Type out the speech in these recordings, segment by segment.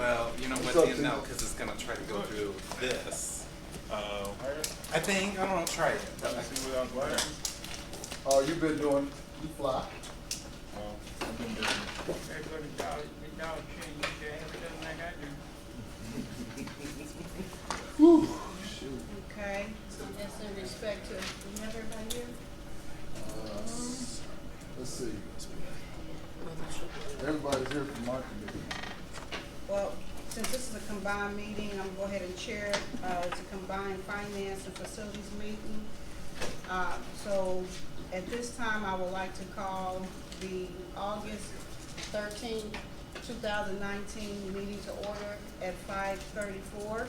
Well, you know It's what, up to no, you. because it's gonna try to go through this. Alright. I think, I don't know, try it. Let me see what else what happens. Oh, you've been doing, you fly. I've been busy. Gotta go to Dollar Tree, you should have it done like I do. Whew, shoot. Okay, that's in respect to, we have everybody here? Let's see. Everybody's here for my committee. Well, since this is a combined meeting, I'm gonna go ahead and chair it. It's a combined finance and facilities meeting. So at this time, I would like to call the August 13, 2019 meeting to order at 5:34.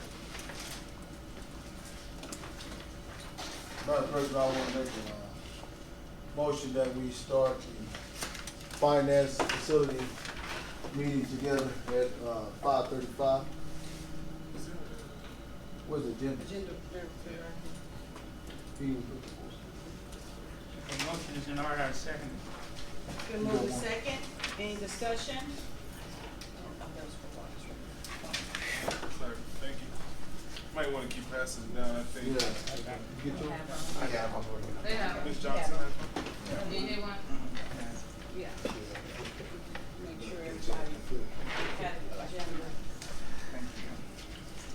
Madam President, I want to make a motion that we start the finance facility meeting together at 5:35. Where's the agenda? Agenda. The motion is in order, I second it. Been moved to second. Any discussion? Sorry, thank you. Might want to keep passing it down, I think. Yeah. You get yours? I got one. They have Ms. one. Johnson has one? Do you need one? Yeah. Make sure everybody had the agenda. Thank you.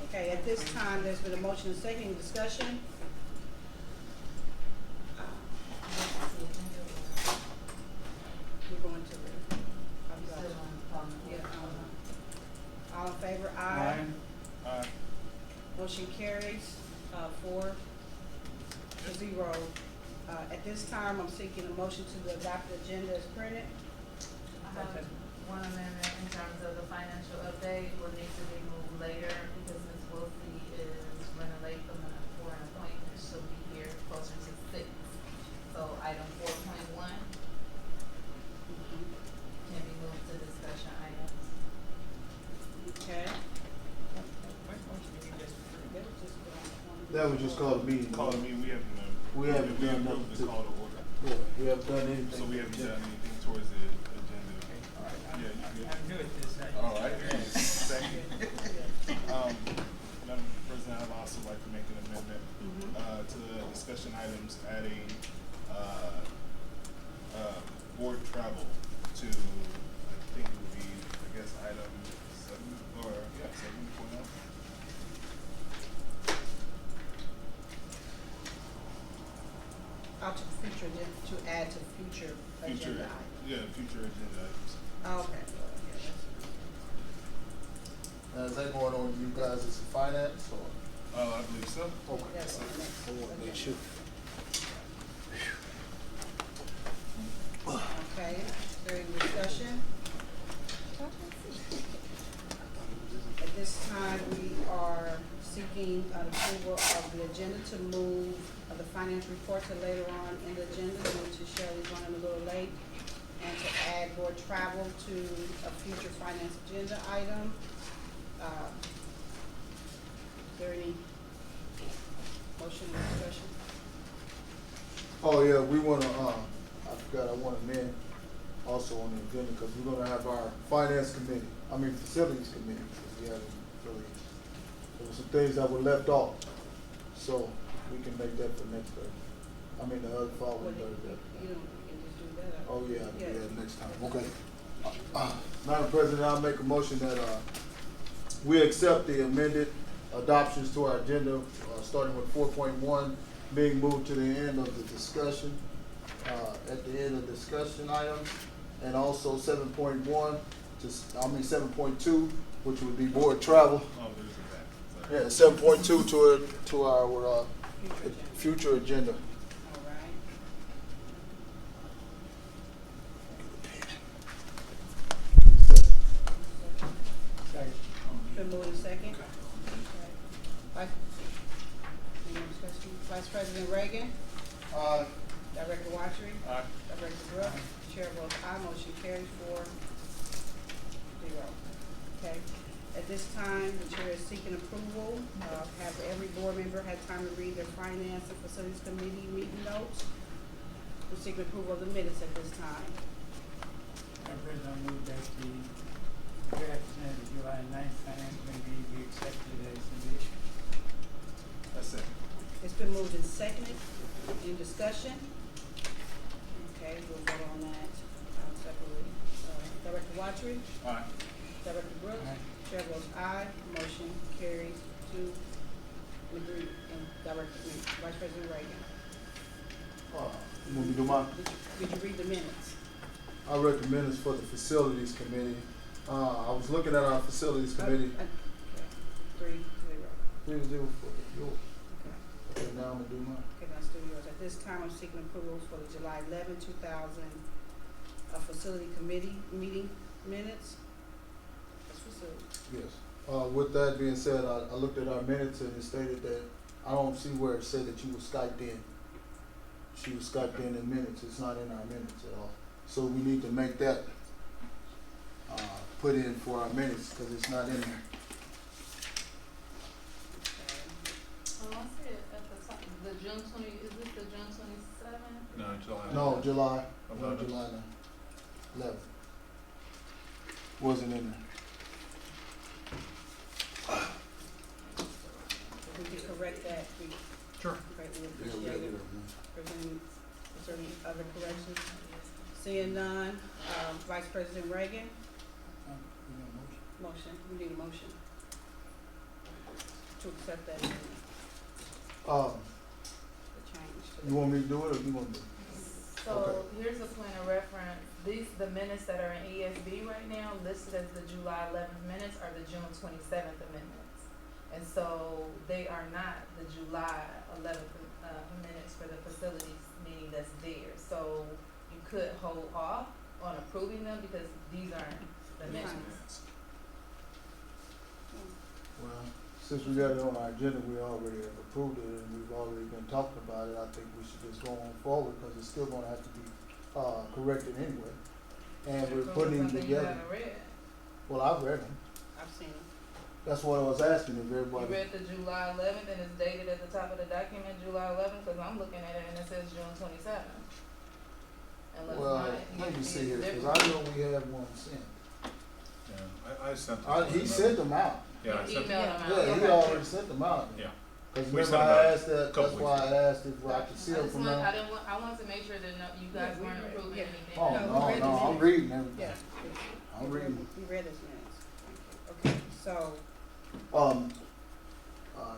Okay, at this time, there's been a motion and second. Any discussion? We're going to the, all in favor? Aye. Motion carries, 4-0. At this time, I'm seeking a motion to adopt the agenda as printed. I have one amendment in terms of the financial update will need to be moved later because Ms. Wilsey is running late for an appointment. She'll be here closer to 6. So item 4.1 can be moved to discussion items. Okay. What motion did we just approve? That was just one. That was just called a meeting. Call me, we haven't We haven't done approved nothing the to- call to order. Yeah, we haven't done anything. So we haven't done anything towards the agenda. Yeah, you good? I'm good at this. All right. Second. Madam President, I'd also like to make an amendment to the discussion items, adding board travel to, I think it would be, I guess, item 7.0. Out to future, to add to future Future, agenda items. yeah, future agenda items. Okay. Is that going on with you guys as finance or? I believe so. Okay. That's the next. I want to make sure. Okay, is there any discussion? At this time, we are seeking approval of the agenda to move the finance report to later on in the agenda due to Shirley's running a little late, and to add board travel to a future finance agenda item. Is there any motion or discussion? Oh, yeah, we want to, I forgot, I want to amend also on the agenda because we're going to have our finance committee, facilities committee. 'Cause we haven't really, there were some things that were left off. So we can make that for next Thursday. The other following Well, Thursday. you can just do that. Oh, yeah, I can do Yeah. that next time. Okay. Madam President, I'll make a motion that, we accept the amended adoptions to our agenda, starting with 4.1 being moved to the end of the discussion, at the end of discussion items, and also 7.1 7.2, which would be board travel. Oh, there's a back. Yeah, 7.2 to our Future agenda. future agenda. All right. Second. Been moved and second. Vice, any more discussion? Vice President Reagan, Director Watchery, Aye. Director Brooks, Chair votes aye, motion carries 4-0. Okay, at this time, the chair is seeking approval, have every board member had time to read their finance and facilities committee meeting notes. We're seeking approval of the minutes at this time. Madam President, I move that the draft minutes of July 9th Any discussion? Okay, we'll vote on that separately. Director Watry? Aye. Director Brooks? Chair votes aye, motion carries to agree, and Vice President Reagan. You want me to do mine? Did you read the minutes? I recommend this for the facilities committee. I was looking at our facilities committee. Okay, 3-0. 3-0 for yours. Okay. Okay, now I'm gonna do mine. Okay, that's still yours. At this time, I'm seeking approval for the July 11, 2000, facility committee meeting minutes. That's facility. Yes. With that being said, I looked at our minutes and it stated that, I don't see where it said that you were Skyped in. She was Skyped in minutes. It's not in our minutes at all. So we need to make that, put in for our minutes, cause it's not in there. Oh, I see it at the top, the June 20, is this the June 27th? No, July. No, July, no, 11th. July 11th. Wasn't in there. If we can correct that, we, Sure. greatly appreciate it. Is there any other corrections? Seeing none, Vice President Reagan, motion, we need a motion to accept that, the change to You want me to do it or you want me to? So here's a point of reference. The minutes that are in ESB right now, listed as the July 11th minutes, are the June 27th amendments. And so they are not the July 11th minutes for the facilities meeting that's there. So you could hold off on approving them because these aren't the minutes. Well, since we got it on our agenda, we already have approved it and we've already been talking about it, I think we should just go on forward because it's still gonna have to be, corrected anyway. And we're putting them Something together. You haven't read. Well, I've read them. I've seen it. That's what I was asking if You everybody. read the July 11th and it's dated at the top of the document, July 11th, because I'm looking at it and it says June 27th. Unless Well, mine let me is see here, cause different. I know we have one sent. Yeah, I sent them. He sent them out. Yeah, I You sent emailed them. them out. Yeah, he Okay. already sent them out. Yeah. Cause We remember sent them I out asked that, a couple that's why weeks I asked if I could see I them just from want, now. I want to make sure that you guys Yeah, we weren't read- approving yeah. anything. Oh, No, we no, read the no, I'm minutes. reading everything. Yeah. I'm reading. We read his minutes. Okay, so,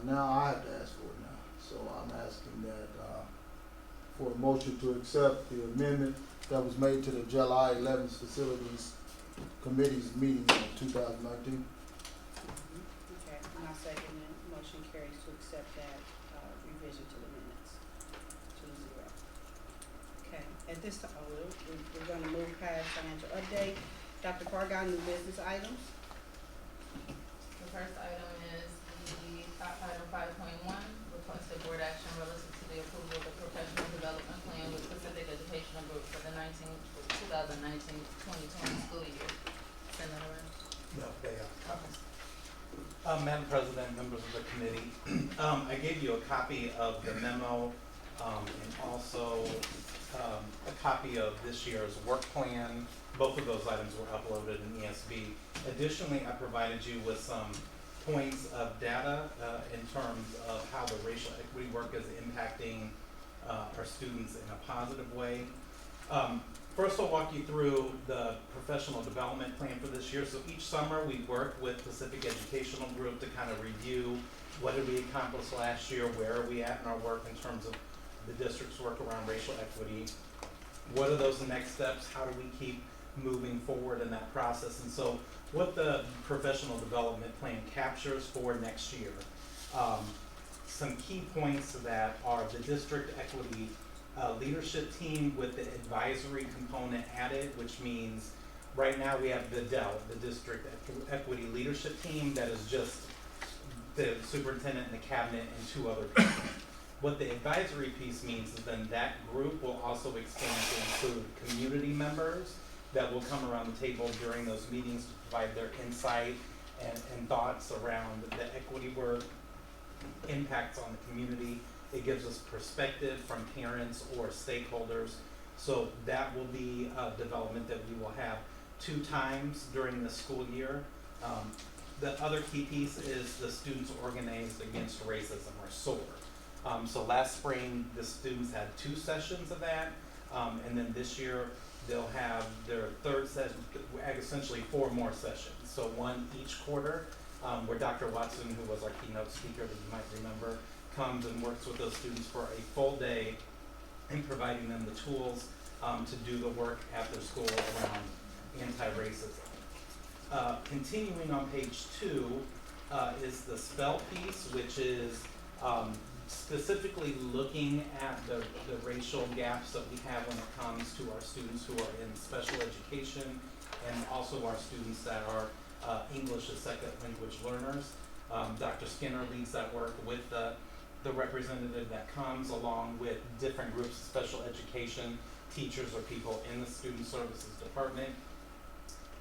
Now I have to ask for it now, so I'm asking that, for a motion to accept the amendment that was made to the July 11th Facilities Committee's meeting in 2019. okay, and I second it, motion carries to accept that, revision to the minutes, 2-0. Okay, at this time, we're gonna move past financial update. Dr. Cargile, new business items. The first item is the top item 5.1, requested board action relative to the approval of the professional development plan with Pacific Educational Group for the 2019-2020 school year. Senator. No, they are copies. Madam President, members of the committee, I gave you a copy of the memo and also a copy of this year's work plan. Both of those items were uploaded in ESB. Additionally, I provided you with some points of data in terms of how the racial equity work is impacting our students in a positive way. First, I'll walk you through the professional development plan for this year. So each summer, we work with Pacific Educational Group to kind of review what did we accomplish last year, where are we at in our work in terms of the district's work around racial equity, what are those next steps, how do we keep moving forward in that process. And so what the professional development plan captures for next year. Some key points that are the district equity leadership team with the advisory component added, which means right now we have the DEL, the district equity leadership team, that is just the superintendent and the cabinet and 2 other people. What the advisory piece means is then that group will also expand to include community members that will come around the table during those meetings to provide their insight and thoughts around the equity work, impacts on the community. It gives us perspective from parents or stakeholders. So that will be a development that we will have 2 times during the school year. The other key piece is the Students Organized Against Racism, or SOAR. So last spring, the students had 2 sessions of that, and then this year, they'll have their third session, essentially 4 more sessions. So 1 each quarter, where Dr. Watson, who was our keynote speaker that you might remember, comes and works with those students for a full day and providing them the tools to do the work at their school around anti-racism. Continuing on page 2 is the spell piece, which is specifically looking at the racial gaps that we have when it comes to our students who are in special education and also our students that are English as second language learners. Dr. Skinner leads that work with the representative that comes along with different groups of special education teachers or people in the student services department.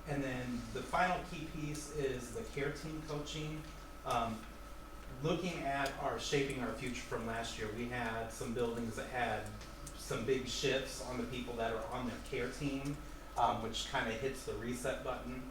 And then the final key piece is the care team coaching. Looking at our Shaping Our Future from last year, we had some buildings that had some big shifts on the people that are on their care team, which kind of hits the reset button.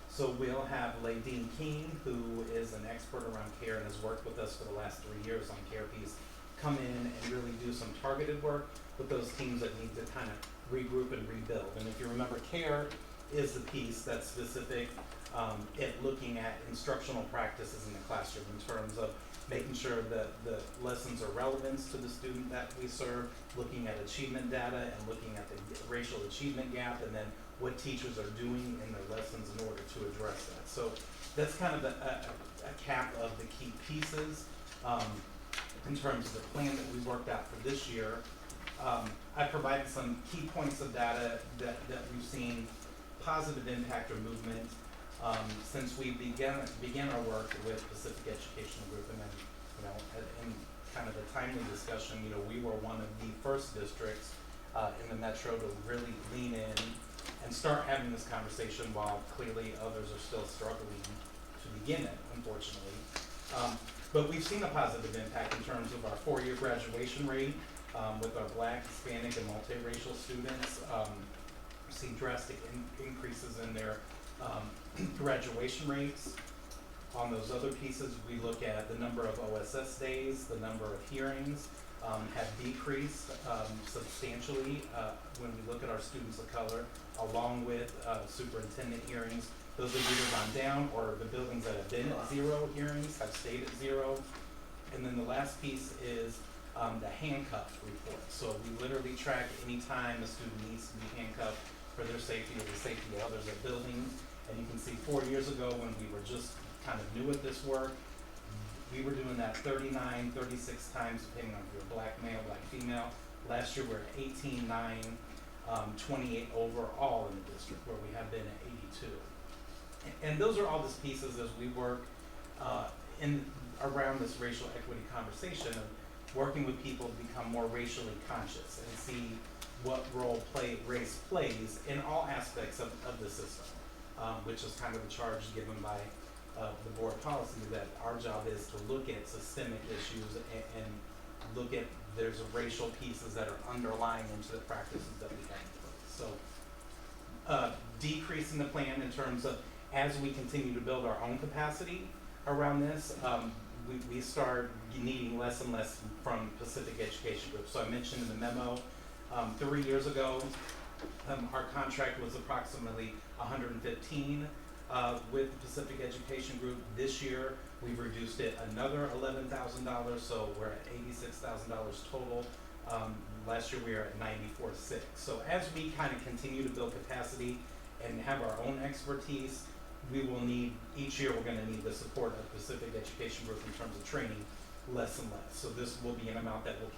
So we'll have Ladine King, who is an expert around care and has worked with us for the last 3 years on care piece, come in and really do some targeted work with those teams that need to kind of regroup and rebuild. And if you remember, care is the piece that's specific at looking at instructional practices in the classroom in terms of making sure that the lessons are relevant to the student that we serve, looking at achievement data and looking at the racial achievement gap, and then what teachers are doing in their lessons in order to address that. So that's kind of a cap of the key pieces in terms of the plan that we worked out for this year. I provided some key points of data that we've seen positive impact or movement since we began our work with Pacific Educational Group. And then, in kind of a timely discussion, we were one of the first districts in the metro to really lean in and start having this conversation while clearly others are still struggling to begin it, unfortunately. But we've seen a positive impact in terms of our 4-year graduation rate with our Black, Hispanic, and multiracial students. We've seen drastic increases in their graduation rates. On those other pieces, we look at the number of OSS days, the number of hearings have decreased substantially when we look at our students of color, along with superintendent hearings. Those have either gone down, or the buildings that have been at 0 hearings have stayed at 0. And then the last piece is the handcuff report. So we literally track any time a student needs to be handcuffed for their safety or the safety of others at buildings. And you can see 4 years ago, when we were just kind of new at this work, we were doing that 39, 36 times, depending on if you're Black male, Black female. Last year, we're at 18, 9, 28 overall in the district, where we have been at 82. And those are all just pieces as we work around this racial equity conversation of working with people to become more racially conscious and see what role race plays in all aspects of the system, which is kind of the charge given by the board policy, that our job is to look at systemic issues and look at there's racial pieces that are underlying into the practices that we have in place. So decreasing the plan in terms of, as we continue to build our own capacity around this, we start needing less and less from Pacific Education Group. So I mentioned in the memo, 3 years ago, our contract was approximately 115 with the Pacific Education Group. This year, we've reduced it another $11,000, so we're at $86,000 total. Last year, we were at $94,600. So as we kind of continue to build capacity and have our own expertise, we will need, each year we're going to need the support of Pacific Education Group in terms of training less and less. So this will be an amount that will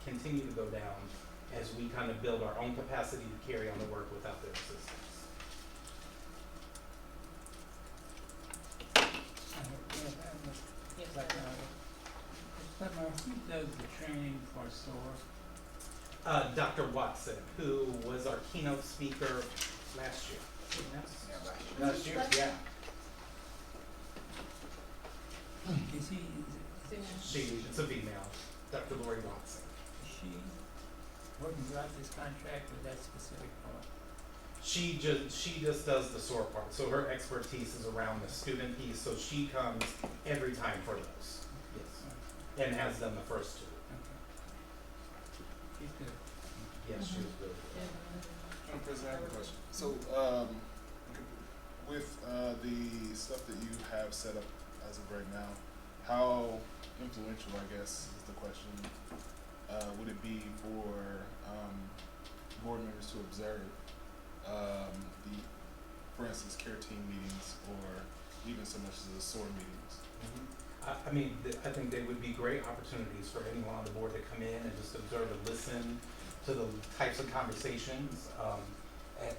continue to go down as we kind of build our own capacity to carry on the work without their assistance. Yes, who does the training for SOAR? Dr. Watson, who was our keynote speaker last year. Last year, yeah. Is he, It's a female, Dr. Lori Watson. is she working throughout this contract with that specific part? She just does the SOAR part, so her expertise is around the student piece, so she comes every time for those. Yes. And has done the first 2. Okay. She's good. Yes, she was good. Madam President, I have a question. So, with the stuff that you have set up as of right now, how influential, I guess, is the question, would it be for board members to observe the, for instance, care team meetings or even so much as the SOAR meetings? I mean, I think they would be great opportunities for anyone on the board to come in and just observe and listen to the types of conversations,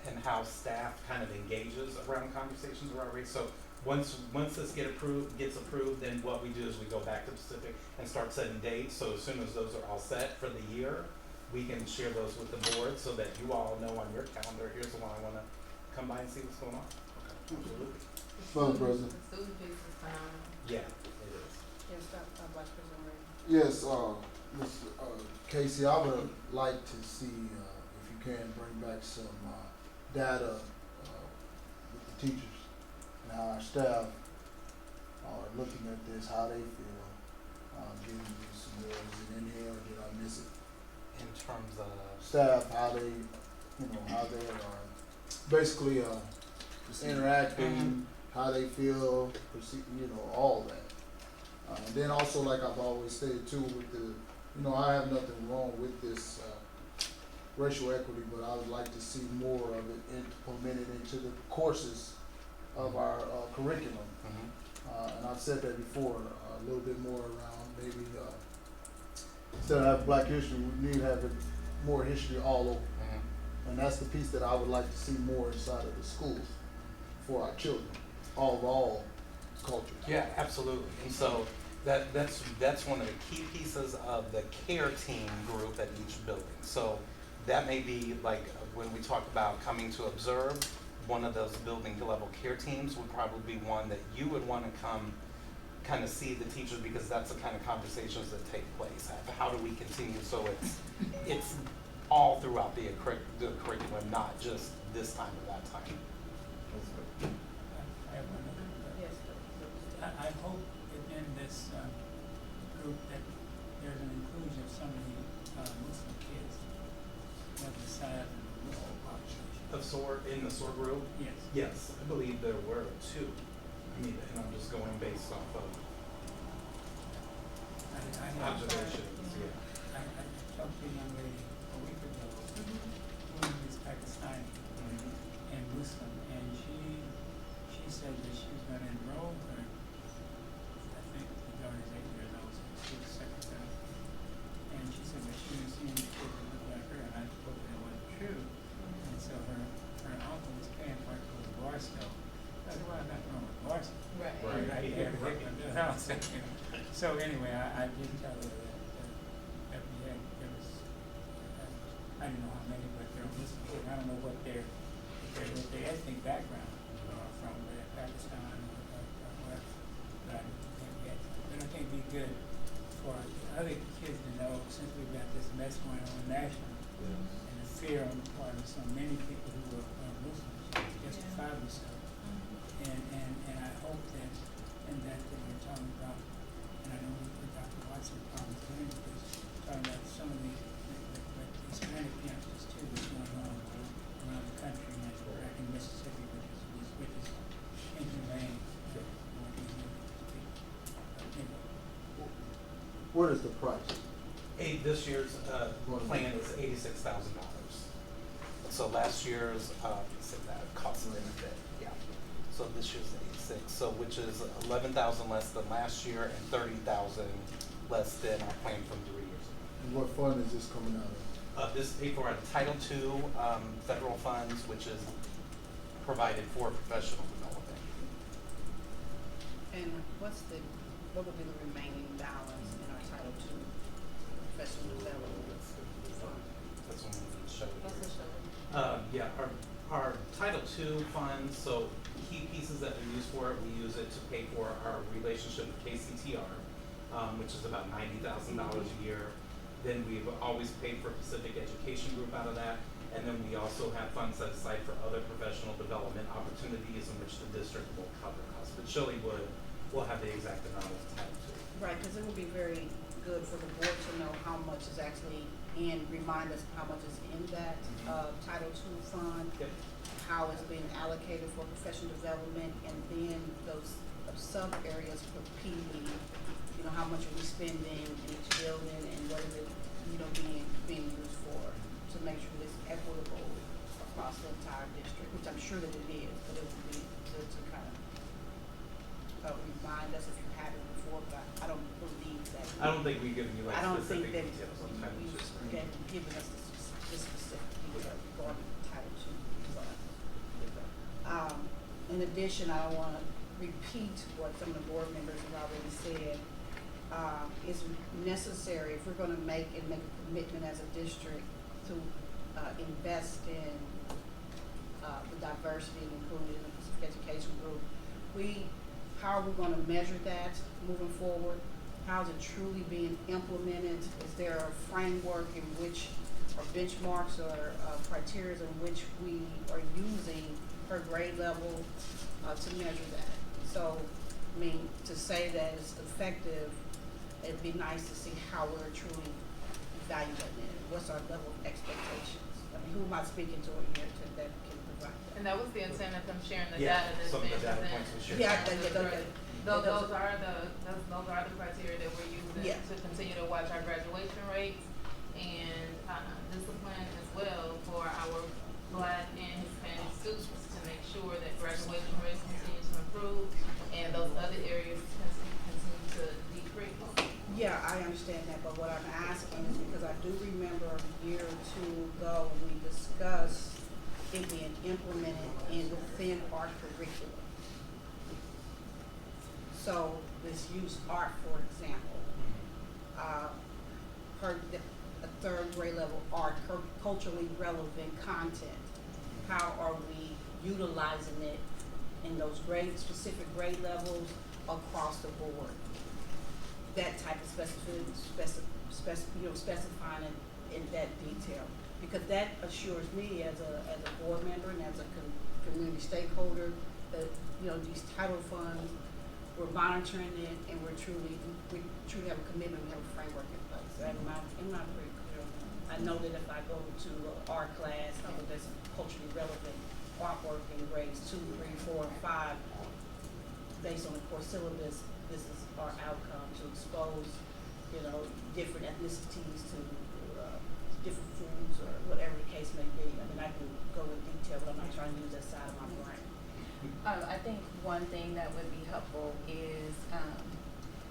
and how staff kind of engages around conversations around race. So once this gets approved, then what we do is we go back to Pacific and start setting dates. So as soon as those are all set for the year, we can share those with the board so that you all know on your calendar, here's the one I wanna come by and see what's going on. Absolutely. Madam President. The student piece is phenomenal. Yeah, it is. Yes, Vice President Ray. Yes, Mr. Casey, I would like to see, if you can, bring back some, data, with the teachers and how our staff are looking at this, how they feel, giving you some more, is it in here, or did I miss it? In terms of, Staff, how they, how they are basically, interacting, how they feel, all that. And then also, like I've always stated too, with the, I have nothing wrong with this, racial equity, but I would like to see more of it implemented into the courses of our, curriculum. And I've said that before, a little bit more around maybe, instead of having Black history, we need to have it more history all over. And that's the piece that I would like to see more inside of the schools for our children, all cultures. yeah, absolutely. And so that's one of the key pieces of the care team group at each building. So that may be like when we talk about coming to observe, one of those building level care teams would probably be one that you would want to come kind of see the teachers, because that's the kind of conversations that take place. How do we continue so it's all throughout the curriculum, not just this time or that time. I have one other, Yes. I hope within this, group that there's an inclusion of some of the, Muslim kids on the side of the Muslim population. Of SOAR, in the SOAR group? Yes. Yes, I believe there were two. I mean, and I'm just going based off of I observations, yeah. I talked to a young lady a week ago, who is Pakistani and Muslim, and she said that she was gonna enroll her, I think the daughter's 8 years old, so she was second time. And she said that she didn't see any kids that looked like her, and I told her that wasn't true. And so her uncle was paying for her to go to Barstow. That's why I got wrong with Barstow. Right. Right. Hickman, so anyway, I did tell her that we had, there was, I didn't know how many, but there were Muslim kids. I don't know what their ethnic background from, Pakistan or wherever. But I think it'd be good for other kids to know, since we've got this mess going on nationally, and the fear on the part of so many people who are Muslims, justifiably so. And I hope that, we're talking about, and I know Dr. Watson probably doing this, talking about some of the Hispanic campuses too, that's going on around the country, and back in Mississippi, which is inhumane. What is the price? This year's plan is $86,000. So last year's cost a little bit, yeah. So this year's 86, so which is 11,000 less than last year and 30,000 less than our plan from 3 years ago. And what fund is this coming out of? This is paid for out of Title II federal funds, which is provided for professional development. And what would be the remaining balance in our Title II professional development fund? That's one we need to show What's the here. Yeah, our Title II funds, so key pieces that we use for it, we use it to pay for our relationship with KCTR, which is about $90,000 a year. Then we've always paid for Pacific Education Group out of that. And then we also have funds set aside for other professional development opportunities in which the district will cover us. But Shelley will have the exact amount of Title II. Right, because it would be very good for the board to know how much is actually and remind us how much is in that, Title II fund, Yep. how it's being allocated for professional development, and then those sub areas for PD. You know, how much are we spending in each building, and what is it, you know, being used for, to make sure it's equitable across the entire district, which I'm sure that it is, but it would be good to kind of remind us if you had it before, but I don't believe that. I don't think we've given you like I don't think specific that details on Title we've II. given us the specific detail regarding Title II funds. In addition, I wanna repeat what some of the board members have already said. It's necessary, if we're gonna make a commitment as a district to, invest in, the diversity and inclusion in the Pacific Education Group, how are we gonna measure that moving forward? How is it truly being implemented? Is there a framework in which, or benchmarks or criteria in which we are using per grade level to measure that? So, I mean, to say that it's effective, it'd be nice to see how we're truly evaluating it. What's our level of expectations? I mean, who am I speaking to here that can provide that? And that was the intent of them sharing the Yeah, data that's some of being the data presented. points we shared. Yeah, I think that, okay. Those are the criteria that we're using Yeah. to continue to watch our graduation rates and discipline as well for our Black and Hispanic students to make sure that graduation rates continue to improve and those other areas continue to decrease. Yeah, I understand that, but what I'm asking is because I do remember a year or two ago, we discussed it being implemented within our curriculum. So let's use art, for example. A third grade level art, culturally relevant content. How are we utilizing it in those specific grade levels across the board? That type of specifying it in that detail, because that assures me as a board member and as a community stakeholder that, you know, these title funds, we're monitoring it and we truly have a commitment, we have a framework in place. Am I pretty clear on that? I know that if I go to an art class, you know, there's culturally relevant artwork in grades 2, 3, 4, and 5, based on the course syllabus, this is our outcome, to expose, you know, different ethnicities to different foods or whatever the case may be. I mean, I can go in detail, but I'm not trying to use that side of my brain. I think one thing that would be helpful is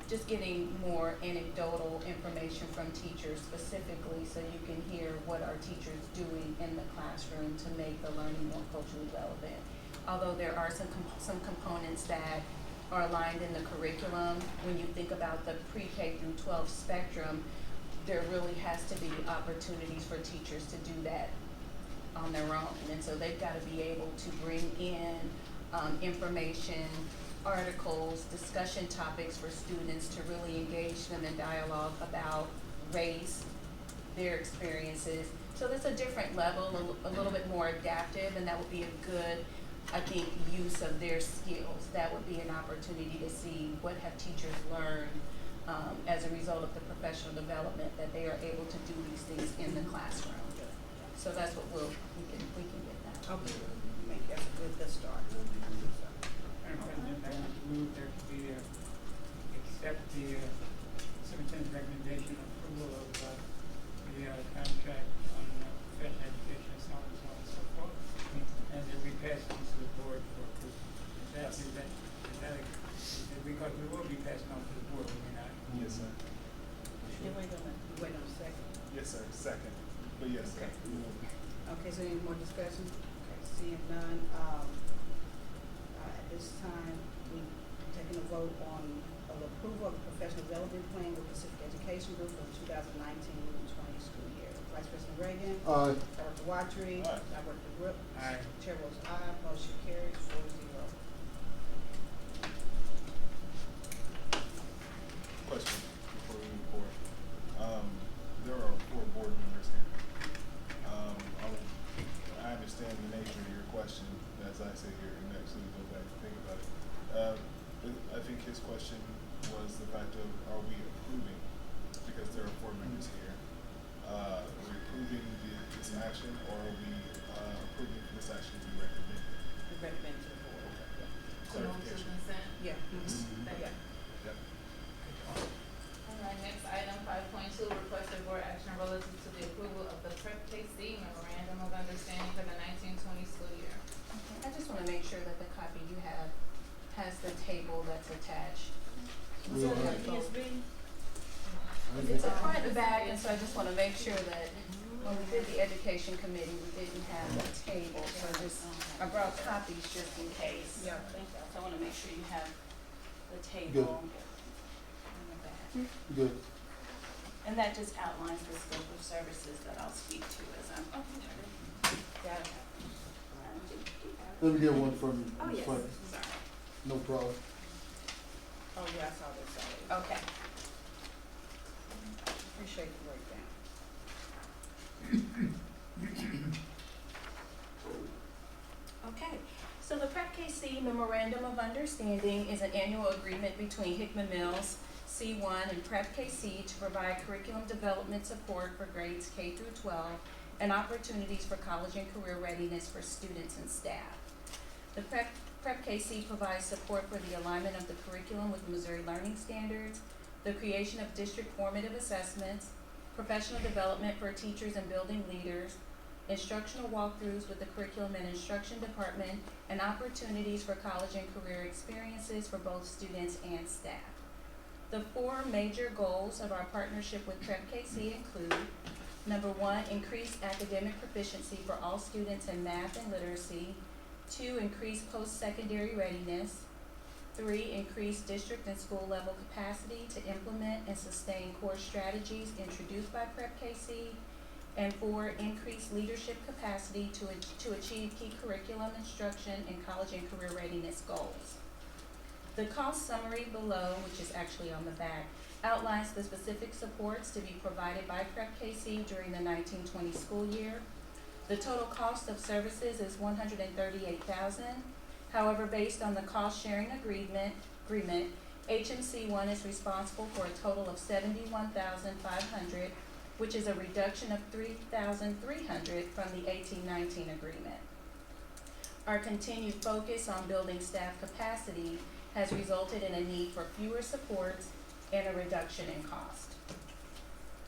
just getting more anecdotal information from teachers specifically, so you can hear what are teachers doing in the classroom to make the learning more culturally relevant. Although there are some components that are aligned in the curriculum, when you think about the pre-K through 12 spectrum, there really has to be opportunities for teachers to do that on their own. And so they've got to be able to bring in information, articles, discussion topics for students to really engage them in dialogue about race, their experiences. So there's a different level, a little bit more adaptive, and that would be a good, I think, use of their skills. That would be an opportunity to see what have teachers learned as a result of the professional development, that they are able to do these things in the classroom. So that's what we can get that. Okay, I think that's a good start. Madam President, I would move that we accept the superintendent's recommendation of approval of the contract on professional education, so on and so forth, and that we pass on to the board for approval. Because we will be passing on to the board, will we not? Yes, sir. You wait on a second. Yes, sir. Second. But yes, sir. Okay, so any more discussion? Okay, seeing none, at this time, we're taking a vote on the approval of the professional development plan with Pacific Education Group for the 2019-20 school year. Vice President Reagan. Aye. Director Watry. Aye. Director Brooks. Aye. Chair votes aye, motion carries 4-0. Question before we move forward. There are 4 board members here. I understand the nature of your question as I sit here and actually go back and think about it. I think his question was the fact of, are we approving, because there are 4 members here, we're approving this action, or are we approving this action to be recommended? We recommend to the board. Okay. To move to consent. Yeah. Thank you. Yep. Alright, next item, 5.2, requested board action relative to the approval of the Prep KC memorandum of understanding for the 19-20 school year. Okay, I just wanna make sure that the copy you have has the table that's attached. We don't have- It's a front and back, and so I just wanna make sure that when we did the education committee, we didn't have the table, so I brought copies just in case. Yeah, thank you. So I wanna make sure you have the table in the back. Good. And that just outlines the scope of services that I'll speak to as I'm. Got it. Let me get one from you. Oh, yes, Fine. sorry. No problem. Oh, yeah, I saw this already. Okay. Appreciate the breakdown. Okay, so the Prep KC Memorandum of Understanding is an annual agreement between Hickman Mills, C-1, and Prep KC to provide curriculum development support for grades K through 12 and opportunities for college and career readiness for students and staff. The Prep KC provides support for the alignment of the curriculum with Missouri Learning Standards, the creation of district formative assessments, professional development for teachers and building leaders, instructional walkthroughs with the curriculum and instruction department, and opportunities for college and career experiences for both students and staff. The 4 major goals of our partnership with Prep KC include: number 1, increase academic proficiency for all students in math and literacy; 2, increase post-secondary readiness; 3, increase district and school level capacity to implement and sustain core strategies introduced by Prep KC; and 4, increase leadership capacity to achieve key curriculum instruction and college and career readiness goals. The cost summary below, which is actually on the back, outlines the specific supports to be provided by Prep KC during the 19-20 school year. The total cost of services is $138,000. However, based on the cost sharing agreement, HMC1 is responsible for a total of $71,500, which is a reduction of $3,300 from the 18-19 agreement. Our continued focus on building staff capacity has resulted in a need for fewer supports and a reduction in cost.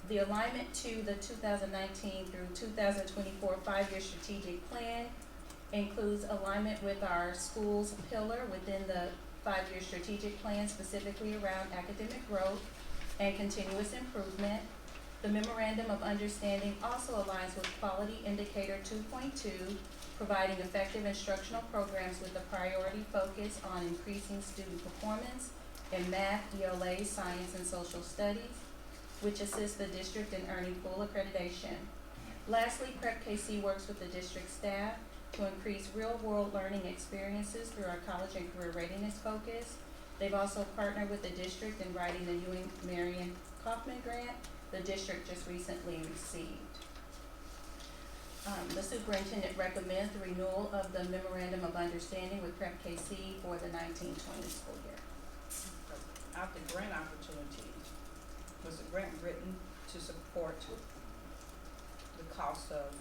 The alignment to the 2019 through 2024 5-year strategic plan includes alignment with our schools pillar within the 5-year strategic plan, specifically around academic growth and continuous improvement. The Memorandum of Understanding also aligns with Quality Indicator 2.2, providing effective instructional programs with a priority focus on increasing student performance in math, ELA, science, and social studies, which assists the district in earning full accreditation. Lastly, Prep KC works with the district staff to increase real-world learning experiences through our college and career readiness focus. They've also partnered with the district in writing the Ewing Marion Kaufman Grant the district just recently received. The superintendent recommends the renewal of the Memorandum of Understanding with Prep KC for the 19-20 school year. Out the grant opportunity, was the grant written to support the cost of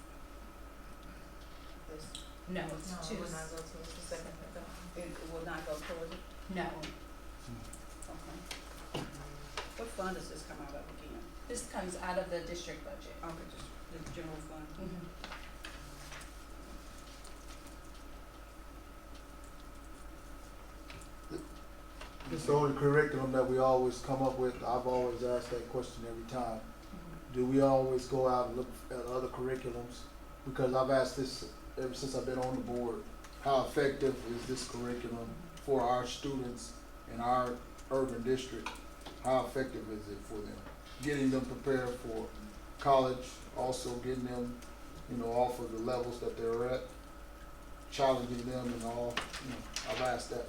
this? No, No, it's it will not go to a specific account. It will not go towards it? no. Okay. What fund does this come out of again? This comes out of the district budget. Okay, just the general fund? It's the only curriculum that we always come up with. I've always asked that question every time. Do we always go out and look at other curriculums? Because I've asked this ever since I've been on the board. How effective is this curriculum for our students in our urban district? How effective is it for them? Getting them prepared for college, also getting them, off of the levels that they're at, challenging them and all, I've asked that.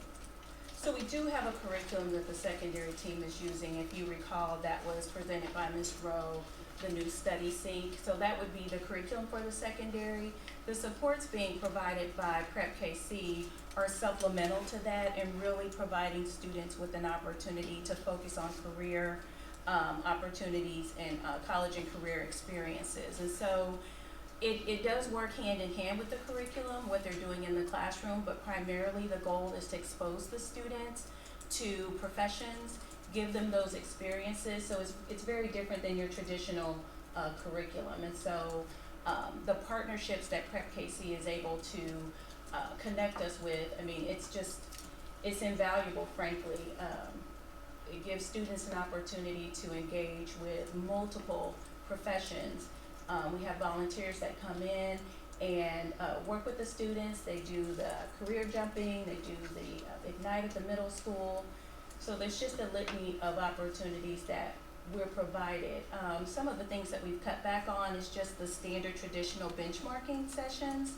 So we do have a curriculum that the secondary team is using. If you recall, that was presented by Ms. Rowe, the new study sync. So that would be the curriculum for the secondary. The supports being provided by Prep KC are supplemental to that and really providing students with an opportunity to focus on career opportunities and college and career experiences. And so it does work hand in hand with the curriculum, what they're doing in the classroom, but primarily the goal is to expose the students to professions, give them those experiences. So it's very different than your traditional curriculum. And so the partnerships that Prep KC is able to connect us with, I mean, it's invaluable, frankly. It gives students an opportunity to engage with multiple professions. We have volunteers that come in and work with the students. They do the career jumping, they do the Ignite at the middle school. So there's just a litany of opportunities that we're provided. Some of the things that we've cut back on is just the standard traditional benchmarking sessions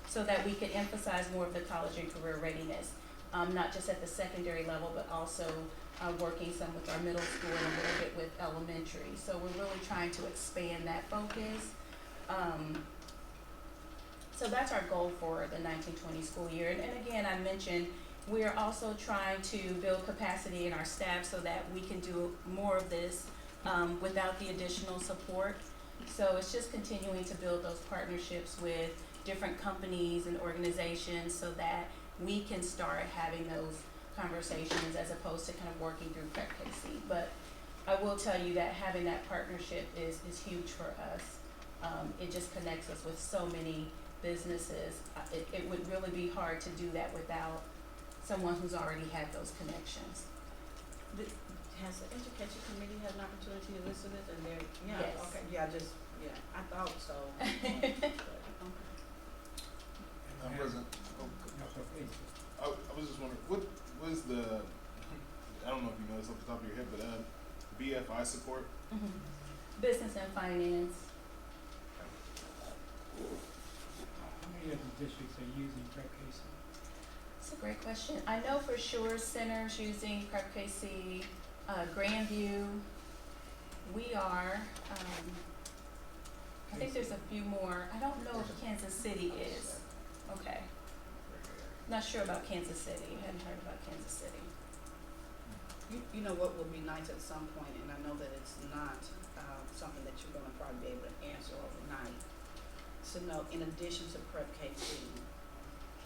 so that we could emphasize more of the college and career readiness, not just at the secondary level, but also working some with our middle school and a little bit with elementary. So we're really trying to expand that focus. So that's our goal for the 1920 school year. And again, I mentioned we are also trying to build capacity in our staff so that we can do more of this without the additional support. So it's just continuing to build those partnerships with different companies and organizations so that we can start having those conversations as opposed to kind of working through Prep KC. But I will tell you that having that partnership is huge for us. It just connects us with so many businesses. It would really be hard to do that without someone who's already had those connections. Has the education committee had an opportunity to listen to this and they're, yeah, Yes. okay, yeah, I thought so. Madam President, I was just wondering, what is the, I don't know if you know this off the top of your head, but BFI support? Business and finance. How many of the districts are using Prep KC? That's a great question. I know for sure Center's using Prep KC, Grandview. We are, I think there's a few more. I don't know if Kansas City is. Okay. Not sure about Kansas City. Hadn't heard about Kansas City. You know what would be nice at some point, and I know that it's not something that you're gonna probably be able to answer overnight. So know, in addition to Prep KC,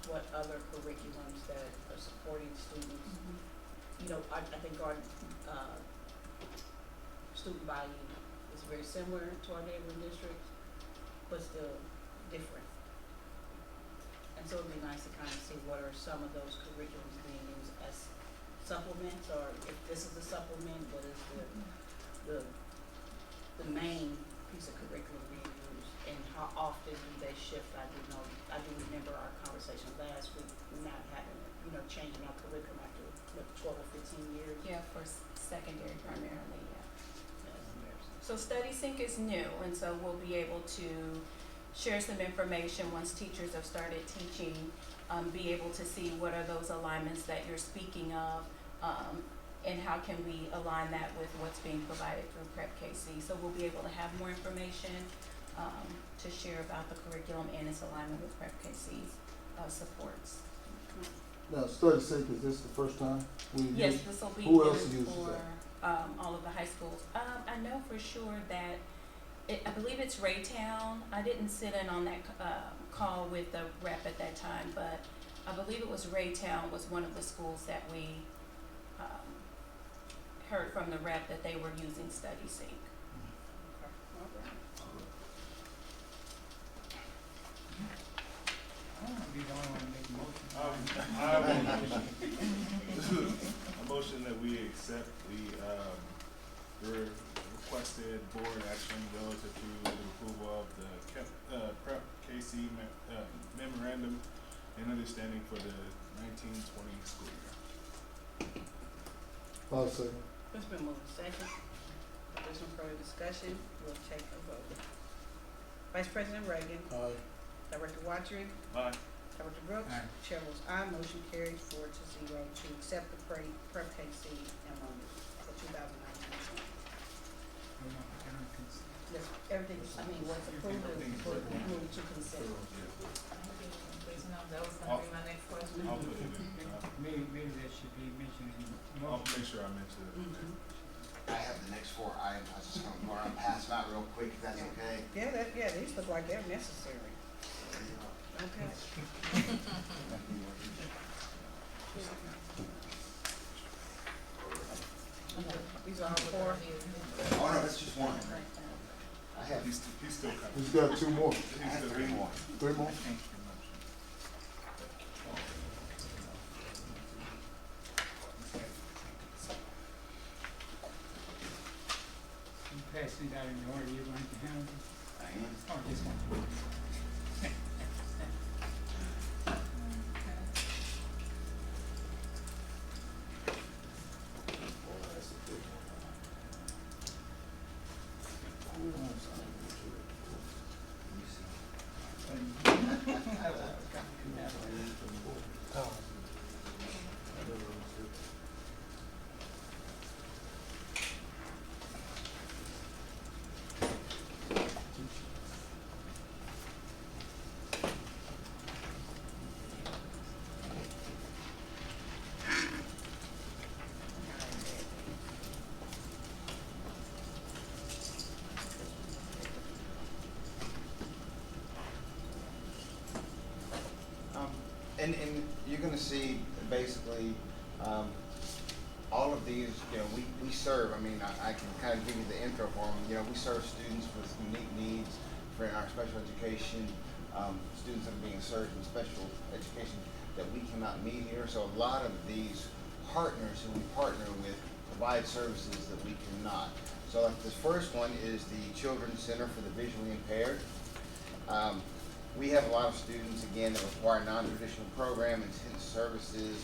what other curriculums that are supporting students? You know, I think our student body is very similar to our neighboring districts, but still different. And so it'd be nice to kind of see what are some of those curriculums being used as supplements, or if this is a supplement, what is the main piece of curriculum being used, and how often do they shift? I do remember our conversation last week, not having, changing our curriculum after, 12 or 15 years. Yeah, for secondary primarily, yeah. Yes. So Study Sync is new, and so we'll be able to share some information once teachers have started teaching, be able to see what are those alignments that you're speaking of, and how can we align that with what's being provided through Prep KC. So we'll be able to have more information to share about the curriculum and its alignment with Prep KC's supports. Now, Study Sync, is this the first time we use? Yes, this will be Who else used uses for that? all of the high schools. I know for sure that I believe it's Raytown. I didn't sit in on that call with the rep at that time, but I believe it was Raytown was one of the schools that we heard from the rep that they were using Study Sync. I don't want to be the only one to make a motion. I have a motion. A motion that we accept the requested board action relative to the approval of the Prep KC memorandum and understanding for the 1920 school year. I'll second. It's been moved second. If there's no further discussion, we'll take a vote. Vice President Reagan, Aye. Director Watry, Aye. Director Brooks, Aye. Chair votes aye, motion carries 4-0 to accept the Prep KC MOU for 2019-20. Yes, everything, was approved and moved to consent. That was gonna be my next question. I'll put it in. Maybe that should be mentioned in the I'll motion. make sure I mention it. I have the next 4 items. I was just gonna go around and pass them out real quick, if that's okay. Yeah, these look like they're necessary. Okay. These are all 4. Oh, no, that's just one. I have, He's still coming. He's got 2 more. I have 3 more. 3 more? You pass these out in the order you're going to handle them, I am. or just one? And you're gonna see basically, all of these, we serve, I can kind of give you the intro for them. We serve students with unique needs for our special education, students that are being served in special education that we cannot meet here. So a lot of these partners who we partner with provide services that we cannot. So like this first one is the Children's Center for the Visually Impaired. We have a lot of students, again, that require non-traditional program, intense services,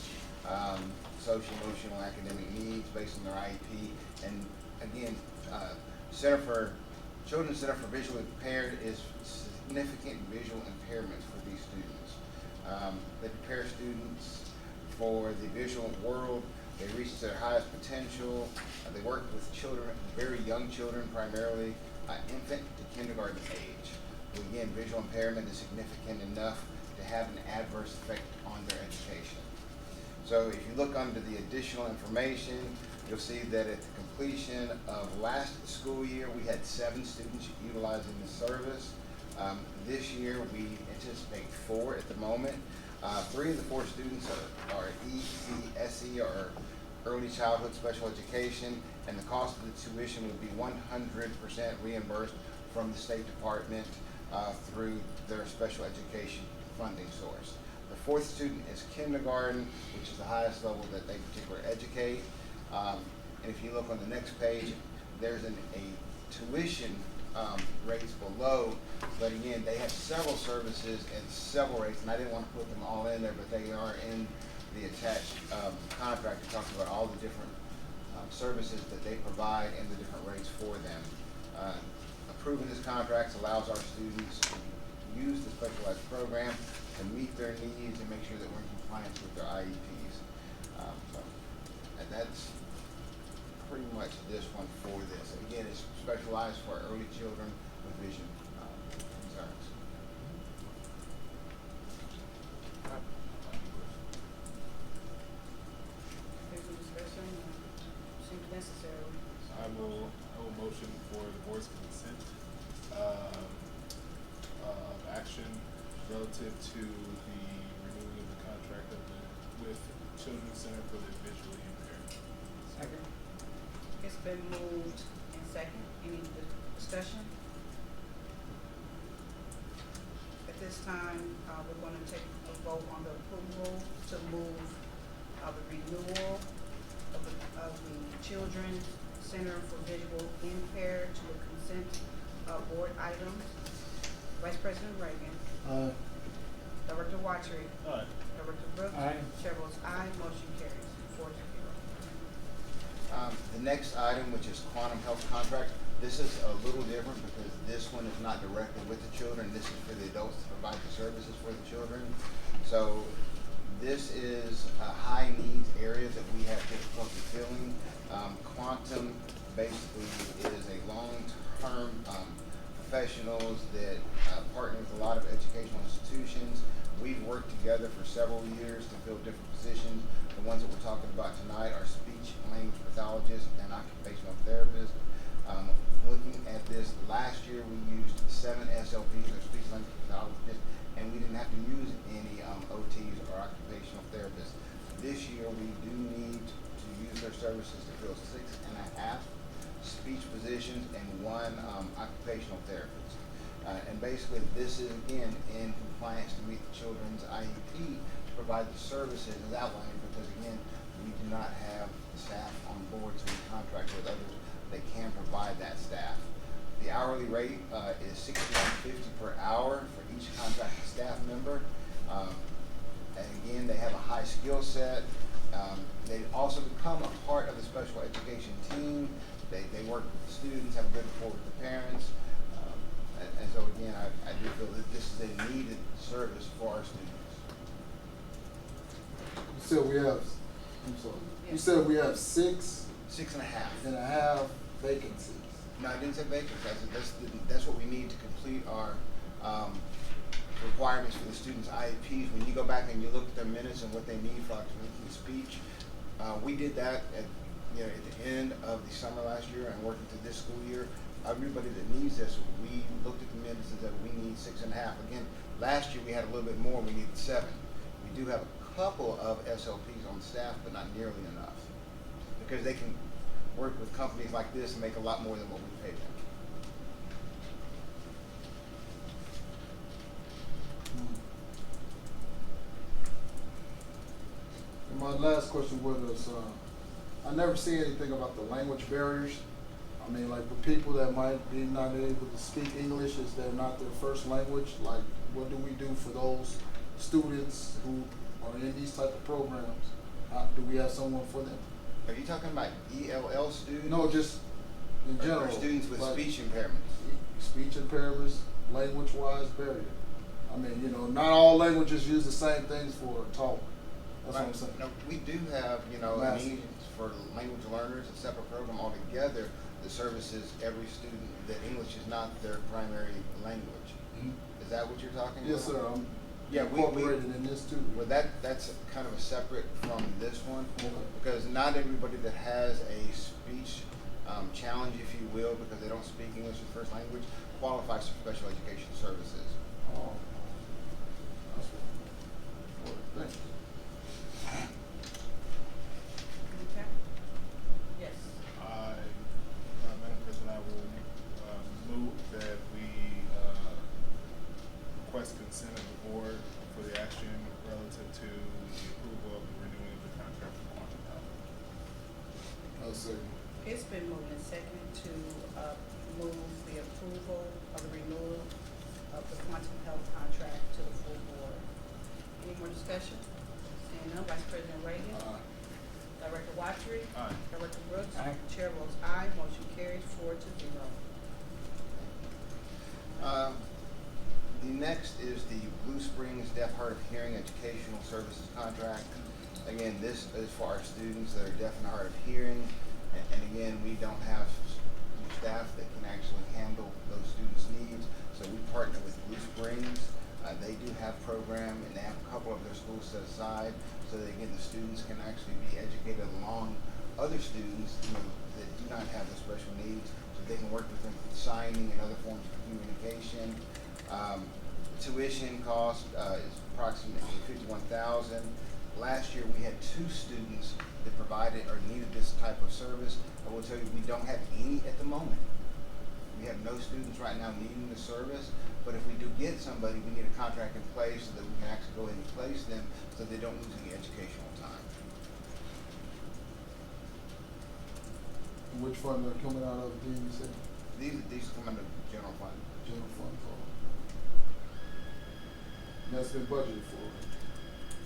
social, emotional, academic needs based on their IEP. And again, Children's Center for Visually Impaired is significant visual impairments for these students. They prepare students for the visual world. They reach their highest potential. They work with children, very young children, primarily infant to kindergarten age. Again, visual impairment is significant enough to have an adverse effect on their education. So if you look under the additional information, you'll see that at the completion of last school year, we had 7 students utilizing the service. This year, we anticipate 4 at the moment. 3 of the 4 students are ECSE, or early childhood special education, and the cost of the tuition would be 100% reimbursed from the State Department through their special education funding source. The 4th student is kindergarten, which is the highest level that they particularly educate. And if you look on the next page, there's a tuition rates below, but again, they have several services and several rates, and I didn't want to put them all in there, but they are in the attached contract. It talks about all the different services that they provide and the different rates for them. Approving this contract allows our students to use the specialized program to meet their needs and make sure that we're in compliance with their IEPs. And that's pretty much this one for this. And again, it's specialized for early children with vision concerns. There's a discussion, seems necessary. I will motion for the board's consent of action relative to the renewing of the contract with Children's Center for the Visually Impaired. Second? It's been moved and second. Any discussion? At this time, we're gonna take a vote on the approval to move the renewal of the Children's Center for Visual Impaired to a consent board item. Vice President Reagan. Aye. Director Watry. Aye. Director Brooks. Aye. Chair votes aye. Motion carries 4-0. The next item, which is quantum health contract, this is a little different because this one is not directly with the children. This is for the adults to provide the services for the children. So this is a high needs area that we have difficulty filling. Quantum basically is a long-term professionals that partner with a lot of educational institutions. We've worked together for several years to fill different positions. The ones that we're talking about tonight are speech speech language pathologist and occupational therapist. Looking at this, last year we used 7 SLPs or speech language pathologists, and we didn't have to use any OTs or occupational therapists. This year we do need to use their services to fill 6.5 speech positions and 1 occupational therapist. And basically this is again in compliance to meet the children's IEP to provide the services as outlined, because again, we do not have staff on board, so we contract with others that can provide that staff. The hourly rate is $61.50 per hour for each contracted staff member. And again, they have a high skill set. They also become a part of the special education team. They work with the students, have a good rapport with the parents. And so again, I do feel that this is a needed service for our students. You said we have, I'm sorry, you said we have 6.5 vacancies. No, I didn't say vacancies. I said that's what we need to complete our requirements for the students' IEPs. When you go back and you look at their minutes and what they need for occupational speech, we did that at the end of the summer last year and working through this school year. Everybody that needs this, we looked at the minutes and said we need 6.5. Again, last year we had a little bit more. We needed 7. We do have a couple of SLPs on staff, but not nearly enough, because they can work with companies like this and make a lot more than what we pay them. And my last question was, I never see anything about the language barriers. I mean, like for people that might be not able to speak English, is that not their first language? Like, what do we do for those students who are in these type of programs? Do we have someone for them? Are you talking about ELL students? No, just in general. Or students with like speech impairments? Speech impairments, language-wise barrier. I mean, not all languages use the same things for talk. That's what I'm saying. No, we do have, Massive. needs for language learners, a separate program altogether that services every student that English is not their primary language. Mhm. Is that what you're talking about? Yes, sir. I'm Yeah, incorporated in this too. Well, that's kind of a separate from this one, Okay. because not everybody that has a speech challenge, if you will, because they don't speak English as first language, qualifies for special education services. Oh, that's what. Thank you. Okay? Yes. Madam President, I will move that we request consent of the board for the action relative to the approval of the renewing of the contract for Quantum Health. I'll say. It's been moved and seconded to move the approval of the renewal of the Quantum Health contract to the full board. Any more discussion? Seeing none, Vice President Reagan. Director Watchery. Aye. Director Brooks. Aye. Chair votes aye. Motion carries 4-0. The next is the Blue Springs Deaf Hard of Hearing Educational Services Contract. Again, this is for our students that are deaf and hard of hearing. And again, we don't have staff that can actually handle those students' needs. So we partner with Blue Springs. They do have a program, and they have a couple of their schools set aside so that again the students can actually be educated along other students that do not have the special needs, so they can work with them with signing and other forms of communication. Tuition cost is approximately $51,000. Last year we had 2 students that provided or needed this type of service. I will tell you we don't have any at the moment. We have no students right now needing the service, but if we do get somebody, we need a contract in place so that we can actually go ahead and place them so they don't lose any educational time. And which fund are coming out of again, you said? These come under general fund. General fund. And that's been budgeted for.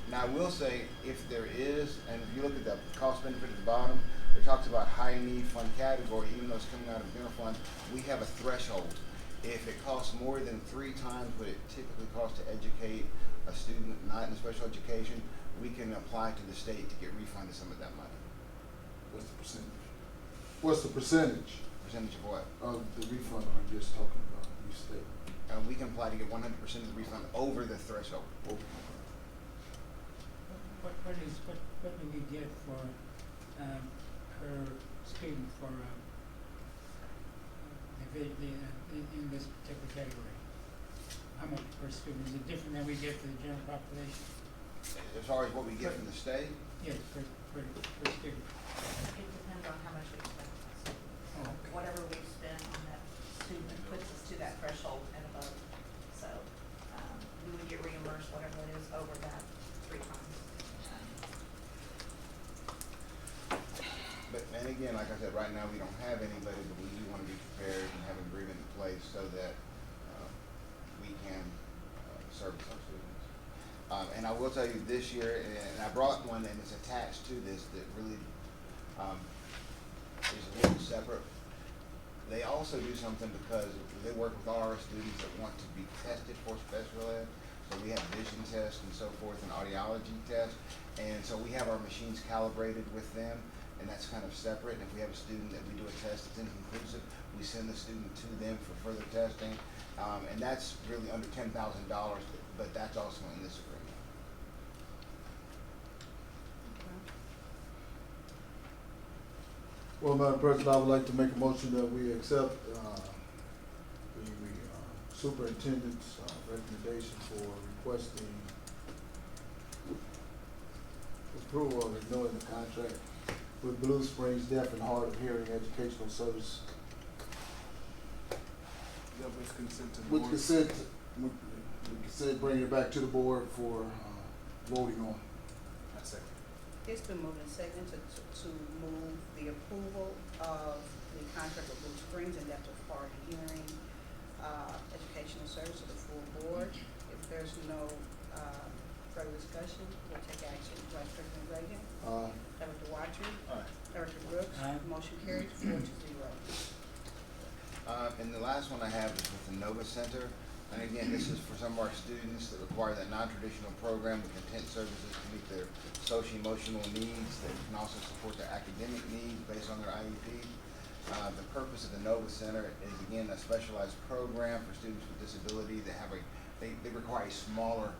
Now I will say, if there is, and if you look at the cost benefit at the bottom, it talks about high need fund category, even though it's coming out of general fund, we have a threshold. If it costs more than 3 times what it typically costs to educate a student not in special education, we can apply to the state to get refunded some of that money. What's the percentage? What's the percentage Percentage of what? of the refund I'm just talking about? You state. We can apply to get 100% of the refund over the threshold. Oh, What do we get for per student for, in this particular category? How much per student? Is it different than we get for the general population? As far as what we get from the state, Yes, per student. It depends on how much we spend on that student. Oh, okay. Whatever we spend on that student puts us to that threshold and above. So, we would get reimbursed whatever it is over that 3 times. but, and again, like I said, right now, we don't have anybody, but we do wanna be prepared and have an agreement in place so that, we can, service our students. And I will tell you this year, and I brought one and it's attached to this that really, is a little separate. They also do something because they work with all our students that want to be tested for special ed. So we have vision tests and so forth and audiology tests. And so we have our machines calibrated with them, and that's kind of separate. And if we have a student that we do a test that's inconclusive, we send the student to them for further testing. And that's really under $10,000, but that's also in this agreement. Well, Madam President, I would like to make a motion that we accept, the superintendent's, recommendation for requesting approval of renewing the contract with Blue Springs Deaf and Hard of Hearing Educational Service. Yeah, with consent to the With board. consent, bring it back to the board for, voting on. I second. It's been moved and seconded to move the approval of the contract with Blue Springs and Deaf and Hard of Hearing, educational service to the full board. If there's no, further discussion, we'll take action. Vice President Reagan, Director Watry, Aye. Director Brooks, Aye. motion carries 4-0. And the last one I have is with the Nova Center. And again, this is for some of our students that require that non-traditional program with intent services to meet their social-emotional needs, that can also support their academic needs based on their IEP. The purpose of the Nova Center is, again, a specialized program for students with disability that have they require a smaller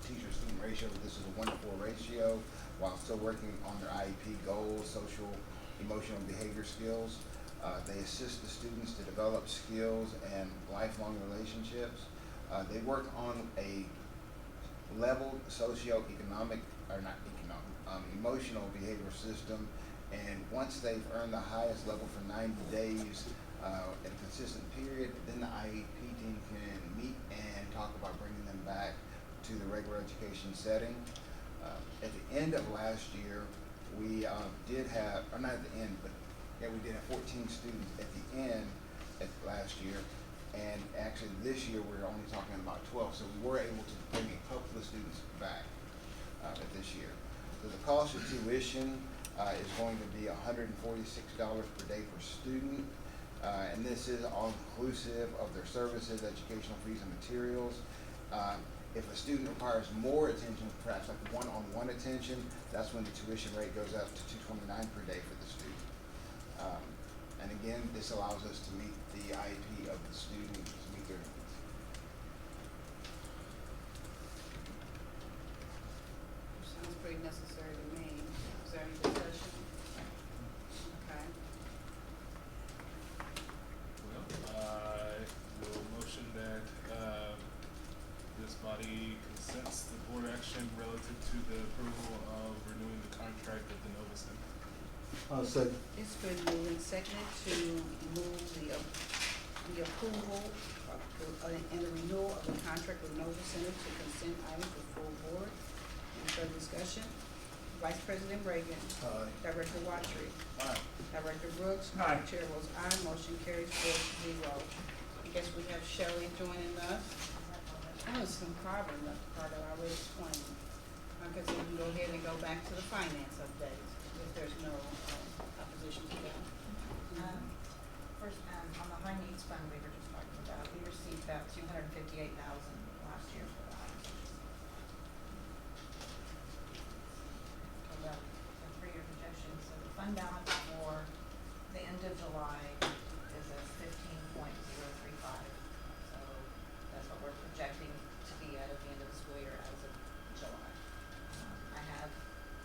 teacher-student ratio. This is a 1-to-4 ratio while still working on their IEP goals, social, emotional, and behavior skills. They assist the students to develop skills and lifelong relationships. They work on a leveled socioeconomic, or not economic, emotional behavioral system. And once they've earned the highest level for 90 days in a consistent period, then the IEP team can meet and talk about bringing them back to the regular education setting. At the end of last year, we did have, or not at the end, but yeah, we did have 14 students at the end at last year, and actually this year we're only talking about 12, so we were able to bring a couple of students back at this year. So the cost of tuition is going to be $146 per day per student, and this is all inclusive of their services, educational fees, and materials. If a student requires more attention, perhaps like one-on-one attention, that's when the tuition rate goes up to $229 per day for the student. And again, this allows us to meet the IEP of the student, to meet their needs. Sounds pretty necessary to me. Is there any discussion? Okay. Well, I will motion that, this body consents the board action relative to the approval of renewing the contract of the Nova Center. Second. It's been moved and seconded to move the approval and the renewal of the contract with Nova Center to consent items for full board. Any further discussion? Vice President Reagan. Aye. Director Watry. Aye. Director Brooks. Aye. Chair votes aye, motion carries 4-0. I guess we have Shelley joining us. I know some part I already explained. I guess we can go ahead and go back to the finance update if there's no opposition to that. First, on the high needs fund we were just talking about, we received about $258,000 last year for that. About a 3-year projection, so the fund balance for the end of July is at 15.035. So that's what we're projecting to be at the end of the school year as of July. I have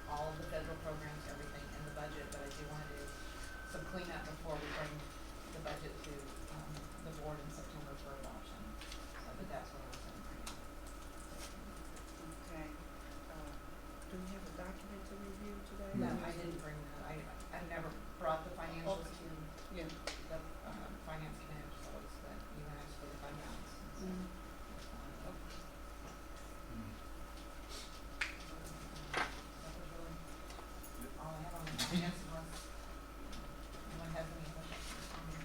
all of the federal programs, everything in the budget, but I do wanna do some cleanup before we bring the budget to, the board in September for adoption. So, but that's what I was saying. Okay. Do we have a document to review today? No, I didn't bring that, I never brought the financials Okay. to Yeah. the, finance committee, so it's that you asked for the fund balance. So Mhm. that's fine. That was really all I have on the finance unless anyone has any other questions on the,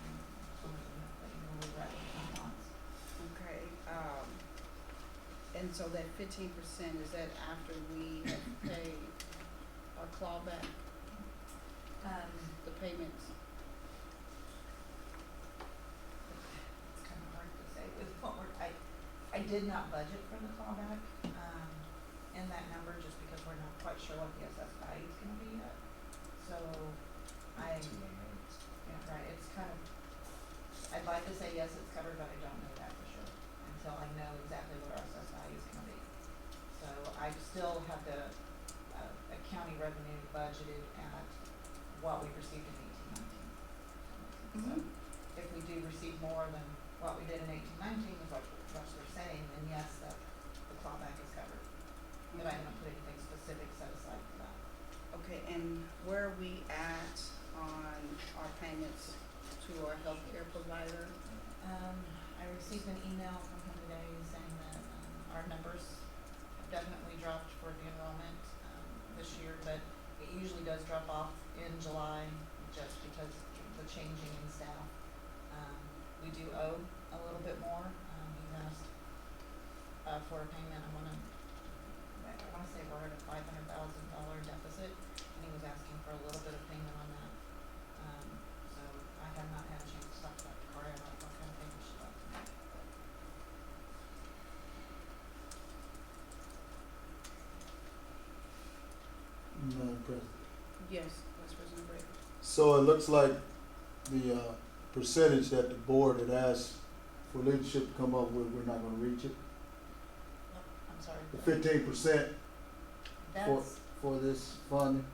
that you know, we're at the balance. Okay, and so that 15%, is that after we have paid our clawback, the payments? It's kind of hard to say with what we're, I did not budget for the clawback, in that number just because we're not quite sure what the assessed value is gonna be yet. So I, yeah, right, it's kind of, I'd like to say yes, it's covered, but I don't know that for sure until I know exactly what our assessed value is gonna be. So I still have the, county revenue budgeted at what we received in 1819. So if we do receive more than what we did in 1819, is what we're saying, then yes, the clawback is covered. But I haven't put anything specific set aside for that. Okay, and where are we at on our payments to our healthcare provider? I received an email from him today saying that, our numbers have definitely dropped for the enrollment, this year, but it usually does drop off in July just because of the changing in staff. We do owe a little bit more. He asked, for a payment. I wanna say we're at a $500,000 deficit, and he was asking for a little bit of payment on that. So I have not had a chance to talk to Dr. Correa about what kind of payment she'd like to make. Madam President. Yes, Vice President Brady. So it looks like the percentage that the board had asked for leadership to come up with, we're not gonna reach it. I'm sorry. The 15% That's for this funding.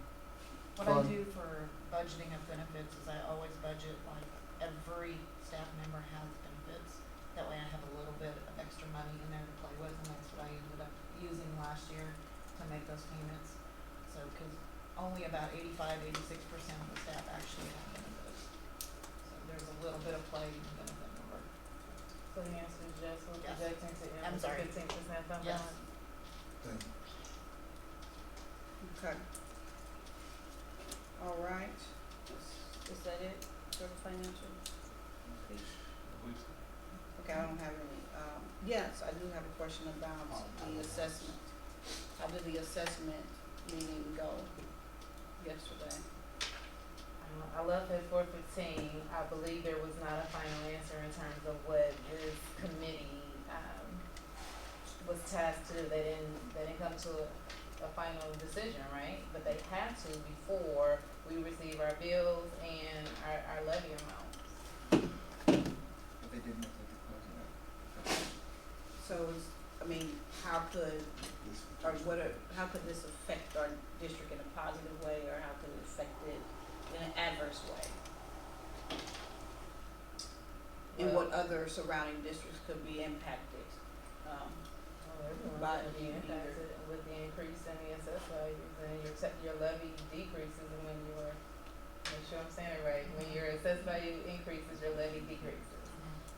what I do for budgeting of benefits is I always budget like every staff member has benefits. That way I have a little bit of extra money in there to play with, and that's what I ended up using last year to make those payments. So, cause only about 85–86% of the staff actually have benefits. So there's a little bit of play in the benefit number. So the answer is yes, we're Yes. projecting to I'm end sorry. 15% fund Yes. balance. Thank you. Okay. All right. Is that it for the financial piece? Okay, I don't have any, yes, I do have a question about the assessment. How did the assessment meeting go yesterday? I left at 4:15. I believe there was not a final answer in terms of what this committee, was tasked to do. They didn't come to a final decision, right? But they had to before we receive our bills and our levy amounts. But they didn't make the closing out. So, how could, how could this affect our district in a positive way, or how could it affect it in an adverse way? And what other surrounding districts could be impacted? Everyone's By gonna be either. impacted with the increase in the assessed values, and your levy decreases when your, make sure I'm saying it right, when your assessed value increases, your levy decreases.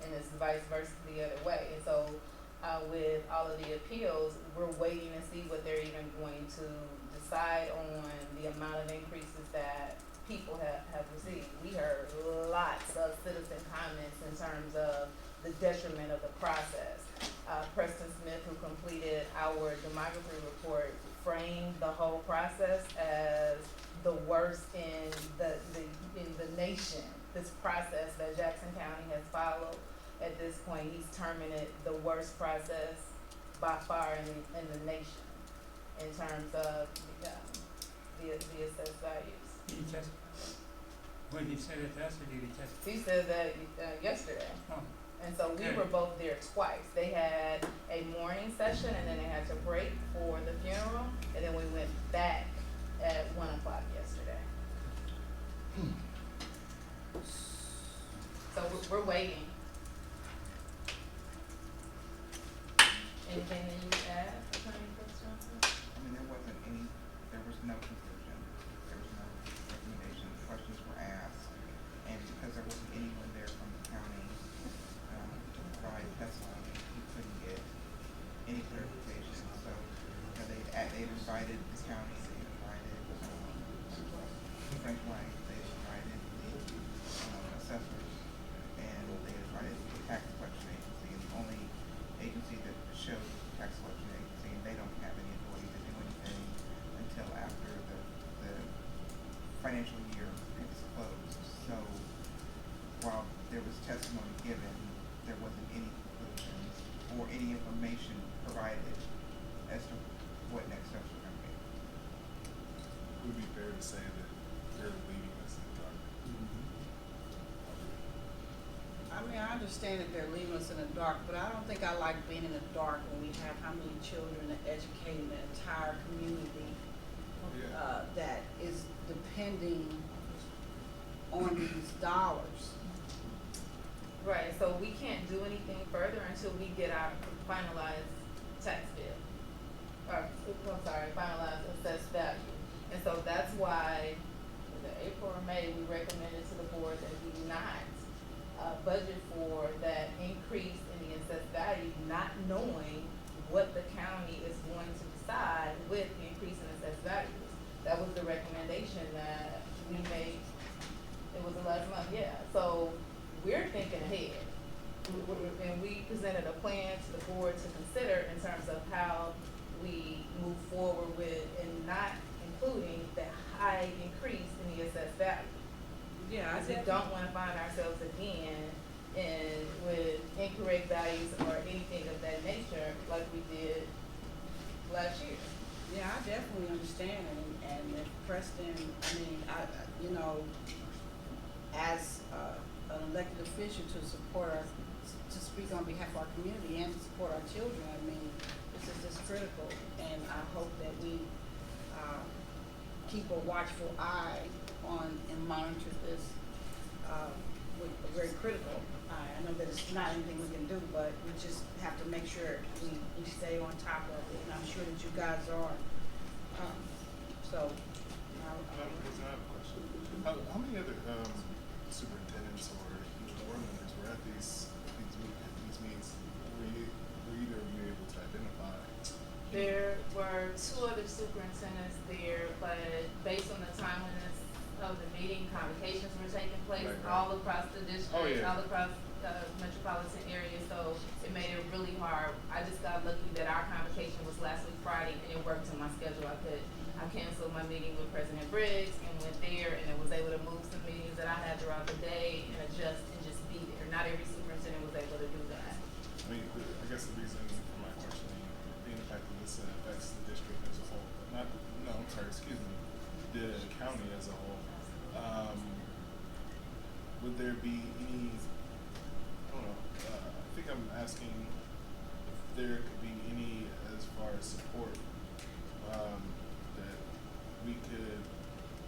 And it's vice versa the other way. And so, with all of the appeals, we're waiting to see what they're even going to decide on the amount of increases that people have received. We heard lots of citizen comments in terms of the detriment of the process. Preston Smith, who completed our demography report, framed the whole process as the worst in the nation. This process that Jackson County has followed at this point, he's terming it the worst process by far in the nation in terms of the assessed values. Did he testify? When he said it to us, or did he testify? He said that yesterday. Oh, And so we Okay. were both there twice. They had a morning session and then they had to break for the funeral. And then we went back at 1 o'clock yesterday. we're waiting. Anything that you add, Attorney Johnson? I mean, there was no conclusion, there was no recommendation, questions were asked, and because there wasn't anyone there from the county, to provide testimony, he couldn't get any clarification, so, they invited the county, they invited, Frank White, they invited the, assessors, and they invited the tax collection agency, and the only agency that shows tax collection agency, and they don't have any authority to do anything until after the financial year is closed. So while there was testimony given, there wasn't any conclusions or any information provided as to what next steps were going to be. Would it be fair to say that they're leaving us in the dark? I mean, I understand that they're leaving us in the dark, but I don't think I like being in the dark when we have how many children are educating the entire community that is depending on these dollars. Right, so we can't do anything further until we get our finalized tax bill. Or, I'm sorry, finalized assessed value. And so that's why in April or May, we recommended to the board that we not budget for that increase in the assessed value, not knowing what the county is going to decide with the increase in assessed values. That was the recommendation that we made. It was the last month, yeah. So we're thinking ahead. And we presented a plan to the board to consider in terms of how we move forward with and not including the high increase in the assessed value. Yeah, We don't wanna find ourselves again with incorrect values or anything of that nature like we did last year. Yeah, I definitely understand, and if Preston, I mean, you know, as an elected official to support our, to speak on behalf of our community and to support our children, I mean, this is just critical, and I hope that we keep a watchful eye on and monitor this with a very critical eye. I know that it's not anything we can do, but we just have to make sure we stay on top of it, and I'm sure that you guys are. So, I have a question. How many other superintendents or board members were at these meetings? Were either of you able to identify? There were 2 other superintendents there, but based on the timeliness of the meeting, convocations were taking place all across the district, all across the metropolitan area, so it made it really hard. I just got lucky that our convocation was last week Friday, and it worked in my schedule. I canceled my meeting with President Briggs and went there, and I was able to move some meetings that I had throughout the day and adjust and just be there. Not every superintendent was able to do that. I mean, I guess the reason for my questioning being the fact that this affects the district as a whole, the county as a whole. Would there be any, I don't know, I think I'm asking if there could be any as far as support that we could,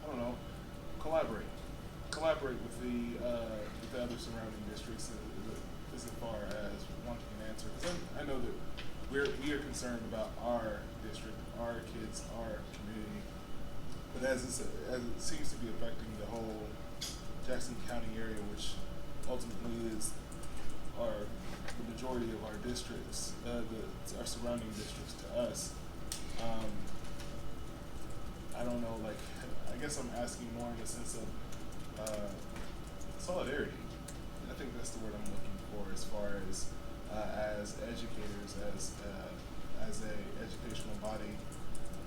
I don't know, collaborate with the other surrounding districts as far as wanting an answer. Because I know that we are concerned about our district, our kids, our community, but as it seems to be affecting the whole Jackson County area, which ultimately is the majority of our districts, our surrounding districts to us. I don't know, like, I guess I'm asking more in the sense of solidarity. I think that's the word I'm looking for as far as educators, as a educational body.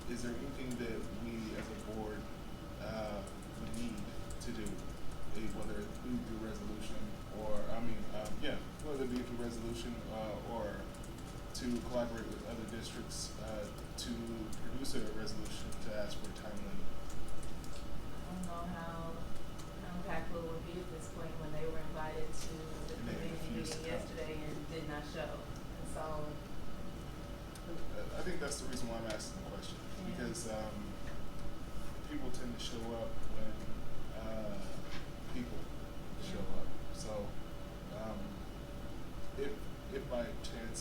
Is there anything that we as a board would need to do, whether it be through resolution or, whether it be through resolution or to collaborate with other districts to produce a resolution to ask for timely? I don't know how impactful it would be at this point when they were invited to the committee meeting yesterday and did not show. And so I think that's the reason why I'm asking the question, because people tend to show up when people show up. So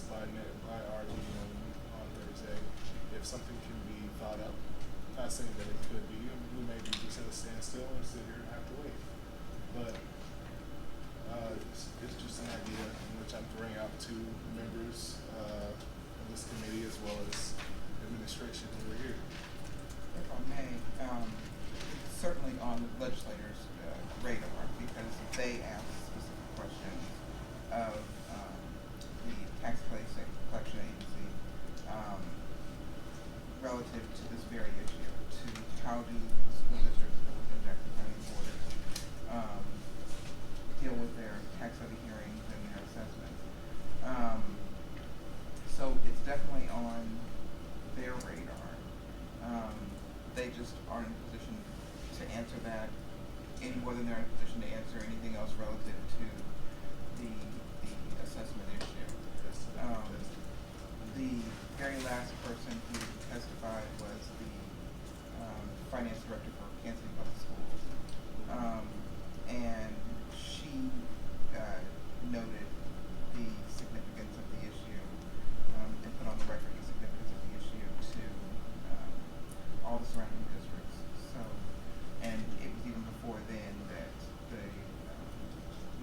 comments by RG on Thursday. If something can be thought up, not saying that it could be, we may be just at a standstill and sit here and have to wait. But it's just an idea in which I'm throwing out to members of this committee as well as administration who are here. If I may, it's certainly on the legislators' radar because they ask specific questions of the tax collection agency relative to this very issue, to how do school districts within Jackson County borders deal with their tax levy hearings and their assessments. So it's definitely on their radar. They just aren't in a position to answer that any more than they're in a position to answer anything else relative to the assessment issue. The very last person who testified was the finance director for Kansas City Public Schools, and she noted the significance of the issue and put on the record the significance of the issue to all the surrounding districts. So, and it was even before then that the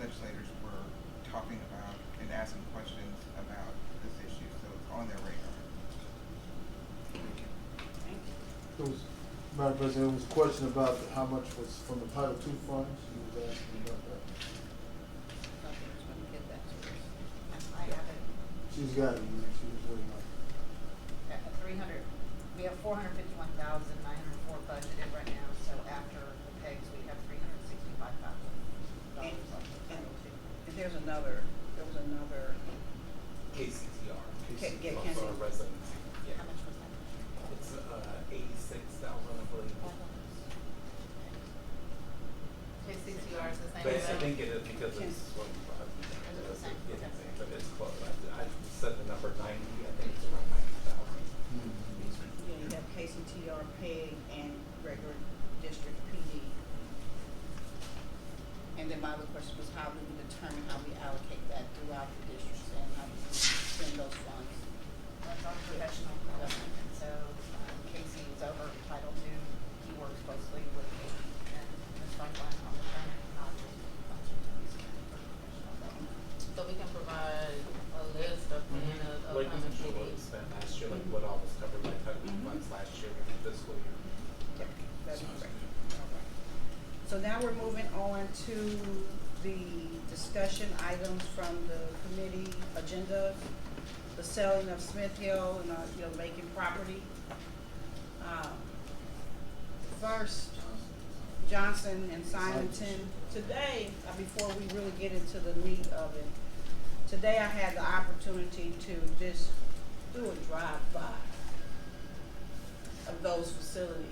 legislators were talking about and asking questions about this issue. So it's on their radar. There was, Madam President, there was a question about how much was from the Title II funds. She was asking about that. I have it She's got it. She was waiting on it. at 300, we have 451,904 budgeted right now, so after the pegs, we have $365,000. And there was another, KCTR. Yeah, Also a residency. Yeah. how much was that? It's 86,000, I believe. KCTR is the same. But I as think it is because it's what Is it the same? yeah, Okay. but it's close. I said the number 90. I think it's around 90,000. Yeah, you have KCTR, PEG, and regular district PD. And then my other question was how do we determine how we allocate that throughout the districts and how we spend those funds? That's our professional development, and so Casey is over Title II. He works closely with me and Ms. Frontline on the training, not just functions to be spent for professional development. So we can provide a list of the end of Like we upcoming should what was meetings. spent last year, like what all was covered by Title II funds last year in the fiscal year. Okay, that'd be great. All right. So now we're moving on to the discussion items from the committee agenda, the selling of Smith Hill and, vacant property. First, Johnson and Simonton. Today, before we really get into the meat of it, today I had the opportunity to just do a drive-by of those facilities.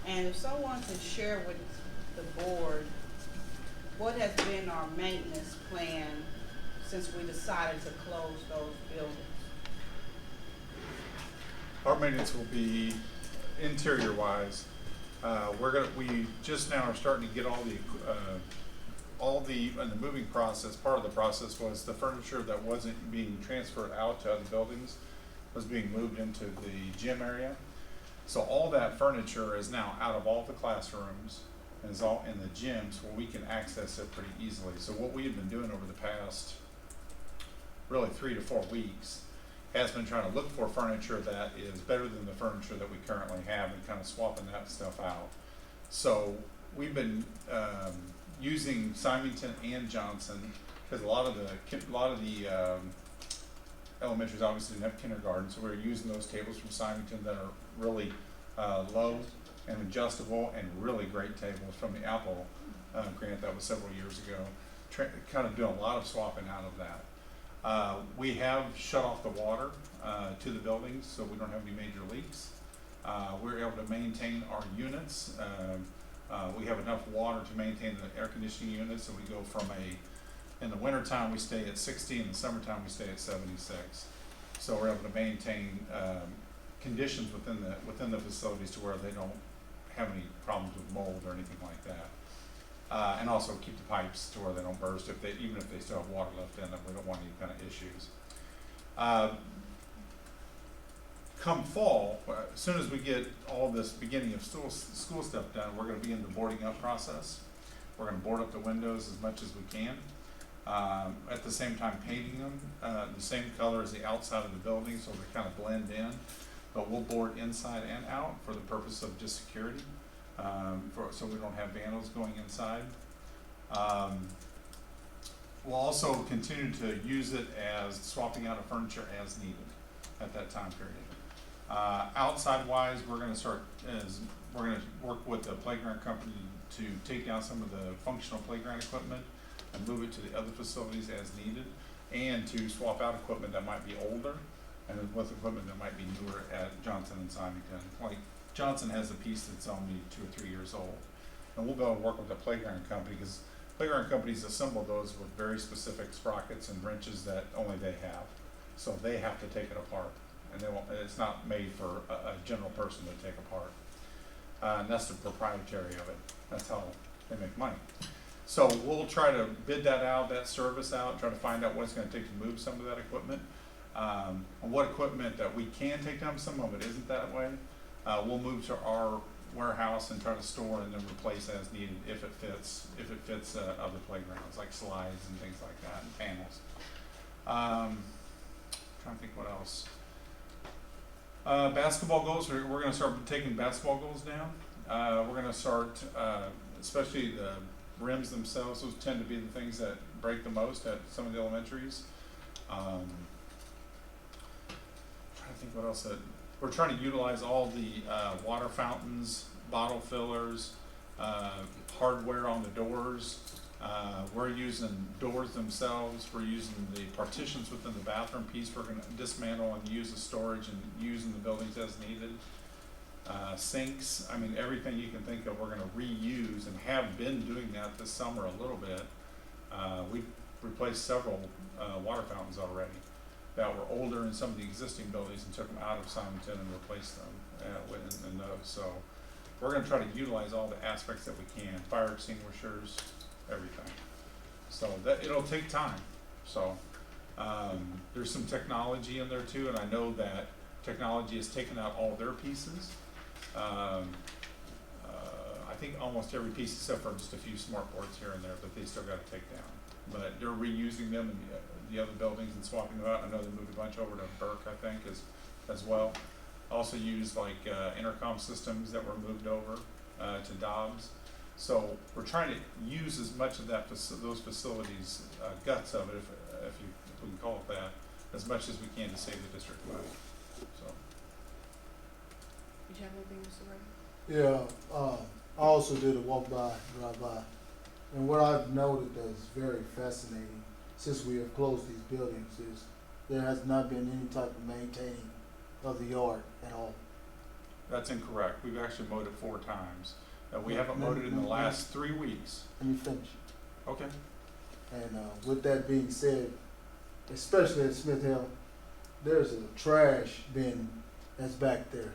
And if someone could share with the board what has been our maintenance plan since we decided to close those buildings. Our maintenance will be interior wise. We just now are starting to get in the moving process. Part of the process was the furniture that wasn't being transferred out to other buildings was being moved into the gym area. So all that furniture is now out of all the classrooms and is all in the gyms where we can access it pretty easily. So what we have been doing over the past really 3 to 4 weeks has been trying to look for furniture that is better than the furniture that we currently have and kind of swapping that stuff out. So we've been using Symington and Johnson because a lot of the elementaries obviously didn't have kindergarten, so we're using those tables from Symington that are really low and adjustable and really great tables from the Apple grant that was several years ago. Kind of doing a lot of swapping out of that. We have shut off the water to the buildings so we don't have any major leaks. We're able to maintain our units. We have enough water to maintain the air conditioning units, and we go from in the wintertime we stay at 60, in the summertime we stay at 76. So we're able to maintain conditions within the facilities to where they don't have any problems with mold or anything like that. And also keep the pipes to where they don't burst even if they still have water left in them. We don't want any kind of issues. Come fall, as soon as we get all this beginning of school stuff done, we're gonna be in the boarding up process. We're gonna board up the windows as much as we can. At the same time painting them, the same color as the outside of the building, so they kind of blend in. But we'll board inside and out for the purpose of just security, so we don't have vandals going inside. We'll also continue to use it as swapping out of furniture as needed at that time period. Outside wise, we're gonna work with the playground company to take down some of the functional playground equipment and move it to the other facilities as needed, and to swap out equipment that might be older and with equipment that might be newer at Johnson and Symington. Like Johnson has a piece that's only 2 or 3 years old, and we'll be able to work with the playground company because playground companies assemble those with very specific sprockets and wrenches that only they have, so they have to take it apart, and it's not made for a general person to take apart. And that's the proprietary of it. That's how they make money. So we'll try to bid that out, that service out, try to find out what it's gonna take to move some of that equipment. And what equipment that we can take down, some of it isn't that way. We'll move to our warehouse and try to store and then replace as needed if it fits other playgrounds, like slides and things like that, and panels. Trying to think what else. Basketball goals, we're gonna start taking basketball goals down. We're gonna start, especially the rims themselves, those tend to be the things that break the most at some of the elementaries. Trying to think what else. We're trying to utilize all the water fountains, bottle fillers, hardware on the doors. We're using doors themselves. We're using the partitions within the bathroom piece. We're going to dismantle and use as storage and use in the buildings as needed. Sinks, I mean, everything you can think of, we're going to reuse and have been doing that this summer a little bit. We've replaced several water fountains already that were older in some of the existing buildings and took them out of Symington and replaced them in those. So we're going to try to utilize all the aspects that we can, fire extinguishers, everything. So that it'll take time. So there's some technology in there too, and I know that technology has taken out all their pieces. I think almost every piece except for just a few smart boards here and there, but they still got to take down. But they're reusing them in the other buildings and swapping them out. I know they moved a bunch over to Burke, I think, as well. Also used like intercom systems that were moved over to Dobbs. So we're trying to use as much of that those facilities, guts of it, if we can call it that, as much as we can to save the district money. So. Did you have anything, Mr. Ray? Yeah, I also did a drive by, and what I've noted that is very fascinating since we have closed these buildings is there has not been any type of maintaining of the yard at all. That's incorrect. We've actually mowed it 4 times. We haven't mowed it in the last 3 weeks. Let me finish. Okay. And with that being said, especially at Smith Hill, there's a trash bin that's back there,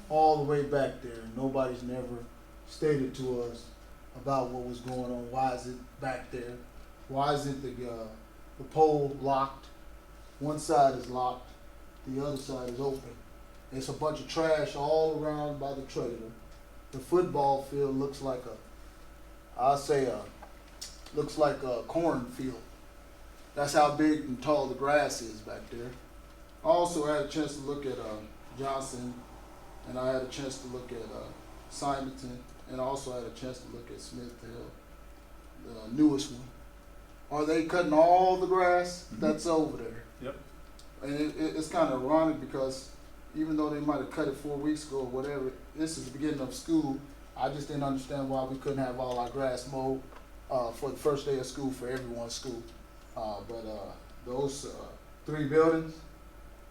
all the way back there. Nobody's never stated to us about what was going on. Why is it back there? Why is it the pole locked? One side is locked, the other side is open. There's a bunch of trash all around by the trailer. The football field looks like looks like a cornfield. That's how big and tall the grass is back there. I also had a chance to look at Johnson, and I had a chance to look at Symington, and I also had a chance to look at Smith Hill, the newest one. Are they cutting all the grass that's over there? Yep. And it's kind of ironic because even though they might have cut it 4 weeks ago or whatever, this is the beginning of school. I just didn't understand why we couldn't have all our grass mowed for the first day of school for everyone's school. But those 3 buildings,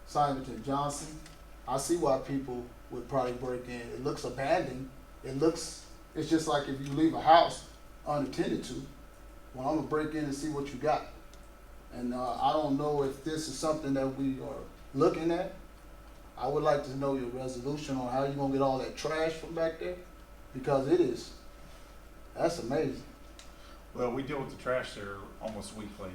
Symington, Johnson, I see why people would probably break in. It looks abandoned. It's just like if you leave a house unattended to. Well, I'm gonna break in and see what you got. And I don't know if this is something that we are looking at. I would like to know your resolution on how you're gonna get all that trash from back there, because that's amazing. Well, we deal with the trash there almost weekly.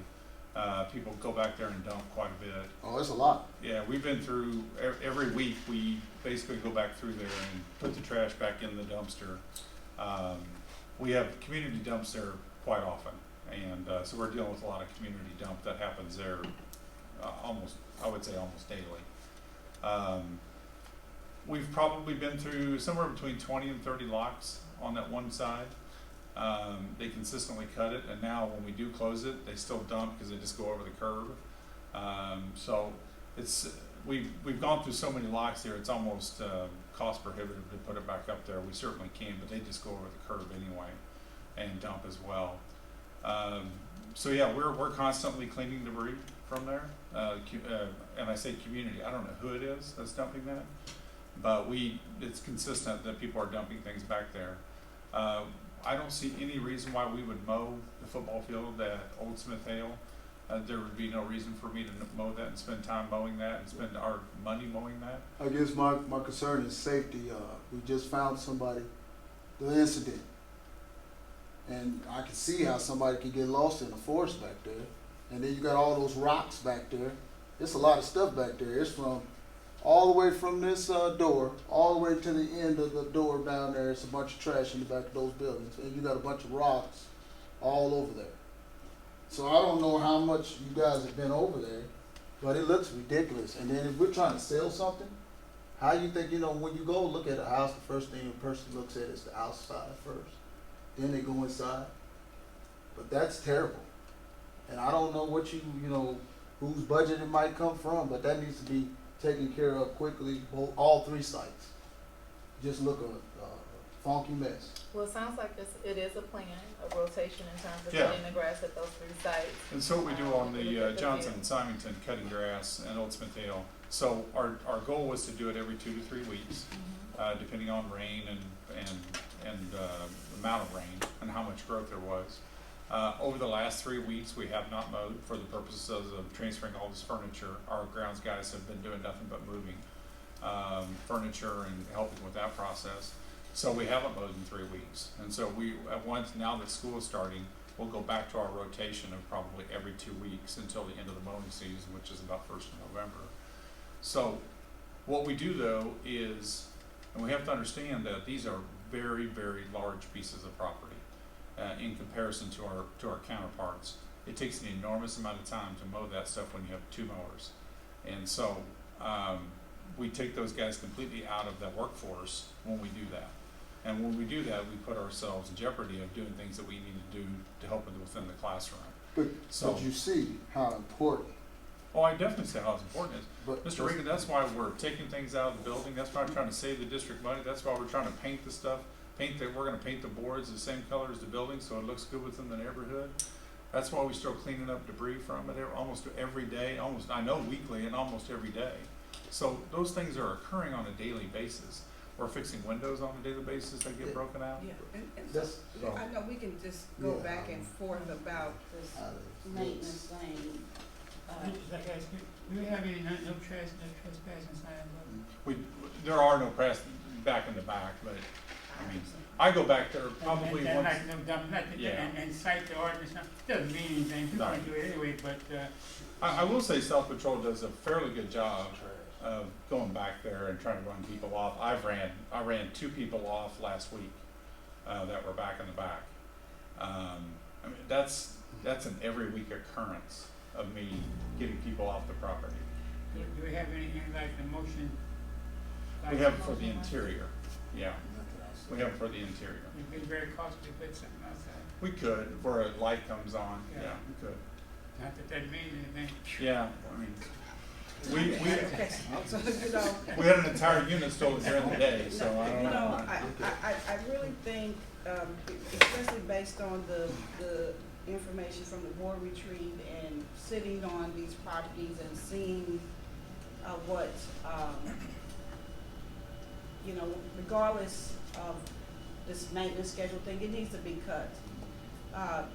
People go back there and dump quite a bit. Oh, it's a lot. Yeah, we've been through, every week, we basically go back through there and put the trash back in the dumpster. We have community dumps there quite often, and so we're dealing with a lot of community dump that happens there almost, I would say almost daily. We've probably been through somewhere between 20 and 30 locks on that one side. They consistently cut it, and now when we do close it, they still dump because they just go over the curb. So it's we've gone through so many locks here, it's almost cost prohibitive to put it back up there. We certainly can, but they just go over the curb anyway and dump as well. So yeah, we're constantly cleaning debris from there. And I say community, I don't know who it is that's dumping that, but it's consistent that people are dumping things back there. I don't see any reason why we would mow the football field at Old Smith Hale. There would be no reason for me to mow that and spend time mowing that and spend our money mowing that. I guess my concern is safety. We just found somebody, the incident. And I can see how somebody could get lost in the forest back there. And then you got all those rocks back there. It's a lot of stuff back there. It's from all the way from this door, all the way to the end of the door down there. It's a bunch of trash in the back of those buildings. And you got a bunch of rocks all over there. So I don't know how much you guys have been over there, but it looks ridiculous. And then if we're trying to sell something, how you think, when you go look at a house, the first thing a person looks at is the outside first. Then they go inside. But that's terrible. And I don't know what whose budget it might come from, but that needs to be taken care of quickly, all three sites. Just look a funky mess. Well, it sounds like it is a plan, a rotation in terms of Yeah. cutting the grass at those three sites. And so what we do on Look the at the Johnson view. and Symington cutting grass and Old Smith Hale. So our goal was to do it every 2 to 3 weeks, depending on rain and the amount of rain and how much growth there was. Over the last 3 weeks, we have not mowed for the purposes of transferring all this furniture. Our grounds guys have been doing nothing but moving furniture and helping with that process. So we haven't mowed in 3 weeks. And so now that school is starting, we'll go back to our rotation of probably every 2 weeks until the end of the mowing season, which is about 1st of November. So what we do though is, and we have to understand that these are very, very large pieces of property in comparison to our counterparts. It takes an enormous amount of time to mow that stuff when you have 2 mowers. And so we take those guys completely out of the workforce when we do that. And when we do that, we put ourselves in jeopardy of doing things that we need to do to help within the classroom. But So- you see how important. Oh, I definitely see how it's important. But Mr. Regan, that's why we're taking things out of the building. That's why we're trying to save the district money. That's why we're trying to paint the stuff. We're gonna paint the boards the same color as the building so it looks good within the neighborhood. That's why we start cleaning up debris from it almost every day, I know weekly and almost every day. So those things are occurring on a daily basis. We're fixing windows on a daily basis that get broken out. Yeah, and That's- so, I know we can just go Yeah, back and forth about this maintenance thing. Just like ask you, do we have any no trespassing signs? There are no press back in the back, but I mean, I go back there probably and once. like no dump, Yeah. and cite the ordinance, doesn't mean anything, people can do it anyway, but, I will say Self Patrol does a fairly good job of going back there and trying to run people off. I ran 2 people off last week that were back in the back. I mean, that's an every week occurrence of me getting people off the property. do we have anything like the motion? We have it for the interior, yeah. We have it for the interior. It'd be very costly to put something outside, We could, where a light comes on, yeah, we could. not that that means anything. Yeah, I mean, we Okay, so, we had an entire unit stolen during the day, so I don't You know, know. I really think, especially based on the information from the board retreat and sitting on these properties and seeing what, regardless of this maintenance schedule thing, it needs to be cut. Our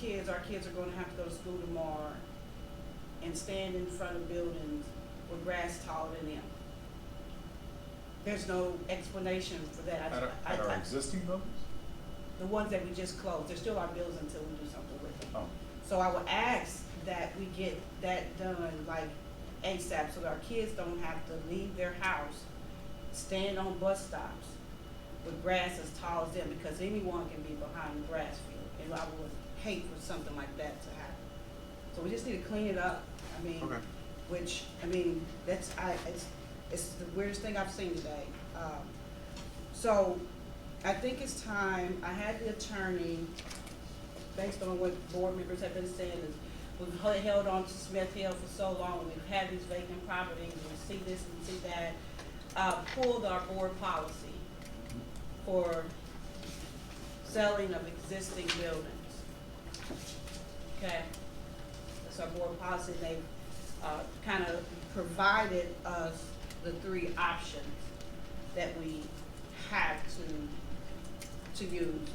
kids are gonna have to go to school tomorrow and stand in front of buildings with grass taller than them. There's no explanation for that. At our existing buildings? the ones that we just closed, they're still our bills until we do something with them. Oh. So I would ask that we get that done like ASAP, so that our kids don't have to leave their house, stand on bus stops with grass as tall as them, because anyone can be behind the grass field, and I would hate for something like that to happen. So we just need to clean it up, I mean, Okay. which, I mean, it's the weirdest thing I've seen today. So, I think it's time, I had the attorney, based on what board members have been saying, is we've held on to Smith Hill for so long, we've had these vacant properties, we see this and see that, pulled our board policy for selling of existing buildings. Okay? That's our board policy. They've kind of provided us the three options that we have to use.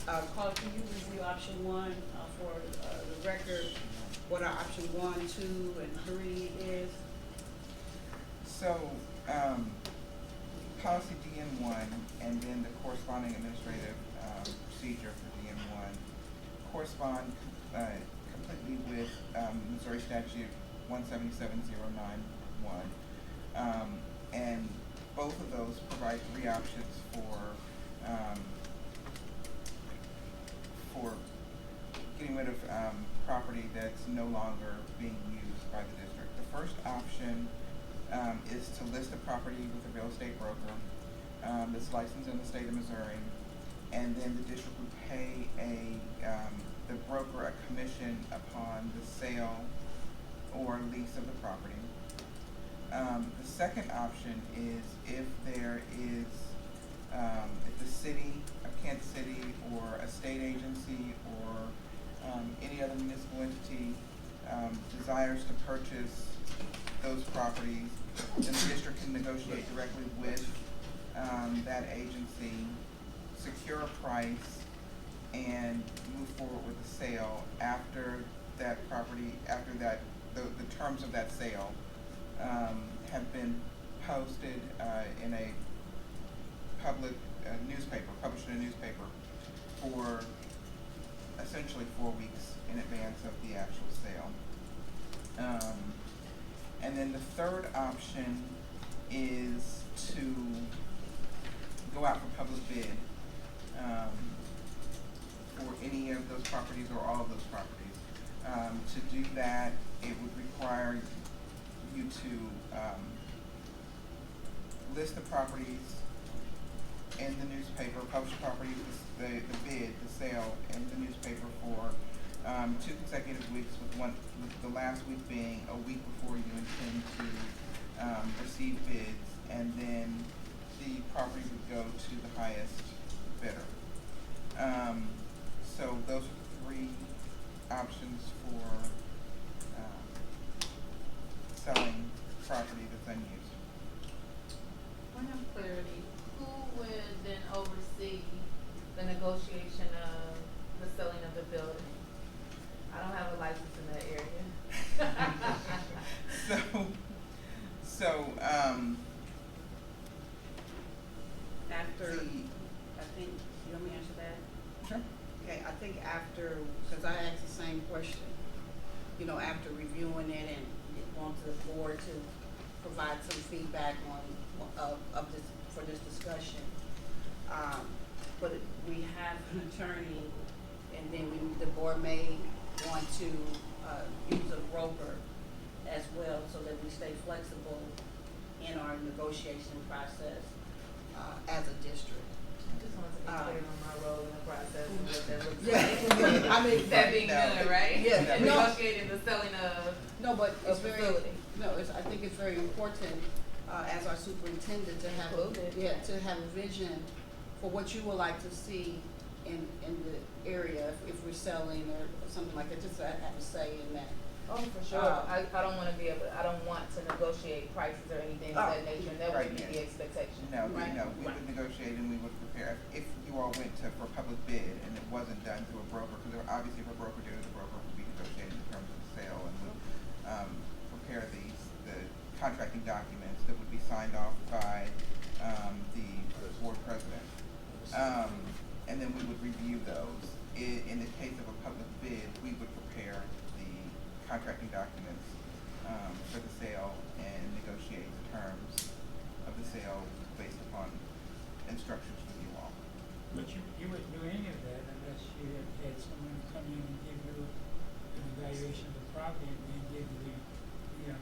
Carla, can you review option one for the record, what our option 1, 2, and 3 is? So, policy DN1 and then the corresponding administrative procedure for DN1 correspond completely with Missouri Statute 177091. And both of those provide three options for getting rid of property that's no longer being used by the district. The first option is to list a property with a real estate broker that's licensed in the state of Missouri, and then the district would pay the broker a commission upon the sale or lease of the property. The second option is if there is, if the city of Kansas City or a state agency or any other municipal entity desires to purchase those properties, then the district can negotiate directly with that agency, secure a price, and move forward with the sale after that property, the terms of that sale have been posted in a public newspaper, published in a newspaper for essentially 4 weeks in advance of the actual sale. And then the third option is to go out for public bid for any of those properties or all of those properties. To do that, it would require you to list the properties in the newspaper, publish the properties, the bid, the sale in the newspaper for 2 consecutive weeks, with the last week being a week before you intend to receive bids, and then the property would go to the highest bidder. So those are the three options for selling property that's unused. Point of clarity, who would then oversee the negotiation of the selling of the building? I don't have a license in that area. After, I think, you want me to answer that? Sure. Okay, I think after, because I asked the same question, you know, after reviewing it and want the board to provide some feedback on, of this, for this discussion. But we have an attorney, and then the board may want to, use a broker as well, so that we stay flexible in our negotiation process, as a district. I just wanted to be clear on my role in the process and what that looks Yeah. like. I mean, that being done, right? Yeah. And No. negotiating the selling of no, but a it's very, facility. no, I think it's very important, as our superintendent to have, Included. to have a vision for what you would like to see in the area, if we're selling or something like that, just to have a say in that. Oh, for sure. I don't wanna be able, I don't want to negotiate prices or anything of that nature, and that Right, would be yeah. the expectation. No, Right. we would negotiate and we would prepare. If you all went for public bid and it wasn't done through a broker, because obviously if a broker did it, the broker would be negotiating the terms of the sale and would prepare the contracting documents that would be signed off by the board president. And and then we would review those. In the case of a public bid, we would prepare the contracting documents for the sale and negotiate the terms of the sale based upon instructions from you all. But you wouldn't do any of that unless you had someone come in and give you an evaluation of the property and then give you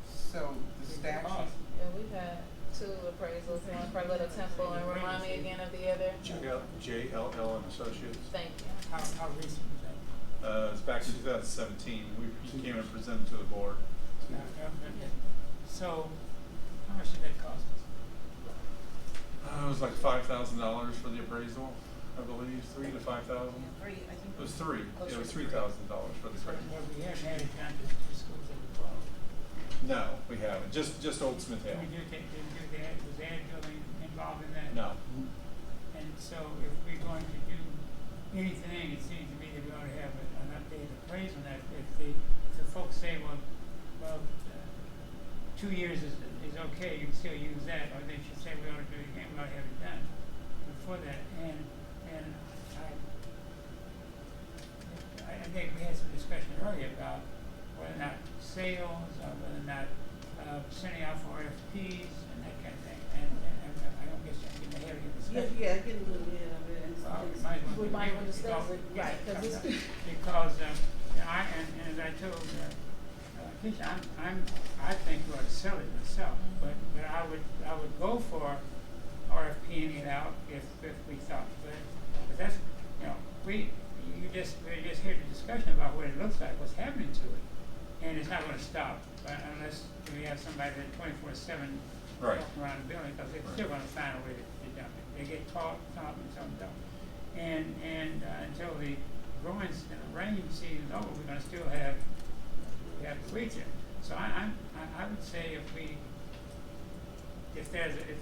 So the the statute, cost. Yeah, we've had 2 appraisals, one for Little Temple, and remind me again of the other. JLL and Associates. Thank you. How recent was that? It's back in 2017. We came and presented to the board. So, how much did that cost us? It was like $5,000 for the appraisal, I believe, 3 to 5,000. It was 3. Yeah, it was $3,000 for the appraisal. Well, we haven't had it done to schools that were closed. No, we haven't. Just Old Smith Hill. Did do that, was the ad building involved in that? No. And so if we're going to do anything, it seems to me that we ought to have an updated appraisal on that. If the folks say, well, 2 years is okay, you can still use that, or they should say we ought to do it again, we ought to have it done before that. And I think we had some discussion earlier about whether or not sales, or whether or not sending out for RFPs and that kind of thing. And I don't guess I'm getting ahead of your discussion. Yeah, getting a little ahead of it, and Well, we might want to discuss it, right, cause it's. Because, and as I told, Keisha, I think we ought to sell it myself, but I would go for RFPing it out if we thought, but that's, we're just here to discussion about what it looks like, what's happening to it. And it's not gonna stop, unless we have somebody that 24/7 Right. walking around the building, because they're still gonna find a way to dump it. They get taught, and some don't. And until the growing, the rain season is over, we're gonna still have the weeds in. So I would say if there's a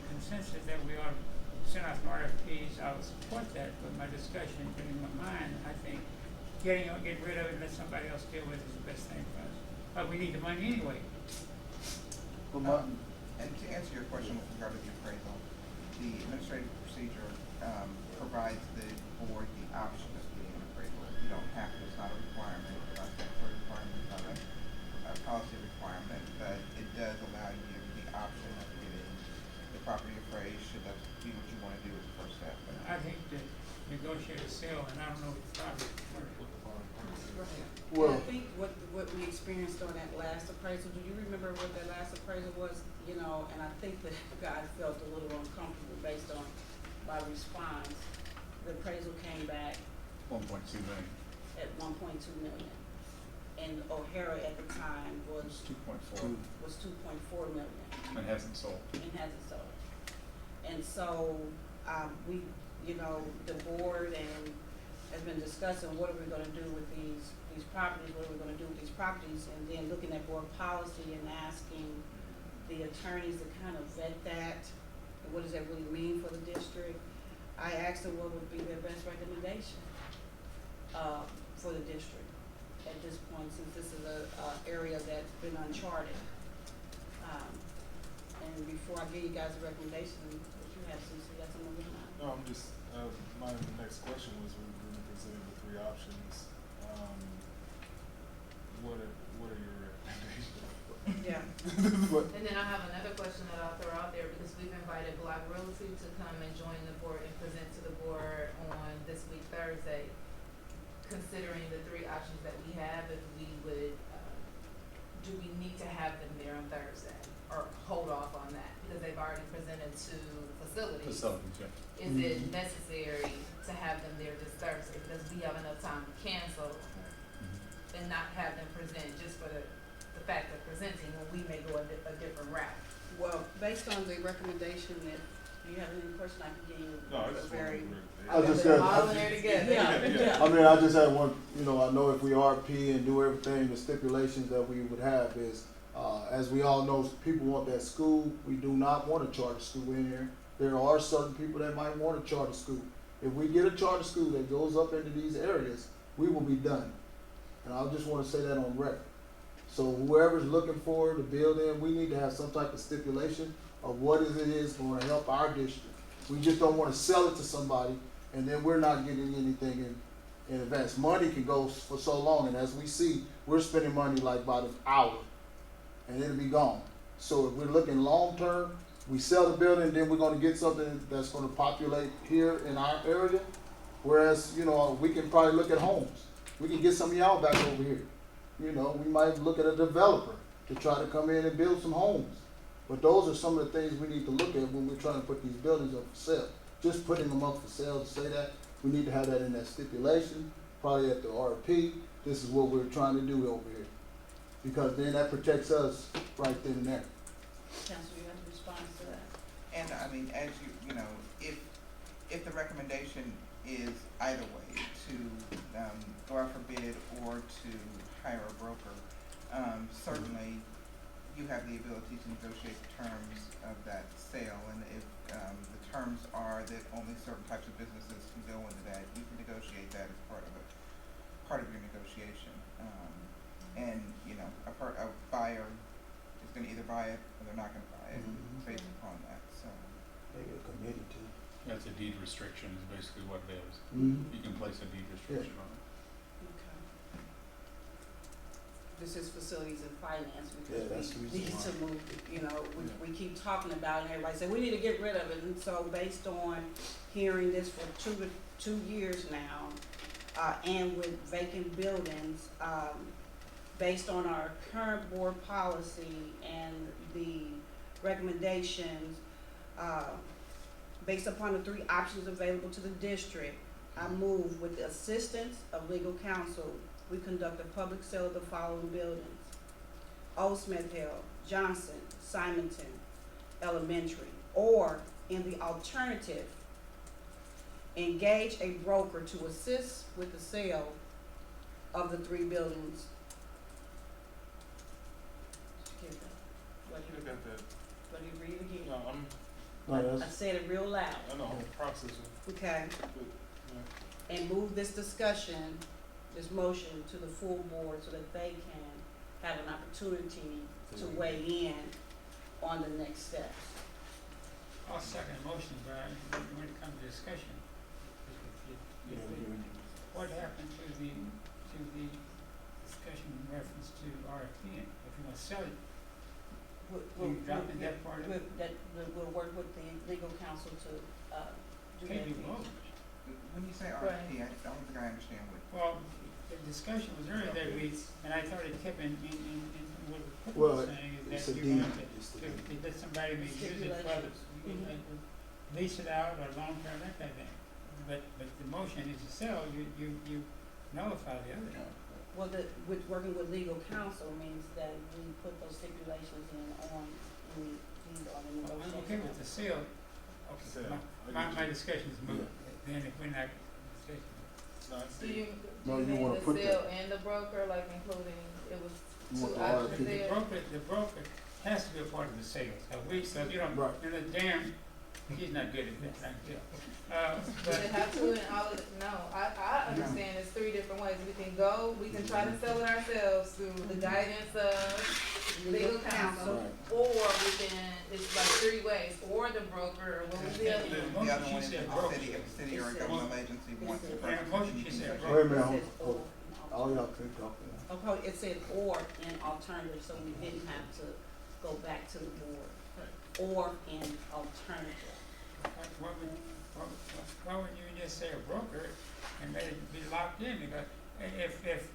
consensus that we ought to send out some RFPs, I would support that. But my discussion in my mind, I think get rid of it and let somebody else deal with it is the best thing for us. But we need the money anyway. and to answer your question with regard to the appraisal, the administrative procedure provides the board the option of getting an appraisal. You don't have to, it's not a requirement, it's not a statutory requirement, it's not a policy requirement, but it does allow you the option of getting the property appraised, should that be what you want to do as a first step. I'd hate to negotiate a sale and I don't know what the property is worth. Well, I think what we experienced on that last appraisal, do you remember what that last appraisal was? And I think that I felt a little uncomfortable based on my response. The appraisal came back 1.2 million. at 1.2 million. And O'Hara at the time It's was 2.4 2.4 million. and hasn't sold. And hasn't sold. And so, the board has been discussing what are we gonna do with these properties, what are we gonna do with these properties, and then looking at board policy and asking the attorneys to kind of vet that, and what does that really mean for the district. I asked them what would be their best recommendation, for the district at this point, since this is a area that's been uncharted. And before I give you guys a recommendation, what you have, since you got something in mind? No, I'm just, my next question was, we were presented with 3 options. What are your recommendations? Yeah. And then I have another question that I'll throw out there, because we've invited Block Realty to come and join the board and present to the board on this week, Thursday, considering the 3 options that we have, if we would, do we need to have them there on Thursday, or hold off on that, because they've already presented to facilities? Facilities, yeah. Is it necessary to have them there this Thursday, because we have enough time to cancel and not have them present just for the fact of presenting, when we may go a different route? Well, based on the recommendation, that you have any question, I can give you No, I a just very. I just Put them got- all in there together. Yeah. I mean, I just had one, I know if we RP and do everything, the stipulations that we would have is, as we all know, people want that school. We do not want a charter school in here. There are certain people that might want a charter school. If we get a charter school that goes up into these areas, we will be done. And I just wanna say that on record. So whoever's looking for the building, we need to have some type of stipulation of what it is gonna help our district. We just don't wanna sell it to somebody and then we're not getting anything in advance. Money can go for so long, and as we see, we're spending money like by the hour, and it'll be gone. So if we're looking long-term, we sell the building, then we're gonna get something that's gonna populate here in our area. Whereas, you know, we can probably look at homes. We can get some of y'all back over here. You know, we might look at a developer to try to come in and build some homes. But those are some of the things we need to look at when we're trying to put these buildings up for sale. Just putting them up for sale to say that, we need to have that in that stipulation, probably at the RP. This is what we're trying to do over here. Because then that protects us right then and there. Council, you have to respond to that. And I mean, as you know, if the recommendation is either way, to go out for bid or to hire a broker, certainly you have the ability to negotiate the terms of that sale, and if the terms are that only certain types of businesses can go into that, you can negotiate that as part of your negotiation. And you know, a buyer is going to either buy it or they're not going to buy it based upon that. So Maybe a committee too. That's a deed restriction is basically what it is. Mm-hmm. You can place a deed restriction on it. Okay. This is facilities and finance Yeah, that's because the we reason need why. to move, you know, we keep talking about it and everybody say, we need to get rid of it. And so based on hearing this for two years now, and with vacant buildings, based on our current board policy and the recommendations, based upon the 3 options available to the district, I move with the assistance of legal counsel, we conduct a public sale of the following buildings: Old Smith Hill, Johnson, Simonton Elementary, or in the alternative, engage a broker to assist with the sale of the 3 buildings. Did you get that? What I do got that. you read it again? No, No, I that's, said it real loud. I know, I'm processing, Okay. but, yeah. And move this discussion, this motion to the full board so that they can have an opportunity to weigh in on the next steps. I'll second the motion, but when it comes to discussion, what happened to the discussion in reference to RFP? If you want to sell it, you dropping that part of it? We'll work with the legal counsel to, do Can't that. do both. when you say Right. RFP, I don't think I understand what. Well, the discussion was earlier that we, and I thought it kept in what the Well, was saying it's is a that deed. we wanted It's the to deed. let somebody may use it for others. Lease it out or long term, that kind of thing. But the motion is to sell, you nullify the other. Well, with working with legal counsel means that we put those stipulations in on the Well, I'm okay with the sale. Okay, Sale. my discussion is moved. Then if we're not, No, I Do see. you, No, you mean wanna the put sale and the broker, like including, it was You want 2 the options RFP. there? the broker has to be a part of the sale. So you don't, Right. you know, damn, he's not good at that, I can tell. Does it have to in all of the, no, I understand it's 3 different ways. We can try to sell it ourselves through the guidance of legal counsel, Right. or we can, it's like 3 ways, or the broker, or what was the other Yeah. one? The other She one is said if the broker. city, if the city or a It said- governmental agency wants to it said- purchase. Yeah, motion, she it, said you can broker. Wait a minute, It hold, says hold. or. All y'all clicked off there. Okay, it said or in alternative, so we didn't have to go back to the board. Or in alternative. Why wouldn't you just say a broker and let it be locked in? Because if,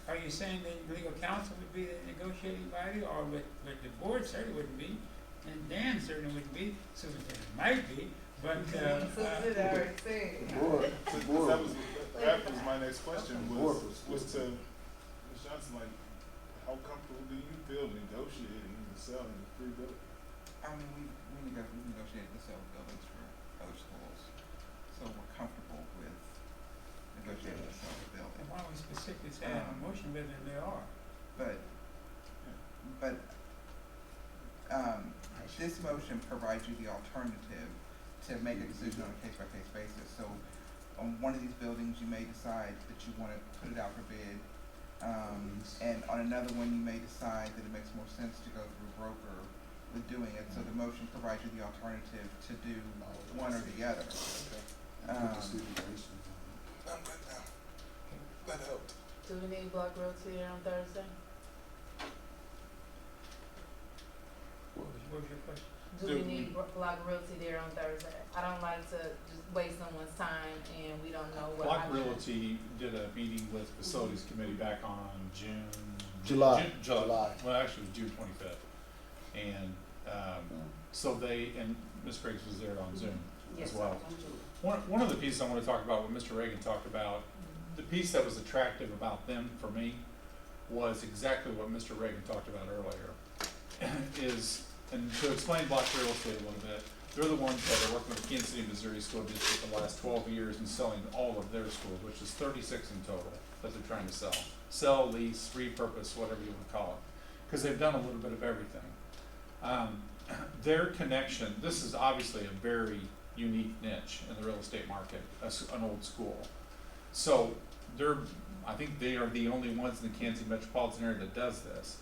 are you saying that legal counsel would be the negotiating body, or would the board certainly wouldn't be, and Dan certainly wouldn't be, Superintendent might be, but, So did I already say? Board, So board. that was my next question Board was to Ms. Johnson, like, how comfortable do you feel negotiating the selling of 3 buildings? I mean, we negotiated the sale of buildings for other schools, so we're comfortable with negotiating the sale of and buildings. why don't we specifically say in the motion whether they are? But this motion provides you the alternative to make a decision on a case-by-case basis. So on one of these buildings, you may decide that you want to put it out for bid. And on another one, you may decide that it makes more sense to go through a broker with doing it. So the motion provides you the alternative to do one or the other. I'm good now. That helped. Do we need block realty here on Thursday? What was your question? Do we need block realty there on Thursday? I don't like to just waste someone's time and we don't know what. Block options. Realty did a meeting with Facilities Committee back on July. July. Well, actually, it was June 25th. And so and Ms. Briggs was there on Zoom Yes, as well. I'm doing. One of the pieces I want to talk about, what Mr. Reagan talked about, the piece that was attractive about them for me was exactly what Mr. Reagan talked about earlier. And to explain Block Real Estate a little bit, they're the ones that are working with the Kansas City, Missouri School District the last 12 years and selling all of their schools, which is 36 in total that they're trying to sell. Sell, lease, repurpose, whatever you want to call it. Because they've done a little bit of everything. Their connection, this is obviously a very unique niche in the real estate market, an old school. So I think they are the only ones in the Kansas City metropolitan area that does this.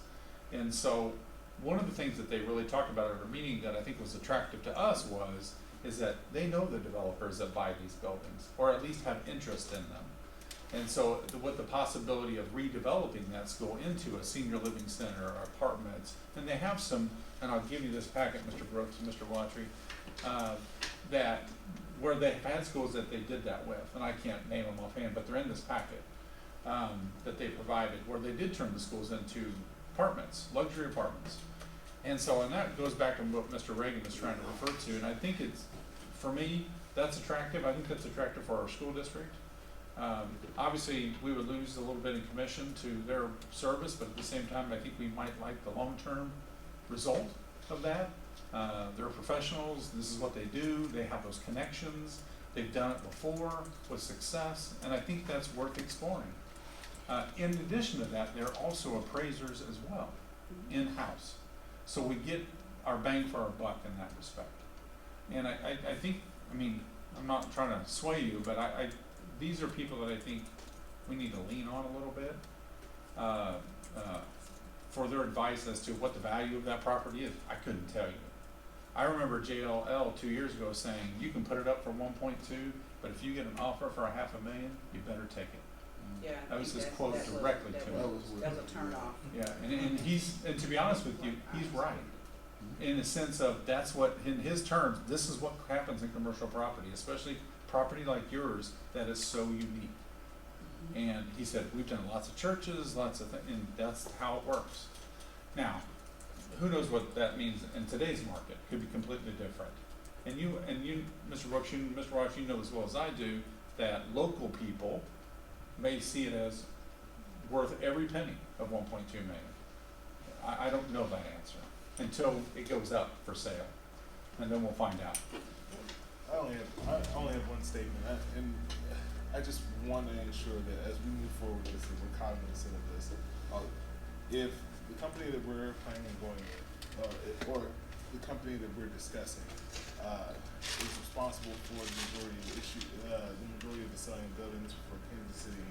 And so one of the things that they really talked about at our meeting that I think was attractive to us is that they know the developers that buy these buildings, or at least have interest in them. And so with the possibility of redeveloping that school into a senior living center or apartments, and they have some, and I'll give you this packet, Mr. Brooks and Mr. Watry, that where they've had schools that they did that with, and I can't name them offhand, but they're in this packet that they provided, where they did turn the schools into apartments, luxury apartments. And so, and that goes back to what Mr. Reagan is trying to refer to, and I think it's, for me, that's attractive. I think that's attractive for our school district. Obviously, we would lose a little bit in commission to their service, but at the same time, I think we might like the long-term result of that. They're professionals, this is what they do, they have those connections, they've done it before with success, and I think that's worth exploring. In addition to that, they're also appraisers as well, in-house. So we get our bang for our buck in that respect. And I think, I mean, I'm not trying to sway you, but these are people that I think we need to lean on a little bit for their advice as to what the value of that property is. I couldn't tell you. I remember JLL 2 years ago saying, you can put it up for 1.2, but if you get an offer for $500,000, you better take it. Yeah. That was his quote directly to him. That was a turn off. Yeah, and to be honest with you, he's right. In the sense of, that's what, in his terms, this is what happens in commercial property, especially property like yours that is so unique. And he said, we've done lots of churches, lots of things, and that's how it works. Now, who knows what that means in today's market? Could be completely different. And you, Mr. Brooks, Mr. Ross, you know as well as I do that local people may see it as worth every penny of 1.2 million. I don't know that answer until it goes up for sale, and then we'll find out. I only have one statement, and I just want to ensure that as we move forward with this, that we're cognizant of this. If the company that we're planning on going with, or the company that we're discussing, is responsible for the majority of the selling buildings for Kansas City,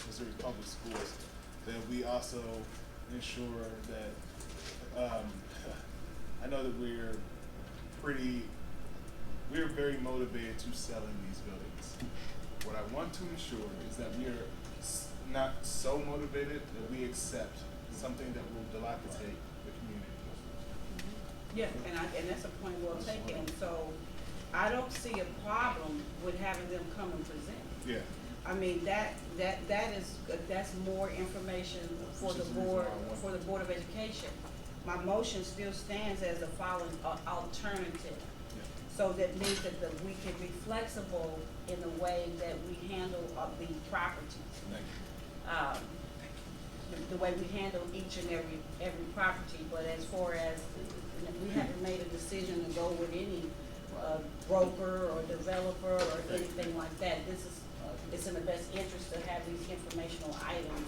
Missouri public schools, then we also ensure that I know that we're very motivated to selling these buildings. What I want to ensure is that we are not so motivated that we accept something that will dilapidate the community. Yeah, and that's a point well taken. So I don't see a problem with having them come and present. Yeah. I mean, that's more information for the Board of Education. My motion still stands as a following alternative. So that means that we can be flexible in the way that we handle the properties. The way we handle each and every property, but as far as, we haven't made a decision to go with any broker or developer or anything like that. It's in the best interest to have these informational items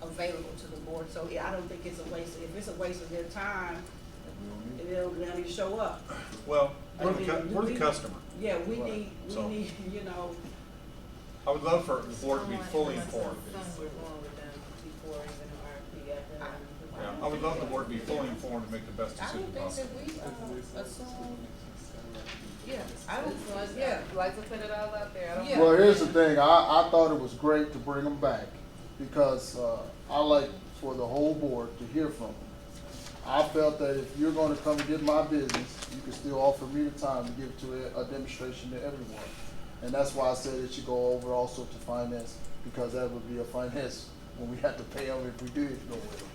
available to the board. So I don't think it's a waste. If it's a waste of their time, they'll need to show up. Well, we're the customer. Yeah, we need, I would love for the board to be fully informed. Yeah, I would love the board to be fully informed to make the best I decision don't think possible. that we assume, yeah, I don't, yeah, like to put it all out there. I don't Yeah. Well, here's the thing, I thought it was great to bring them back, because, I like for the whole board to hear from them. I felt that if you're gonna come and get my business, you can still offer me the time to give to a demonstration to everyone. And that's why I said it should go over also to finance, because that would be a finance when we have to pay them if we do go with them.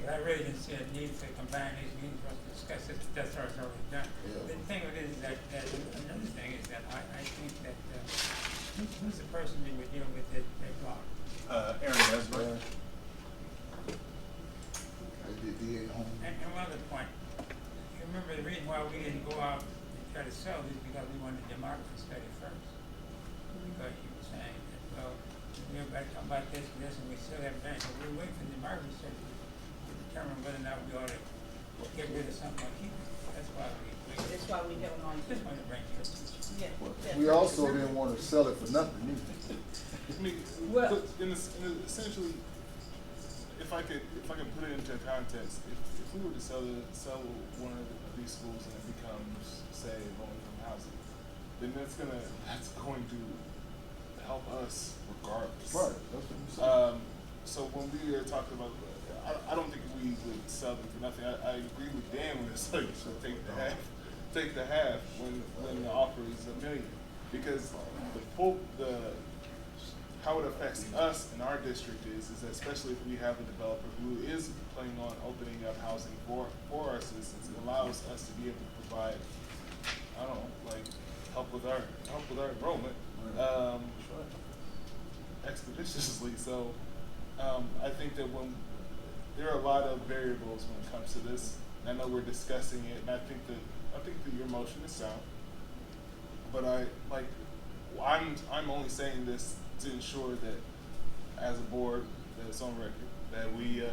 I really didn't see a need to combine these meetings for us to discuss this, that's already done. Yeah. The thing of it is that, another thing is that I think that, who's the person we would deal with that block? Aaron Desmond. And one other point, you remember the reason why we didn't go out and try to sell these, because we wanted the demography study first. Because you were saying that, well, we're about to talk about this and this, and we still haven't done it, but we're waiting for the demography study to determine whether or not we ought to get rid of something or keep it. That's why That's why we held on to just it. wanted to bring it up. Yeah. We also didn't wanna sell it for nothing either. I mean, Well- but essentially, if I could put it into context, if we were to sell one of these schools and it becomes, say, low income housing, then that's going to help us regardless. Right, that's what I'm saying. So when we are talking about, I don't think we would sell them for nothing. I agree with Dan when it's like, so take the half when the offer is $1 million, because how it affects us in our district is that especially if we have a developer who is planning on opening up housing for our citizens, it allows us to be able to provide, I don't know, like help with our enrollment expeditiously. So I think that when there are a lot of variables when it comes to this, and I know we're discussing it, and I think that your motion is sound, but I'm only saying this to ensure that as a board that it's on record that we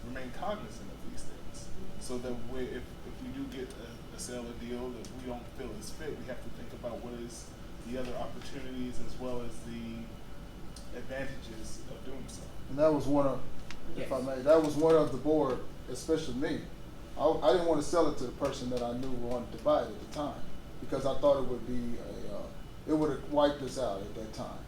remain cognizant of these things, so that if we do get a sale or deal that we don't feel is fit, we have to think about what is the other opportunities as well as the advantages of doing so. And that was one of, if I may, that was one of the board, especially me. I didn't want to sell it to the person that I knew wanted to buy it at the time, because I thought it would be it would have wiped us out at that time.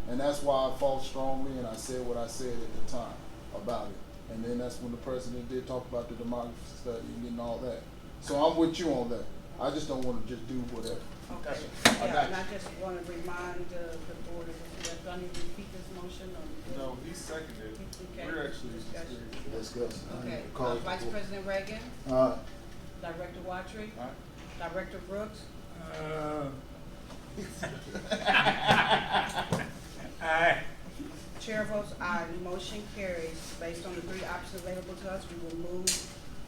And that's why I fought strongly and I said what I said at the time about it. And then that's when the president did talk about the demography study and all that. So I'm with you on that. I just don't want to just do whatever. Okay, I yeah, got and I you. just wanna remind the board, do I need to repeat this motion or? No, he seconded. Okay. We're actually Discussion. Discuss. Okay, Call it Vice the board. President Reagan, Director Watry, All right. Director Brooks, Aye. Chair votes aye, the motion carries. Based on the three options available to us, we will move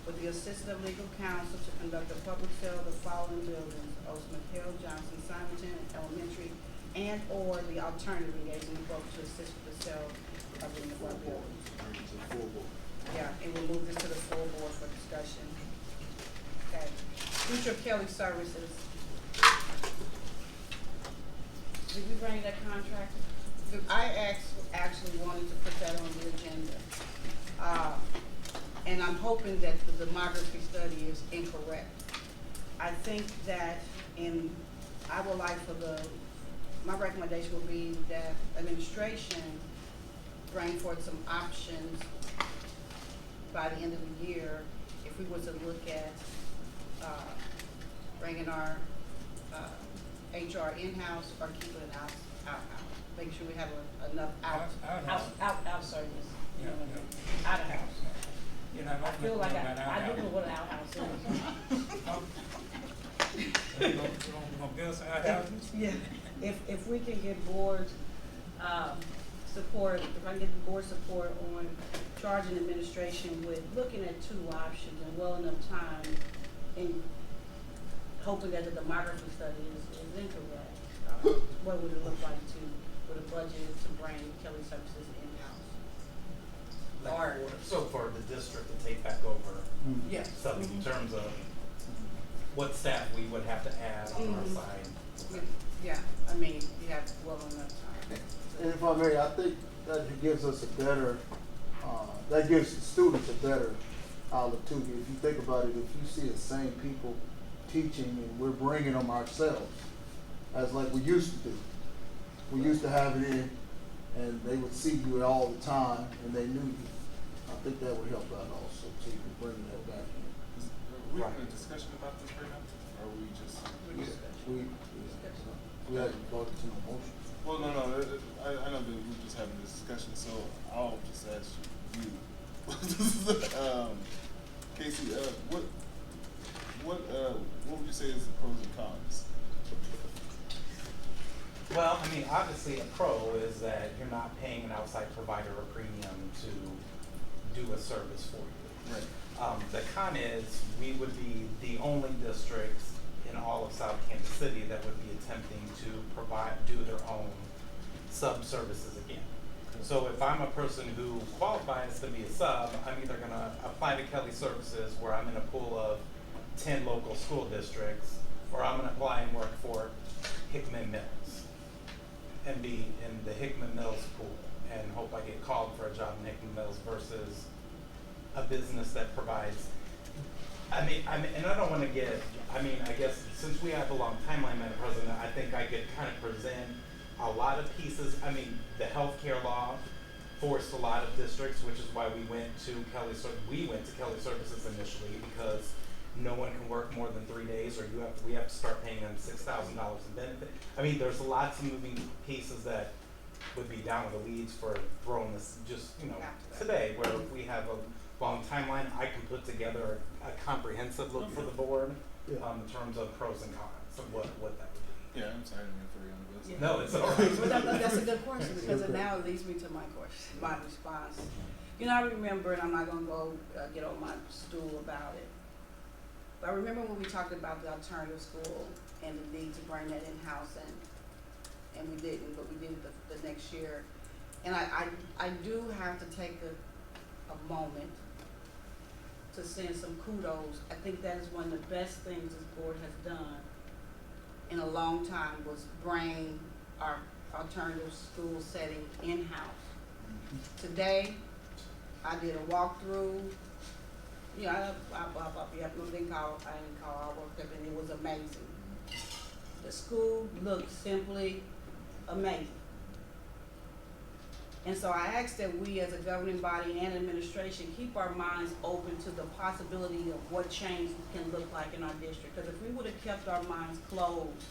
with the assistance of legal counsel to conduct a public sale of the following buildings: Osman Hill, Johnson, Simonton Elementary, and or the alternative, engaging the broker to assist with the sale of the above buildings. Yeah, and we'll move this to the full board for discussion. Okay. Future Kelly Services. Did we bring that contract? I actually wanted to put that on the agenda. And I'm hoping that the demography study is incorrect. I think that I would like my recommendation would be that administration bring forth some options by the end of the year, if we were to look at, bringing our, HR in-house or keeping it out-house. Make sure we have enough out service. Yeah, yeah. Out of house. You know, I feel like I do know what an outhouse is. We're gonna build some outhouses? Yeah, if we can get board, support, if I can get the board support on charging administration with looking at two options and well enough time in hoping that the demography study is incorrect. What would it look like with a budget to bring Kelly Services in-house? Or, So for the district to take back over yes. stuff in terms of what staff we would have to add on our side. Yeah, I mean, you have well enough time. And if I may, I think that gives us a better, that gives the students a better outlook too. If you think about it, if you see the same people teaching, and we're bringing them ourselves, as like we used to do. We used to have it in, and they would see you all the time, and they knew you. I think that would help out also, too, bringing that back in. Are we having a discussion about this right now? Or are we just? We haven't voted to the motion. Well, no, I know that we're just having this discussion, so I'll just ask you. Casey, what would you say is the pros and cons? Well, I mean, obviously a pro is that you're not paying an outside provider a premium to do a service for you. Right. The con is we would be the only district in all of South Kansas City that would be attempting to do their own sub-services again. So if I'm a person who qualifies to be a sub, I'm either gonna apply to Kelly Services where I'm in a pool of 10 local school districts, or I'm gonna apply and work for Hickman Mills and be in the Hickman Mills pool and hope I get called for a job in Hickman Mills versus a business that provides. I mean, and I don't want to get, I mean, I guess since we have a long timeline, Madam President, I think I could kind of present a lot of pieces. I mean, the healthcare law forced a lot of districts, which is why we went to Kelly Services initially, because no one can work more than 3 days, or we have to start paying them $6,000 in benefit. I mean, there's lots of moving pieces that would be down in the weeds for throwing this just, today, where if we have a long timeline, I can put together a comprehensive look for the board in terms of pros and cons of what that would be. Yeah, I'm sorry, I didn't mean for you on the list. No, it's all right. But that's a good question, because it now leads me to my question, my response. I remember, and I'm not gonna go get on my stool about it, but I remember when we talked about the alternative school and the need to bring that in-house, and we didn't, but we did it the next year. And I do have to take a moment to send some kudos. I think that is one of the best things this board has done in a long time, was bring our alternative school setting in-house. Today, I did a walkthrough. I didn't call, I worked up, and it was amazing. The school looked simply amazing. And so I ask that we as a governing body and administration keep our minds open to the possibility of what change can look like in our district. Because if we would have kept our minds closed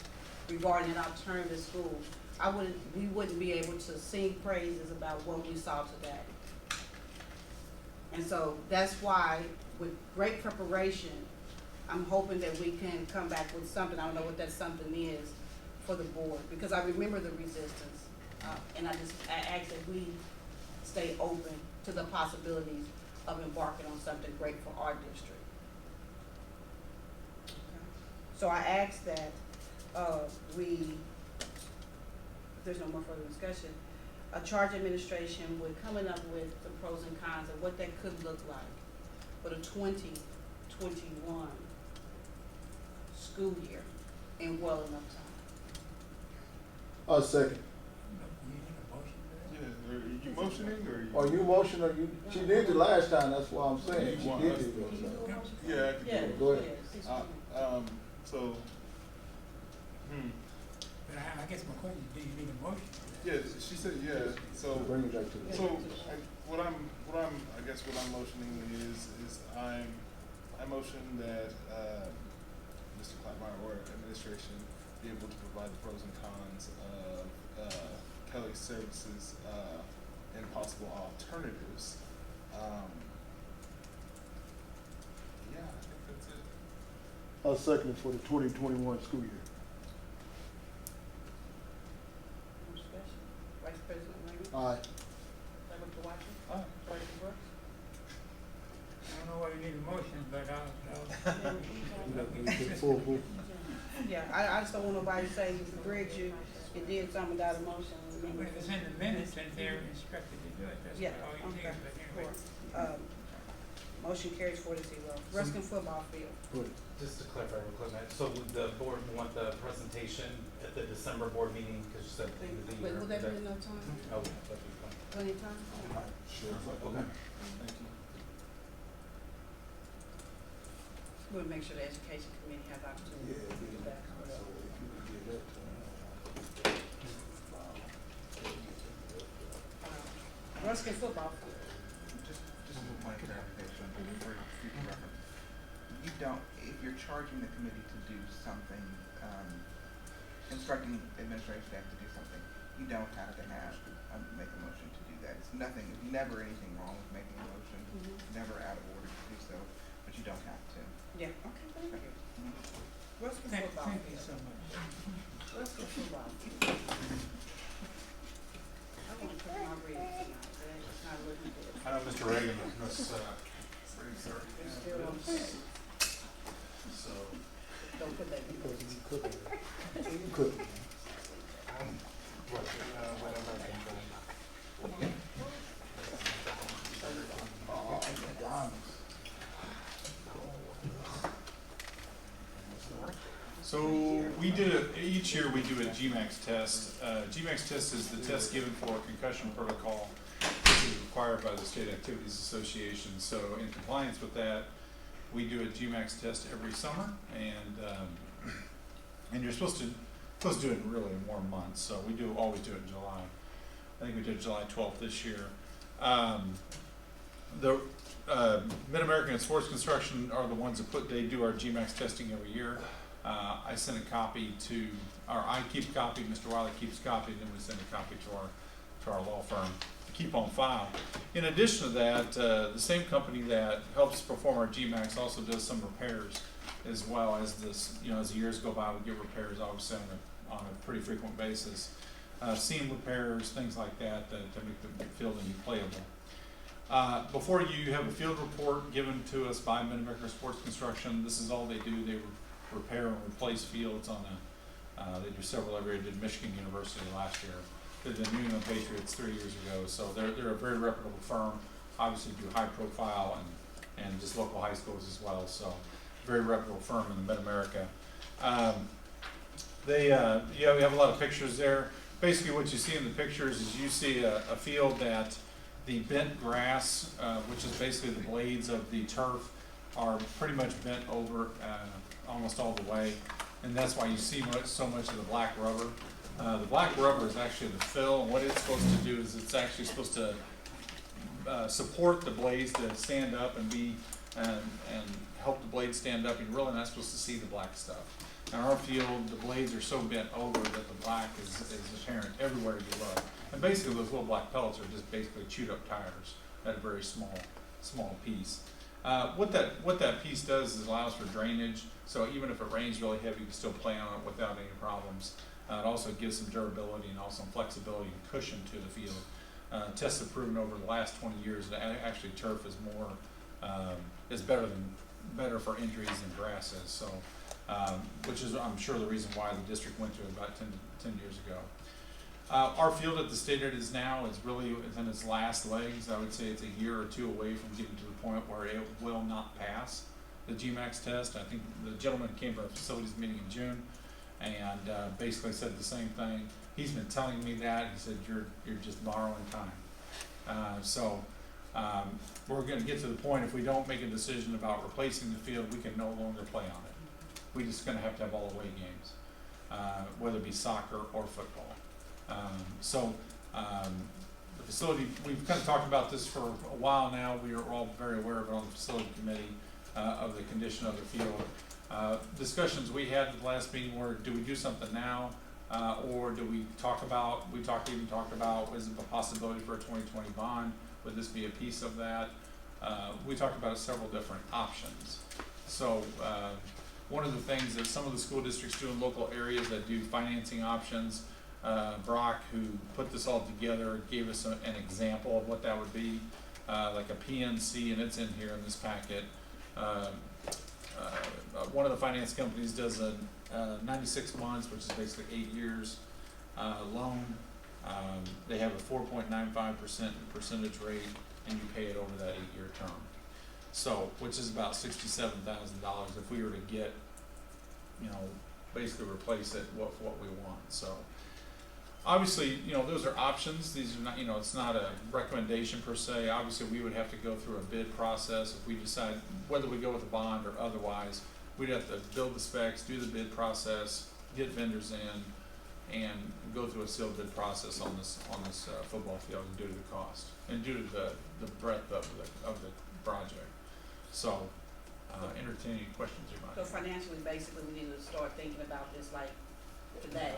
regarding an alternative school, we wouldn't be able to sing praises about what we saw today. And so that's why, with great preparation, I'm hoping that we can come back with something. I don't know what that something is for the board, because I remember the resistance. And I ask that we stay open to the possibilities of embarking on something great for our district. Okay. So I ask that if there's no more further discussion, a charge administration would coming up with the pros and cons of what that could look like for the 2021 school year in well enough time. I'll second. Yeah, are you motioning or? Are you motion or you, she did it last time, that's why I'm saying, You she want did us it. Yeah, I can do Yeah, it. Go ahead. So, But I guess my question is, do you need a motion? yeah, she said, yeah, so. Bring it back to the. So, what I'm motioning is I motion that, Mr. Clapmeyer or administration be able to provide the pros and cons of, Kelly Services, and possible alternatives. Yeah, I think that's it. I'll second it for the 2021 school year. Discussion. Vice President Raymond? Aye. Director Watson? Aye. Director Brooks? I don't know whether you need a motion, but I'll Yeah, I just don't want nobody to say, Greg, you did something without a motion. But if it's in the minutes and they're instructed to do it, that's Yeah, all you need, okay. but anyway. Motion carries 4-0. Ruskin football field. Good. Just to clarify real quick, Matt, so the board want the presentation at the December board meeting, because you said the end of the Wait, year. will that be enough time? Oh, that'd be fine. Plenty of time? Sure. Okay. Thank you. We would make sure the education committee has opportunity Yeah, to do that. so if you could give that to Ruskin football field. Just a point of clarification for future reference. You don't, if you're charging the committee to do something, instructing administration staff to do something, you don't have to make a motion to do that. It's nothing, there's never anything wrong with making a motion, never out of order to do so, but you don't have to. Yeah, okay, thank you. Ruskin Thank football you field. so much. Ruskin football field. I want to put my reading tonight, but it's not looking good. I know Mr. Reagan and Ms. It's still on set, So, don't put that in. because you cooking it. You cooking it. So we each year we do a GMAX test. GMAX test is the test given for concussion protocol, which is required by the State Activities Association. So in compliance with that, we do a GMAX test every summer, and you're supposed to do it in really warm months. So we always do it in July. I think we did July 12th this year. The Mid-American and Sports Construction are the ones that they do our GMAX testing every year. I sent a copy I keep a copy, Mr. Wiley keeps a copy, and then we send a copy to our law firm to keep on file. In addition to that, the same company that helps perform our GMAX also does some repairs as well as this, as the years go by, we get repairs obviously on a pretty frequent basis. Seam repairs, things like that, to make the field playable. Before you have a field report given to us by Mid-American Sports Construction, this is all they do. They repair and replace fields they do several every year. Did Michigan University last year. They did the New England Patriots 3 years ago. So they're a very reputable firm. Obviously do high profile and just local high schools as well. So very reputable firm in the Mid-America. We have a lot of pictures there. Basically what you see in the pictures is you see a field that the bent grass, which is basically the blades of the turf, are pretty much bent over almost all the way, and that's why you see so much of the black rubber. The black rubber is actually the fill, and what it's supposed to do is it's actually supposed to support the blades to stand up and help the blades stand up. You're really not supposed to see the black stuff. In our field, the blades are so bent over that the black is apparent everywhere you look. And basically those little black pellets are just basically chewed up tires at a very small piece. What that piece does is allows for drainage, so even if it rains really heavy, you can still play on it without any problems. It also gives some durability and also flexibility and cushion to the field. Tests have proven over the last 20 years that actually turf is better for injuries than grass is. So, which is I'm sure the reason why the district went to it about 10 years ago. Our field at the Stadium is really within its last legs. I would say it's a year or two away from getting to the point where it will not pass the GMAX test. I think the gentleman came to our facilities meeting in June and basically said the same thing. He's been telling me that. He said, you're just borrowing time. We're going to get to the point, if we don't make a decision about replacing the field, we can no longer play on it. We're just going to have all away games, whether it be soccer or football. The facility, we've kind of talked about this for a while now. We are all very aware of it on the facility committee, of the condition of the field. Discussions we had at the last meeting were, do we do something now, or do we talk about, even talked about, is it a possibility for a 2020 bond? Would this be a piece of that? We talked about several different options. So one of the things that some of the school districts do in local areas that do financing options, Brock, who put this all together, gave us an example of what that would be, like a PNC, and it's in here in this packet. One of the finance companies does a 96 months, which is basically 8 years loan. They have a 4.95% percentage rate, and you pay it over that 8-year term. So, which is about $67,000 if we were to get, basically replace it with what we want. So, obviously, you know, those are options. These are not, you know, it's not a recommendation per se. Obviously, we would have to go through a bid process if we decide whether we go with a bond or otherwise. We'd have to build the specs, do the bid process, get vendors in, and go through a sealed bid process on this football field due to the cost and due to the breadth of the project. So, entertain any questions you might So have. financially, basically, we need to start thinking about this like today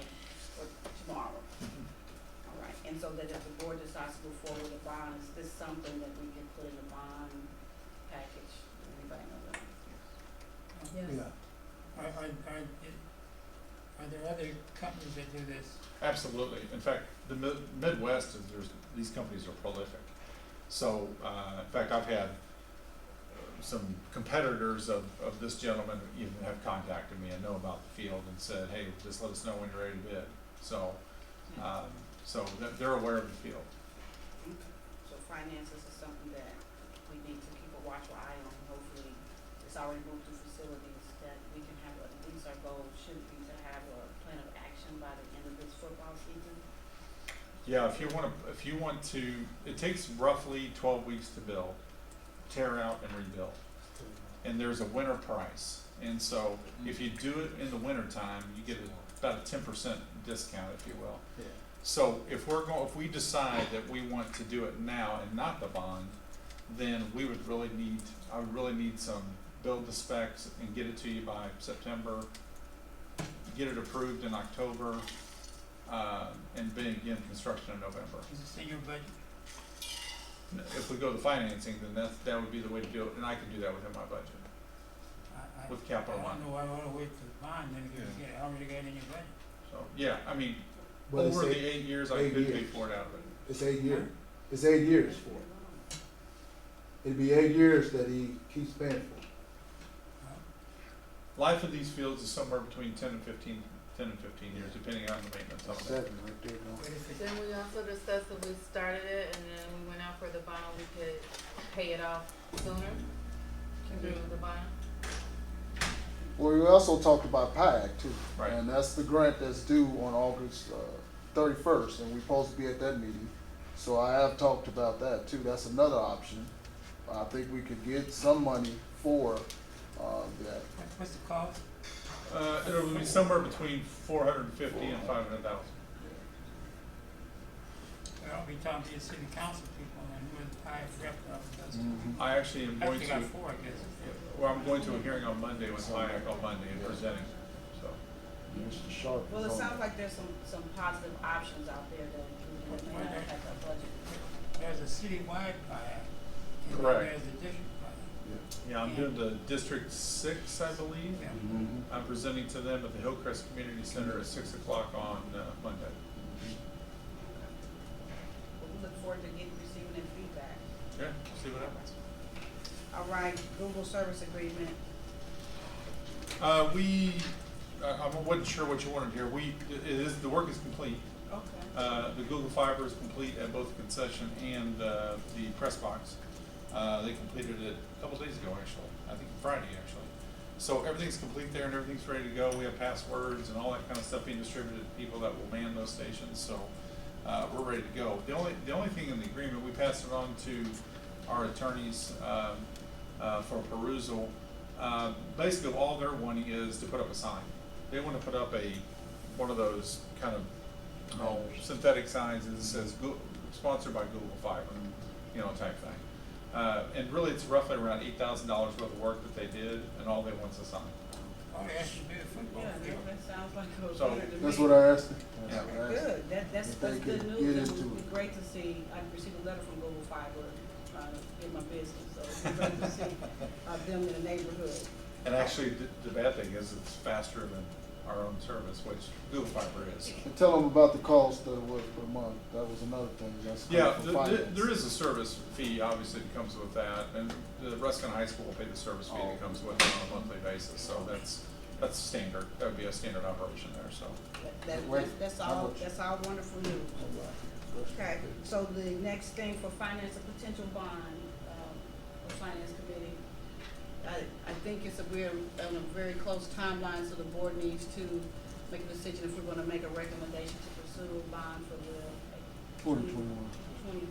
or tomorrow. All right, and so that if the board decides to go forward with a bond, is this something that we can put in the bond package? Anybody know that? Yeah. Are there other companies that do this? Absolutely. In fact, the Midwest, these companies are prolific. So, in fact, I've had some competitors of this gentleman even have contacted me and know about the field and said, hey, just let us know when you're ready to bid. So, they're aware of the field. So finances is something that we need to keep a watchful eye on. Hopefully, it's already moved through facilities that we can have, at least our goal should be to have a plan of action by the end of this football season. Yeah, if you want to, it takes roughly 12 weeks to build, tear out and rebuild. And there's a winter price. And so if you do it in the winter time, you get about a 10% discount, if you will. Yeah. So if we decide that we want to do it now and not the bond, then I would really need some, build the specs and get it to you by September, get it approved in October, and begin construction in November. Is this in your budget? If we go the financing, then that would be the way to do it, and I can do that within my budget, with capital money. I don't know why I wanna wait for the bond, then you get it already got in your budget. So, yeah, I mean, But it's over the 8 8 years, I 8 could pay years. for it out of it. It's 8 years. It's 8 years for it. It'd be 8 years that he keeps paying for. Life of these fields is somewhere between 10 and 15 years, depending on the maintenance of it. 7 right there, no? But if it, Then we also discussed if we started it and then we went out for the bond, we could pay it off sooner through the bond. Well, we also talked about PIAC too. Right. And that's the grant that's due on August 31st, and we're supposed to be at that meeting. So I have talked about that too. That's another option. I think we could get some money for that. what's the cost? It'll be somewhere between 450 and 500,000. I'll be talking to your city council people and who is the highest rep of those. Mhm. I actually am going Actually got to, 4, I guess. well, I'm going to a hearing on Monday with HIAC on Monday and presenting, so. Mr. Sharp. Well, it is on sounds like there's some positive options out there that may not affect our budget. There's a citywide buyout. And Correct. then there's a district buyout. Yeah, I'm doing the District 6, I believe. Yeah. Mhm. I'm presenting to them at the Hillcrest Community Center at 6 o'clock on Monday. But we look forward to receiving their feedback. Yeah, see what happens. All right, Google service agreement. I wasn't sure what you wanted here. The work is complete. Okay. The Google Fiber is complete at both the concession and the press box. They completed it a couple days ago, actually. I think Friday, actually. So everything's complete there and everything's ready to go. We have passwords and all that kind of stuff being distributed to people that will man those stations. So we're ready to go. The only thing in the agreement, we passed it on to our attorneys for perusal. Basically, all they're wanting is to put up a sign. They want to put up one of those kind of synthetic signs that says sponsored by Google Fiber, type thing. And really, it's roughly around $8,000 worth of work that they did, and all they want is a sign. Oh, that should be a football Yeah, field. that sounds like a So, winner to me. That's what I asked him. Yeah. That's what I asked him. Good, that's If they good could news, get and into it'd be it. great to see, I received a letter from Google Fiber trying to get my business, so it'd be great to see them in the neighborhood. And actually, the bad thing is it's faster than our own service, which Google Fiber is. And tell them about the cost that it was per month. That was another thing. That's Yeah, for finance. there is a service fee, obviously, that comes with that, and the Ruskin High School will pay the service fee that comes with it on a monthly basis, so that's standard. That would be a standard operation there, so. That's all wonderful news. Okay, so the next thing for finance, a potential bond, for finance committee. I think we're on a very close timeline, so the board needs to make a decision if we're gonna make a recommendation to pursue a bond for the 2021. 20.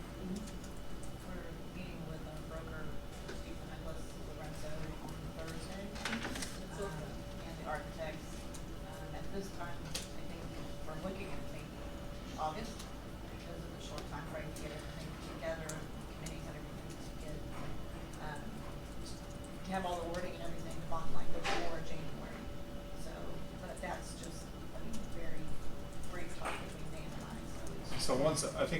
We're meeting with a broker, Stephen Nicholas Lorenzo on Thursday, and the architects. At this time, I think we're looking at maybe August, because of the short time frame to get everything together, committees and everything to get, to have all the wording and everything, the bond line before January. So, but that's just, I mean, very brief talk between Dan and I, so it's. So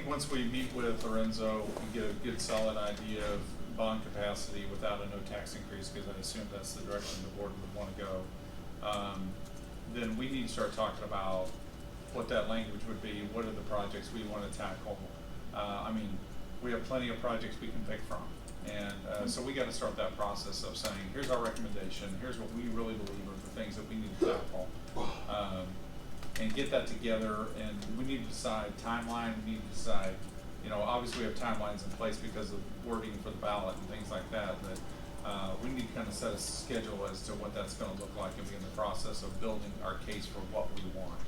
once we meet with Lorenzo, we get a good solid idea of bond capacity without a no tax increase, because I assume that's the direction the board would wanna go. Then we need to start talking about what that language would be, what are the projects we wanna tackle. I mean, we have plenty of projects we can pick from. And so we gotta start that process of saying, here's our recommendation, here's what we really believe are the things that we need to tackle. And get that together, and we need to decide timeline, we need to decide, you know, obviously we have timelines in place because of wording for the ballot and things like that, but we need to kind of set a schedule as to what that's gonna look like and be in the process of building our case for what we want.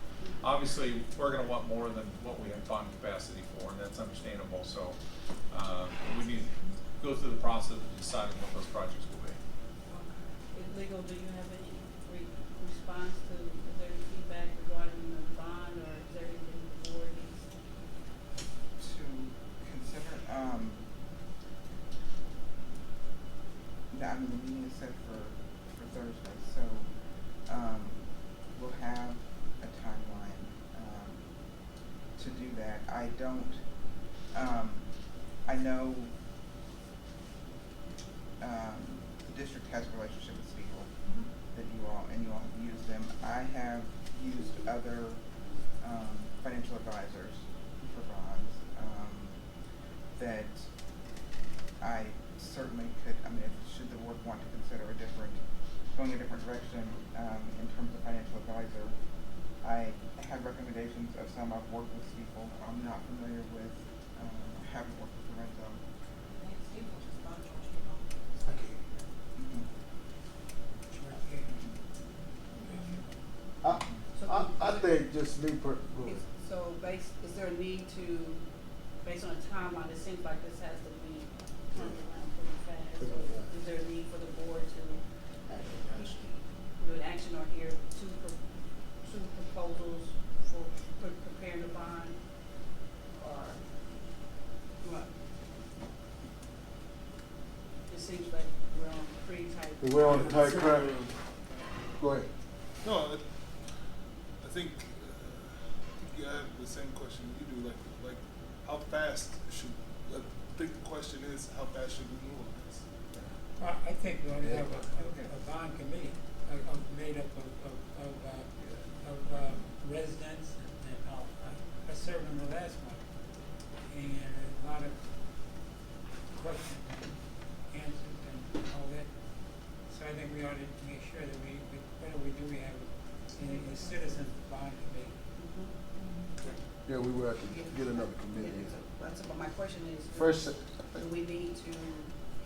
Obviously, we're gonna want more than what we have bond capacity for, and that's understandable, so we need to go through the process of deciding what those projects will be. Legal, do you have any response to, is there any feedback regarding the bond, or is there anything the board needs? To consider, I mean, the meeting is set for Thursday, so, we'll have a timeline, to do that. I don't, I know, the district has a relationship with Spiegel that you all have used them. I have used other, financial advisors for bonds, that I certainly could, I mean, should the board want to consider going a different direction, in terms of financial advisor, I have recommendations of some. I've worked with Spiegel. I'm not familiar with, haven't worked with Lorenzo. I think Steve will just bought George People. Mhm. I think just me go ahead. So is there a need to, based on a timeline, it seems like this has to be turned around pretty fast. So is there a need for the board to do an action or hear two proposals for preparing the bond? Or what? It seems like we're on pretty tight. We're on a tight crack. Go ahead. No, I think you have the same question you do. Like how fast should? I think the question is how fast should we move on this? Well, I think we ought to have a bond committee, made up of residents, and I served on the last one, and a lot of questions and answers and all that. So I think we ought to make sure that whatever we do, we have a citizens bond committee. Yeah, we will have to get another committee. But my question is, First, do we need to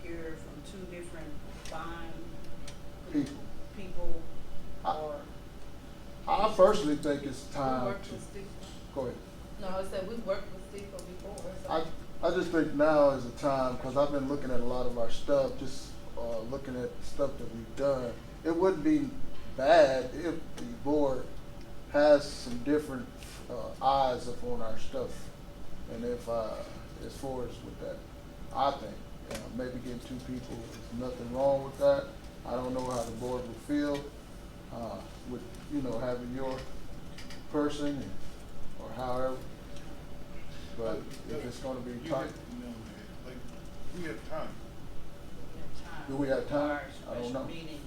hear from two different bond people or? I personally think it's We time worked to, with Steve. go ahead. No, I said we've worked with Steve before, so. I just think now is the time, because I've been looking at a lot of our stuff, just looking at stuff that we've done. It wouldn't be bad if the board has some different eyes upon our stuff, and if as far as with that, I think maybe getting two people, there's nothing wrong with that. I don't know how the board would feel with having your person or however, but if it's going to be tight. No, man. Like we have time. Do we have time? I don't know. Special meeting,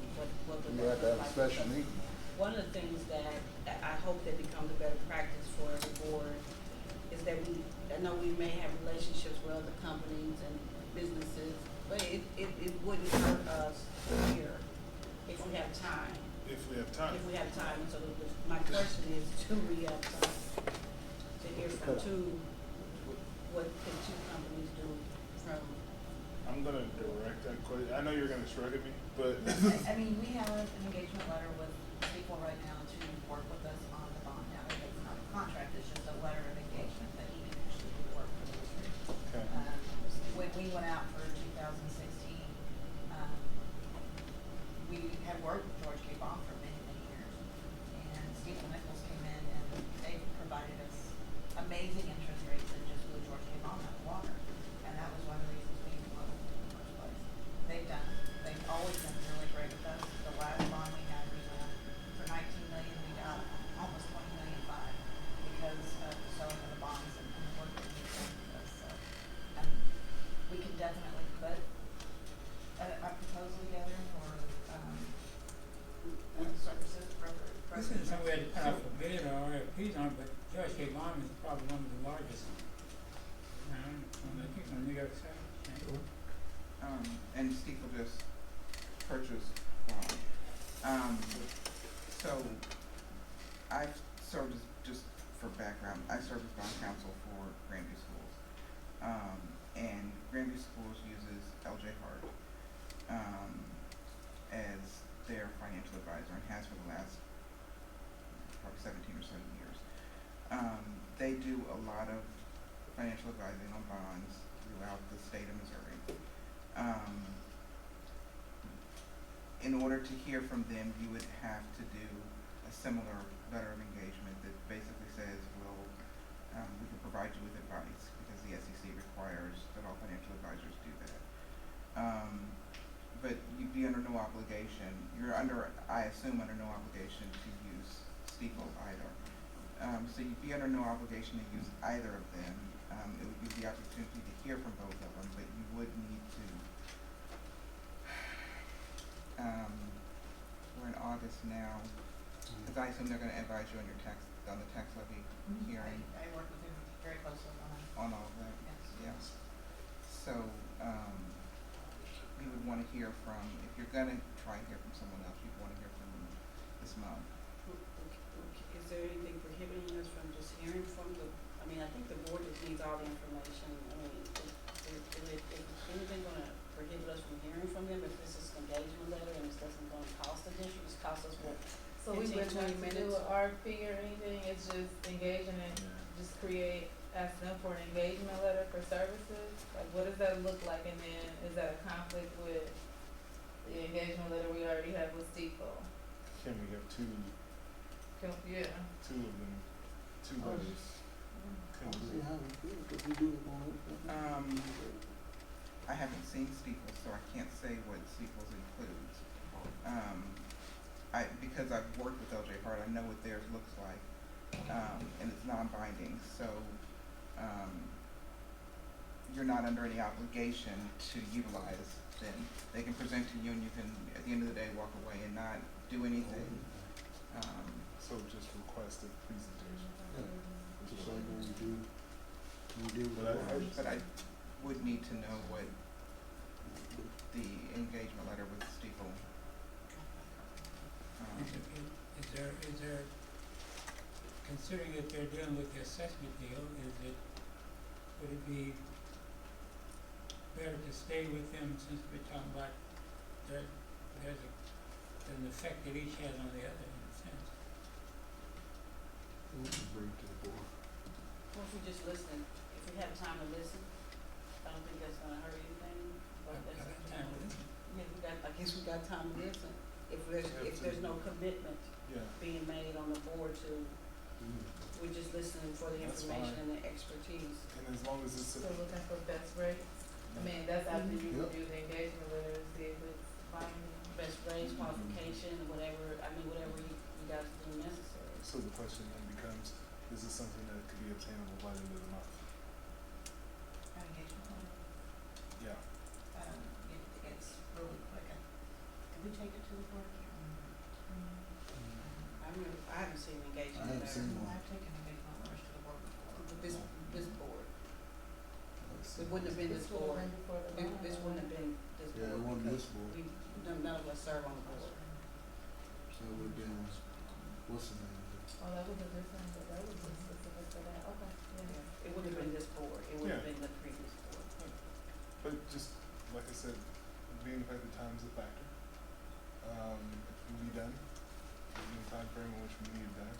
what would We that have to have look a like? special Because meeting. One of the things that I hope that becomes a better practice for the board is that I know we may have relationships with other companies and businesses, but it wouldn't hurt us here if we have time. If we have time. If we have time, so my question is, do we have time to hear from what can two companies do from? I'm gonna direct that question. I know you're gonna shrug at me, but I mean, we have an engagement letter with people right now to work with us on this isn't something we had to put out for bid or RFPs on, but George K. Bond is probably one of the largest. I think on New York side. And Steve will just purchase one. So I've served as, just for background, I served as bond counsel for Grandview Schools. And Grandview Schools uses LJ Hart as their financial advisor and has for the last probably 17 or so years. They do a lot of financial advising on bonds throughout the state of Missouri. In order to hear from them, you would have to do a similar letter of engagement that basically says, well, we can provide you with advice because the SEC requires that all financial advisors do that. But you'd be under no obligation, you're under, I assume, under no obligation to use Stifel either. So you'd be under no obligation to use either of them. It would give the opportunity to hear from both of them, but you would need to, we're in August now, because I assume they're gonna advise you on your tax, on the tax levy hearing, I work with him very closely on all of that. yes. So, you would wanna hear from, if you're gonna try and hear from someone else, you'd wanna hear from them this month. Is there anything prohibiting us from just hearing from the, I mean, I think the board just needs all the information. I mean, is anything gonna prohibit us from hearing from them if this is an engagement letter and this doesn't gonna cost the district, it's cost us what? So we 15, wouldn't 20 have to do minutes? an RFP or anything, it's just engaging and just ask them for an engagement letter for services? Like, what does that look like, and then is that a conflict with the engagement letter we already have with Stifel? Can we have two Yeah. of them, two Oh. letters? Can we? I haven't seen Steeples, so I can't say what Steeples includes. Because I've worked with LJ Hart, I know what theirs looks like, and it's non-binding, so, you're not under any obligation to utilize them. They can present to you and you can, at the end of the day, walk away and not do anything. So just request a presentation. Just like when we do But But I would need to know what the engagement letter with Steeple. Is there, considering that they're dealing with the assessment deal, would it be better to stay with them since we're talking about there's an effect that each has on the other in a sense? bring to the board. Well, if we just listen, if we have time to listen, I don't think that's gonna hurt anything, but that's. I got time to listen. Yeah, I guess we got time to listen. If there's no commitment Yeah. being made on the board to, we're just listening for the That's information fine. and the expertise. And as long as it's, So looking for best rates, I mean, that's after you Yep. review the engagement letter and see if it's binding. Best rates, qualification, whatever, whatever you guys deem necessary. so the question then becomes, is this something that could be obtainable by the end of the month? Engagement letter. Yeah. It's really quick. Can we take it to the board? I haven't seen I engagement haven't letter. seen one. I've taken engagement letters to the board before. This board. Let's see. It wouldn't have been this would have board. been before the bond. This wouldn't have been this board. Yeah, it wasn't because this board. none of us serve on the board. So it would've been, what's the name? Oh, that was a different, that was just specific for that, okay, yeah. It wouldn't have been this board. It would have Yeah. been the previous board. But just, like I said, being the fact that time is a factor, if we be done, within the time frame in which we need it done,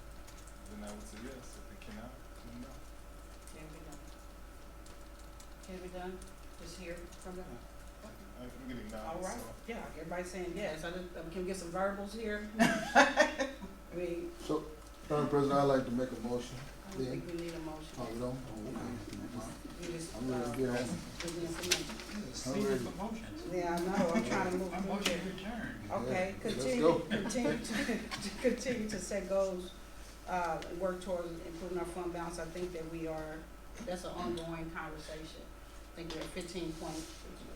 then I would say yes. If it cannot, then no. Can it be done? Can it be done? Just hear from them? I'm getting nods, All right, so. yeah, everybody's saying yes. Can we get some verbals here? I mean, So, Madam President, I'd like to make a motion. I don't think we need a motion. Oh, we don't? Oh, okay. We just, I'm ready to get on. give the information. I'm ready. for motions. Yeah, I know, I'm trying to move My forward. motion returned. Okay, Yeah, let's continue to set goals, and work towards improving our fund balance. I think that that's an ongoing conversation. I think we're at 15 points.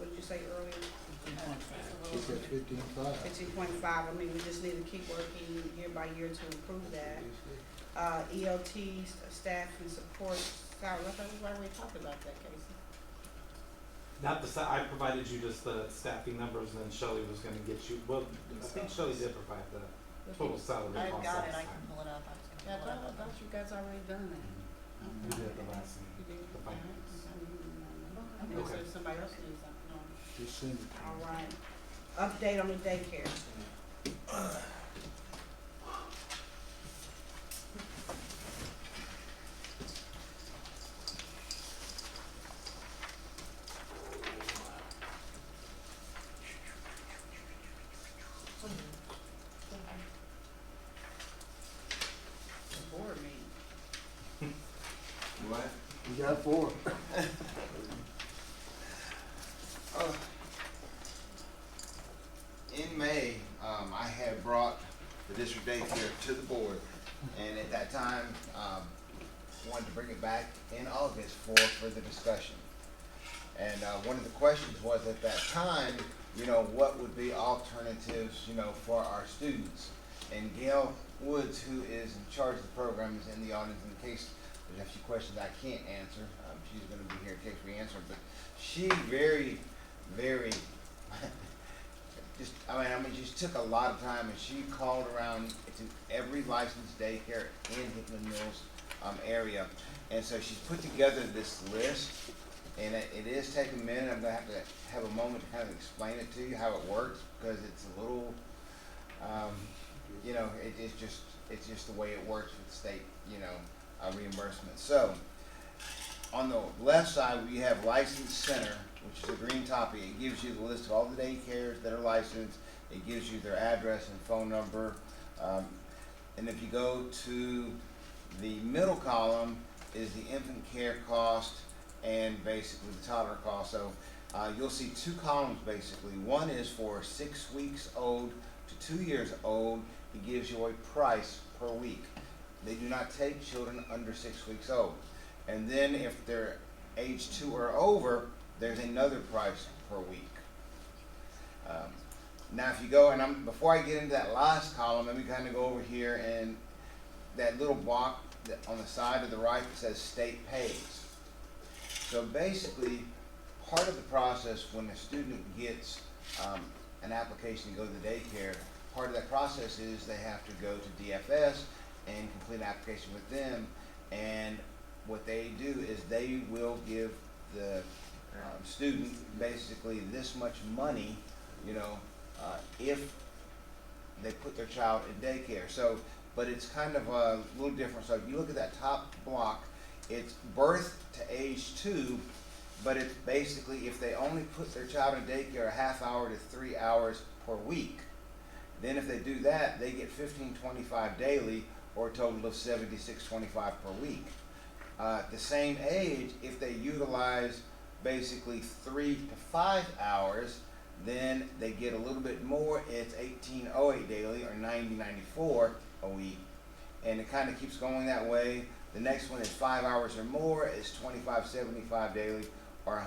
what did you say earlier? She said 15.5. 15.5, I mean, we just need to keep working year by year to improve that. ELT, staff and support, salary, I thought we already talked about that, Casey. Not I provided you just the staffing numbers, and then Shelley was gonna get you, well, I think Shelley did provide the total salary I cost. got it, last I time. can pull it up, I was Yeah, gonna I pull it up. thought you guys already done that. You did the last You meeting, did? the finance. I think Okay. somebody else needs something on. Just send it to me. All right. Update on the daycare. Board meeting. What? You got 4. In May, I had brought the district daycare to the board, and at that time, wanted to bring it back in August for further discussion. And one of the questions was at that time, you know, what would be alternatives, you know, for our students? And Gail Woods, who is in charge of the program, is in the audience in case there's a few questions I can't answer. She's gonna be here in case we answer them, but she very, I mean, just took a lot of time, and she called around to every licensed daycare in Hickman Mills area. And so she's put together this list, and it is taking a minute. I'm gonna have a moment to kind of explain it to you, how it works, because it's a little, you know, it's just the way it works with state, you know, reimbursement. So, on the left side, we have licensed center, which is a green toppy. It gives you the list of all the daycares that are licensed. It gives you their address and phone number. And if you go to the middle column is the infant care cost and basically the toddler cost. So you'll see 2 columns basically. One is for 6 weeks old to 2 years old. It gives you a price per week. They do not take children under 6 weeks old. And then if they're age 2 or over, there's another price per week. Now if you go, and before I get into that last column, let me kind of go over here, and that little block on the side of the right that says state pays. So basically, part of the process when a student gets an application to go to the daycare, part of that process is they have to go to DFS and complete an application with them. And what they do is they will give the student basically this much money, you know, if they put their child in daycare. So, but it's kind of a little different. So if you look at that top block, it's birth to age 2, but it's basically if they only put their child in daycare a half hour to 3 hours per week. Then if they do that, they get $15.25 daily, or a total of $76.25 per week. At the same age, if they utilize basically 3 to 5 hours, then they get a little bit more. It's $18.08 daily, or $90.94 a week, and it kind of keeps going that way. The next one is 5 hours or more, is $25.75 daily, or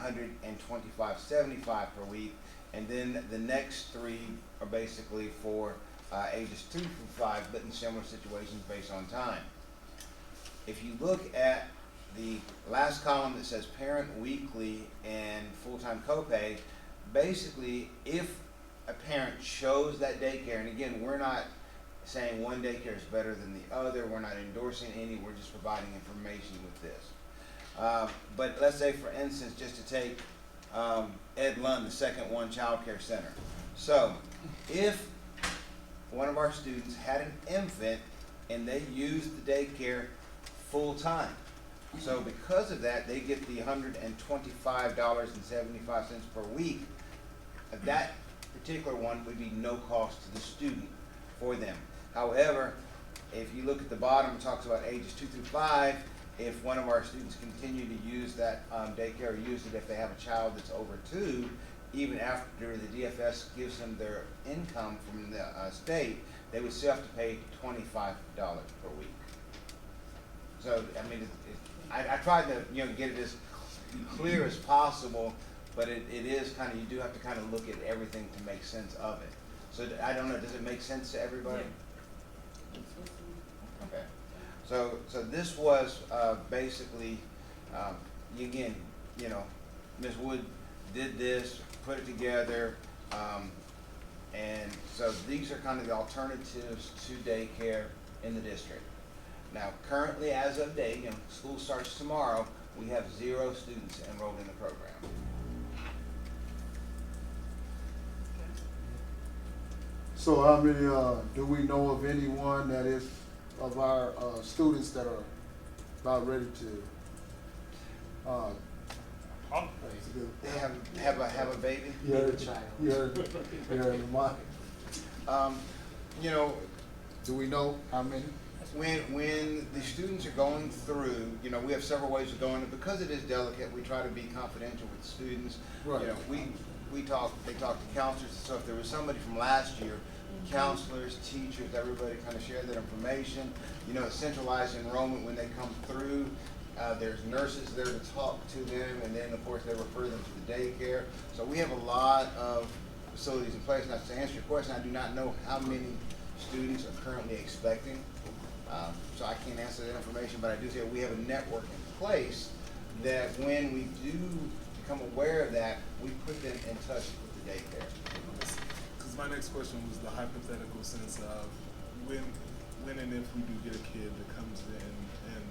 $125.75 per week. And then the next 3 are basically for ages 2 through 5, but in similar situations based on time. If you look at the last column that says parent weekly and full-time copay, basically if a parent chose that daycare, and again, we're not saying one daycare is better than the other, we're not endorsing any, we're just providing information with this. But let's say, for instance, just to take Ed Lund, the Second One Child Care Center. So if one of our students had an infant and they used the daycare full time, so because of that, they get the $125.75 per week. That particular one would be no cost to the student for them. However, if you look at the bottom, it talks about ages 2 through 5. If one of our students continue to use that daycare, or use it if they have a child that's over 2, even after the DFS gives them their income from the state, they would still have to pay $25 per week. So, I mean, I tried to get it as clear as possible but it is kind of, you do have to kind of look at everything to make sense of it. So I don't know, does it make sense to everybody? Okay. So this was basically, again, you know, Ms. Wood did this, put it together, and so these are kind of the alternatives to daycare in the district. Now, currently, as of date, you know, school starts tomorrow, we have 0 students enrolled in the program. So how many, do we know of anyone that is, of our, students that are about ready to, Have a baby? you heard my, You know, do we know how many? when the students are going through, you know, we have several ways of going, and because it is delicate, we try to be confidential with students. Right. You know, they talk to counselors, so if there was somebody from last year, counselors, teachers, everybody kind of share that information. You know, centralized enrollment when they come through. There's nurses there to talk to them, and then of course they refer them to the daycare. So we have a lot of facilities in place. Now, to answer your question, I do not know how many students are currently expecting. So I can't answer that information, but I do say we have a network in place that when we do become aware of that, we put them in touch with the daycare. Because my next question was the hypothetical sense of when and if we do get a kid that comes in and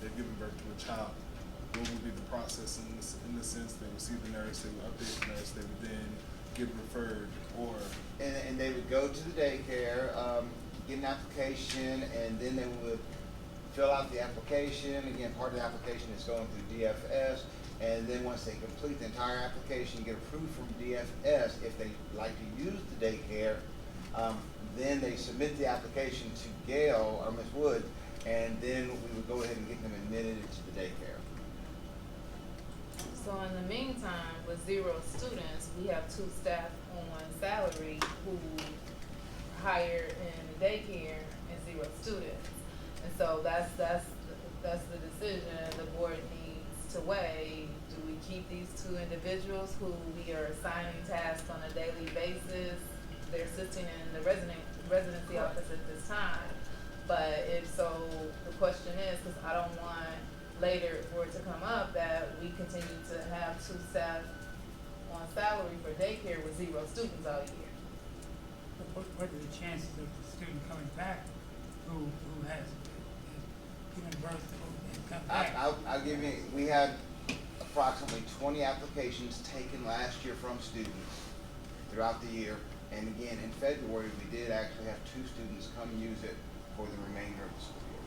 they've given birth to a child, what would be the process in the sense they would see the nurse, they would update the nurse, they would then get referred, or And they would go to the daycare, get an application, and then they would fill out the application. Again, part of the application is going through DFS, and then once they complete the entire application, get approved from DFS, if they like to use the daycare, then they submit the application to Gail or Ms. Wood, and then we would go ahead and get them admitted into the daycare. So in the meantime, with 0 students, we have 2 staff on salary who hired in the daycare and 0 students. And so that's the decision the board needs to weigh. Do we keep these 2 individuals who we are assigning tasks on a daily basis? They're assisting in the residency office at this time. But if so, the question is, because I don't want later for it to come up that we continue to have 2 staff on salary for daycare with 0 students all year. What are the chances of the student coming back who has given birth and come back? I'll give you, we had approximately 20 applications taken last year from students throughout the year. And again, in February, we did actually have 2 students come use it for the remainder of the school year.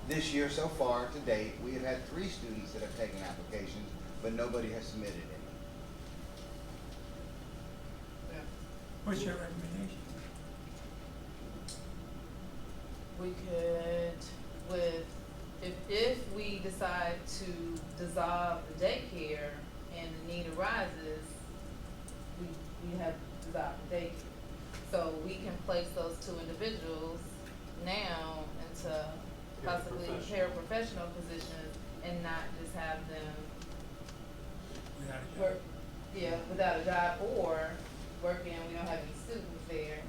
This year so far, to date, we have had 3 students that have taken applications, but nobody has submitted any. What's your recommendation? We could, if we decide to dissolve the daycare and the need arises, we have to dissolve the daycare. So we can place those 2 individuals now into possibly paraprofessional positions and not just have them work, without a job, or working, we don't have any students there.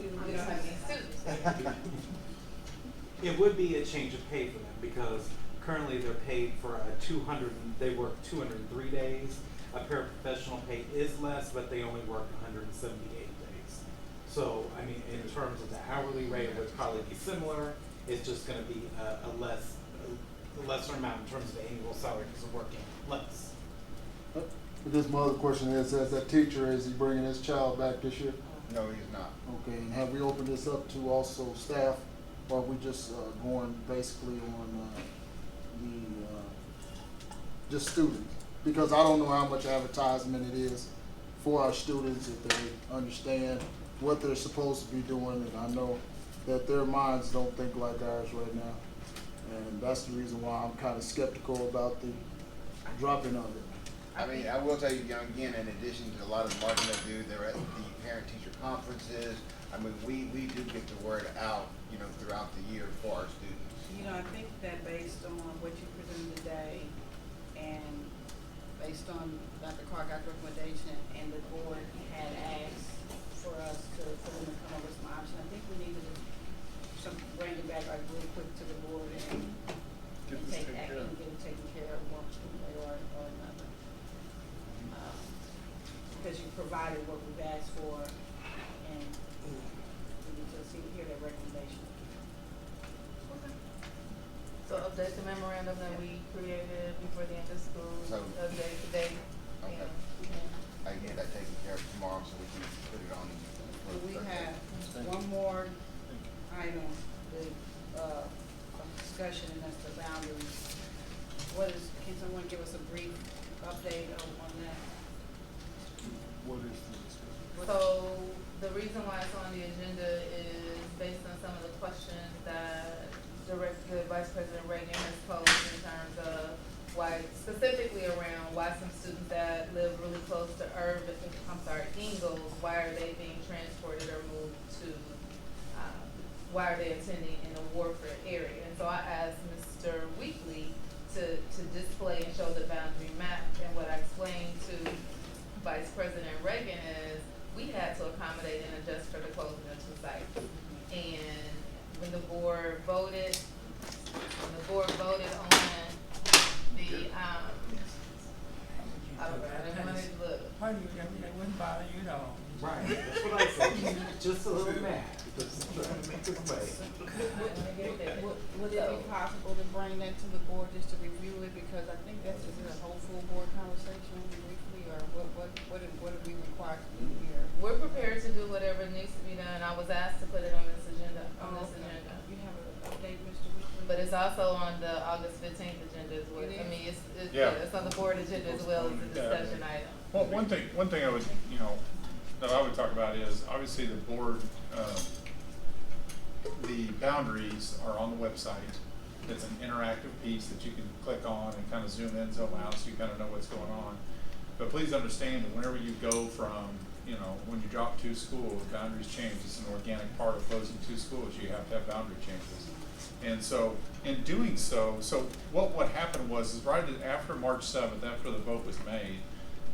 We don't have any students there. It would be a change of pay for them because currently they're paid for they work 203 days. A paraprofessional pay is less, but they only work 178 days. So, I mean, in terms of the hourly rate, it would probably be similar. It's just gonna be a lesser amount in terms of the annual salary because they're working less. But this my other question is, as that teacher, is he bringing his child back this year? No, he's not. Okay, and have we opened this up to also staff, or are we just going basically on just students? Because I don't know how much advertisement it is for our students, if they understand what they're supposed to be doing, and I know that their minds don't think like ours right now. And that's the reason why I'm kind of skeptical about the dropping of it. I mean, I will tell you, again, in addition to a lot of the marketing they do, they're at the parent-teacher conferences. I mean, we do get the word out, throughout the year for our students. I think that based on what you presented today and based on Dr. Cargott's recommendation and the board had asked for us for them to come up with some options, I think we need to just bring it back like really quick to the board and take action and get it taken care of one way or another. Because you provided what we've asked for and we need to hear that recommendation. So update the memorandum that we created before the end of school, So- update the date. Okay. I can get that taken care of tomorrow so we can put it on. So we have one more item, the, discussion, and that's the boundaries. Can someone give us a brief update on that? What is the discussion? So the reason why it's on the agenda is based on some of the questions that the Vice President Reagan has posed in terms of specifically around why some students that live really close to Ingalls, why are they being transported or moved to, why are they attending in the Warford area? And so I asked Mr. Weekly to display and show the boundary map, and what I explained to Vice President Reagan is we had to accommodate and adjust for the closing of two sites. And when the board voted on the, I didn't want to look. Why do you, it wouldn't bother you at all? Right, that's what I said, just a little mad, just trying to make this way. Would it be possible to bring that to the board just to review it, because I think that's just a whole full board conversation briefly, or what are we required to do here? We're prepared to do whatever needs to be done. I was asked to put it on this agenda, agenda. You have an update, Mr. Weekly? But it's also on the August 15th agenda as well. It is? I mean, Yeah. it's on the board agenda as well as a discussion item. Well, one thing I would, that I would talk about is, obviously the board, the boundaries are on the website. It's an interactive piece that you can click on and kind of zoom in, zoom out, so you kind of know what's going on. But please understand that whenever you go from, when you drop two schools, boundaries change. It's an organic part of closing two schools. You have to have boundary changes. And so, in doing so what happened was, is right after March 7th, after the vote was made,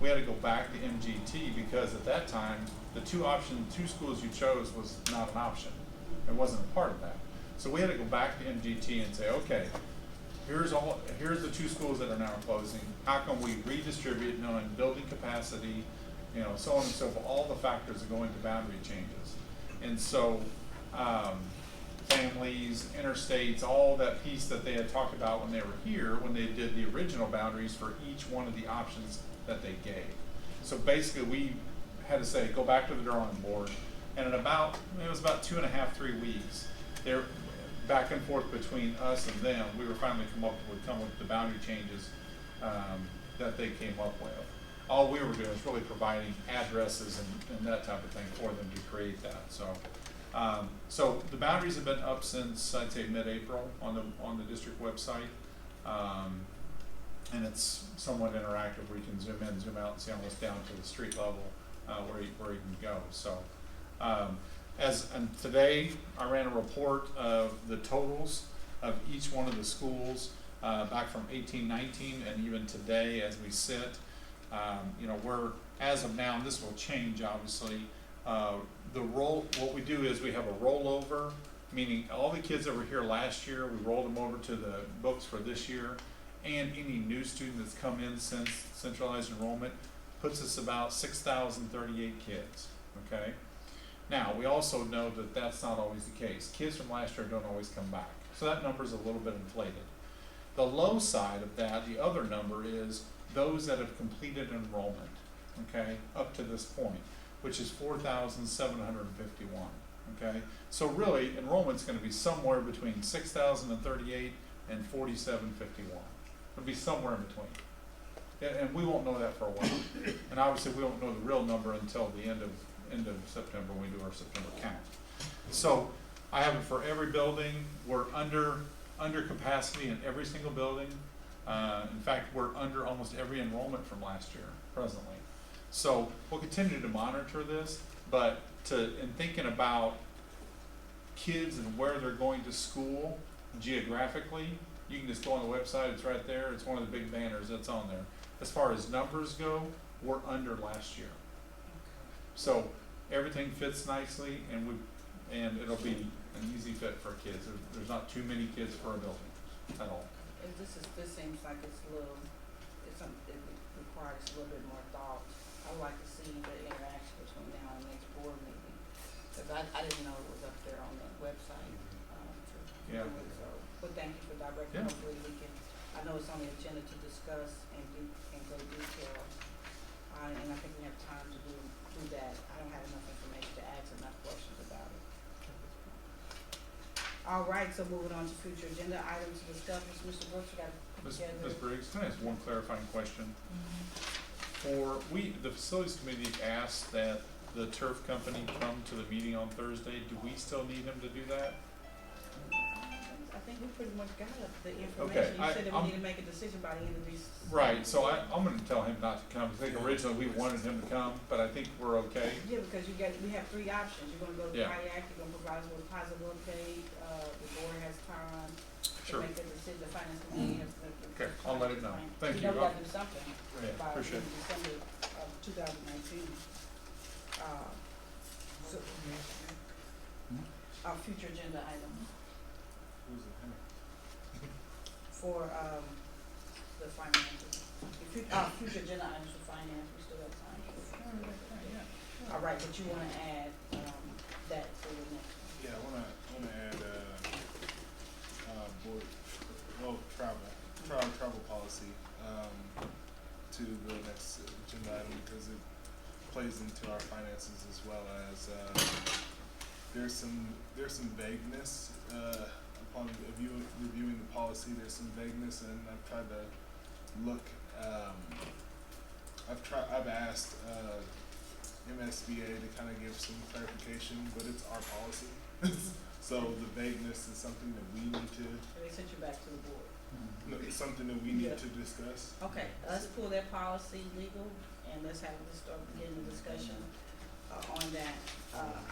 we had to go back to MGT, because at that time, the two schools you chose was not an option. It wasn't a part of that. So we had to go back to MGT and say, okay, here's the two schools that are now closing. How can we redistribute, knowing building capacity, so on and so forth, all the factors that go into boundary changes. And so, families, interstates, all that piece that they had talked about when they were here, when they did the original boundaries for each one of the options that they gave. So basically we had to say, go back to the drawing board, and it was about 2.5, 3 weeks, they're back and forth between us and them, we were finally come with the boundary changes that they came up with. All we were doing was really providing addresses and that type of thing for them to create that. So the boundaries have been up since, I'd say, mid-April on the district website. And it's somewhat interactive, where you can zoom in, zoom out, and see almost down to the street level where you can go. So, and today I ran a report of the totals of each one of the schools back from 18-19, and even today as we sit. We're, as of now, and this will change obviously. What we do is we have a rollover, meaning all the kids that were here last year, we rolled them over to the books for this year. And any new student that's come in since centralized enrollment puts us about 6,038 kids, okay? Now, we also know that that's not always the case. Kids from last year don't always come back. So that number's a little bit inflated. The low side of that, the other number, is those that have completed enrollment, okay, up to this point, which is 4,751, okay? So really, enrollment's gonna be somewhere between 6,038 and 4,751. It'll be somewhere in between. And we won't know that for a while. And obviously we won't know the real number until the end of September, when we do our September count. So I have it for every building. We're under capacity in every single building. In fact, we're under almost every enrollment from last year presently. So we'll continue to monitor this, but in thinking about kids and where they're going to school geographically, you can just go on the website, it's right there, it's one of the big banners that's on there. As far as numbers go, we're under last year. So everything fits nicely, and it'll be an easy fit for kids. There's not too many kids per building at all. And this seems like it requires a little bit more thought. I would like to see the interaction between now and next board meeting, because I didn't know it was up there on the website, Yeah. so, but thank you for directing. Yeah. Hopefully we can, I know it's on the agenda to discuss in great detail, and I think we have time to do that. I don't have enough information to ask enough questions about it. All right, so moving on to future agenda items to discuss, Mr. Brooks, you got to put together. Ms. Briggs, can I ask one clarifying question? The facilities committee asked that the turf company come to the meeting on Thursday. Do we still need him to do that? I think we pretty much got the information. Okay, You said that we I'm- need to make a decision by the end of these. Right, so I'm gonna tell him not to come. I think originally we wanted him to come, but I think we're okay. Yeah, because we have three options. You're gonna go to Yeah. kayak, you're gonna provide us with a positive update, the board has time to Sure. make a decision, the finance committee has to make a. Okay, I'll let him know. Thank you. You know, we gotta do something Yeah, by appreciate it. December of 2019. So, future agenda items Who's it? for, the finances. Future agenda items for finance, we still have time. All right, but you wanna add, that for the next one? Yeah, I wanna add, travel policy, to the next agenda item, because it plays into our finances as well as, there's some vagueness, upon reviewing the policy, there's some vagueness, and I've tried to look, I've asked, MSBA to kind of give some clarification, but it's our policy. So the vagueness is something that we need to, So they sent you back to the board. no, it's something that we need to discuss. Okay, let's pull that policy legal, and let's start beginning the discussion, on that,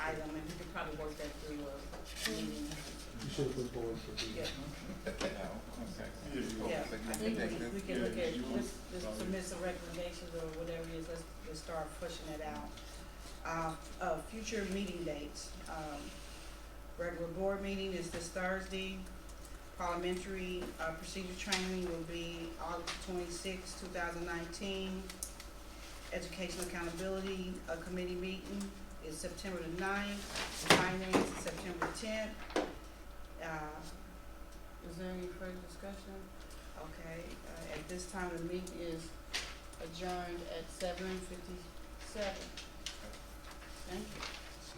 item, and we could probably work that through a meeting. You should have put forward for the. Yeah, Yeah, yeah, I think we can look at, you let's want- submit some recommendations or whatever it is, let's start pushing it out. Future meeting dates, regular board meeting is this Thursday. Parliamentary, procedure training will be August 26, 2019. Educational accountability, committee meeting is September the 9th. Finance is September 10th. Is there any further discussion? Okay, at this time, the meeting is adjourned at 7:57. Thank you.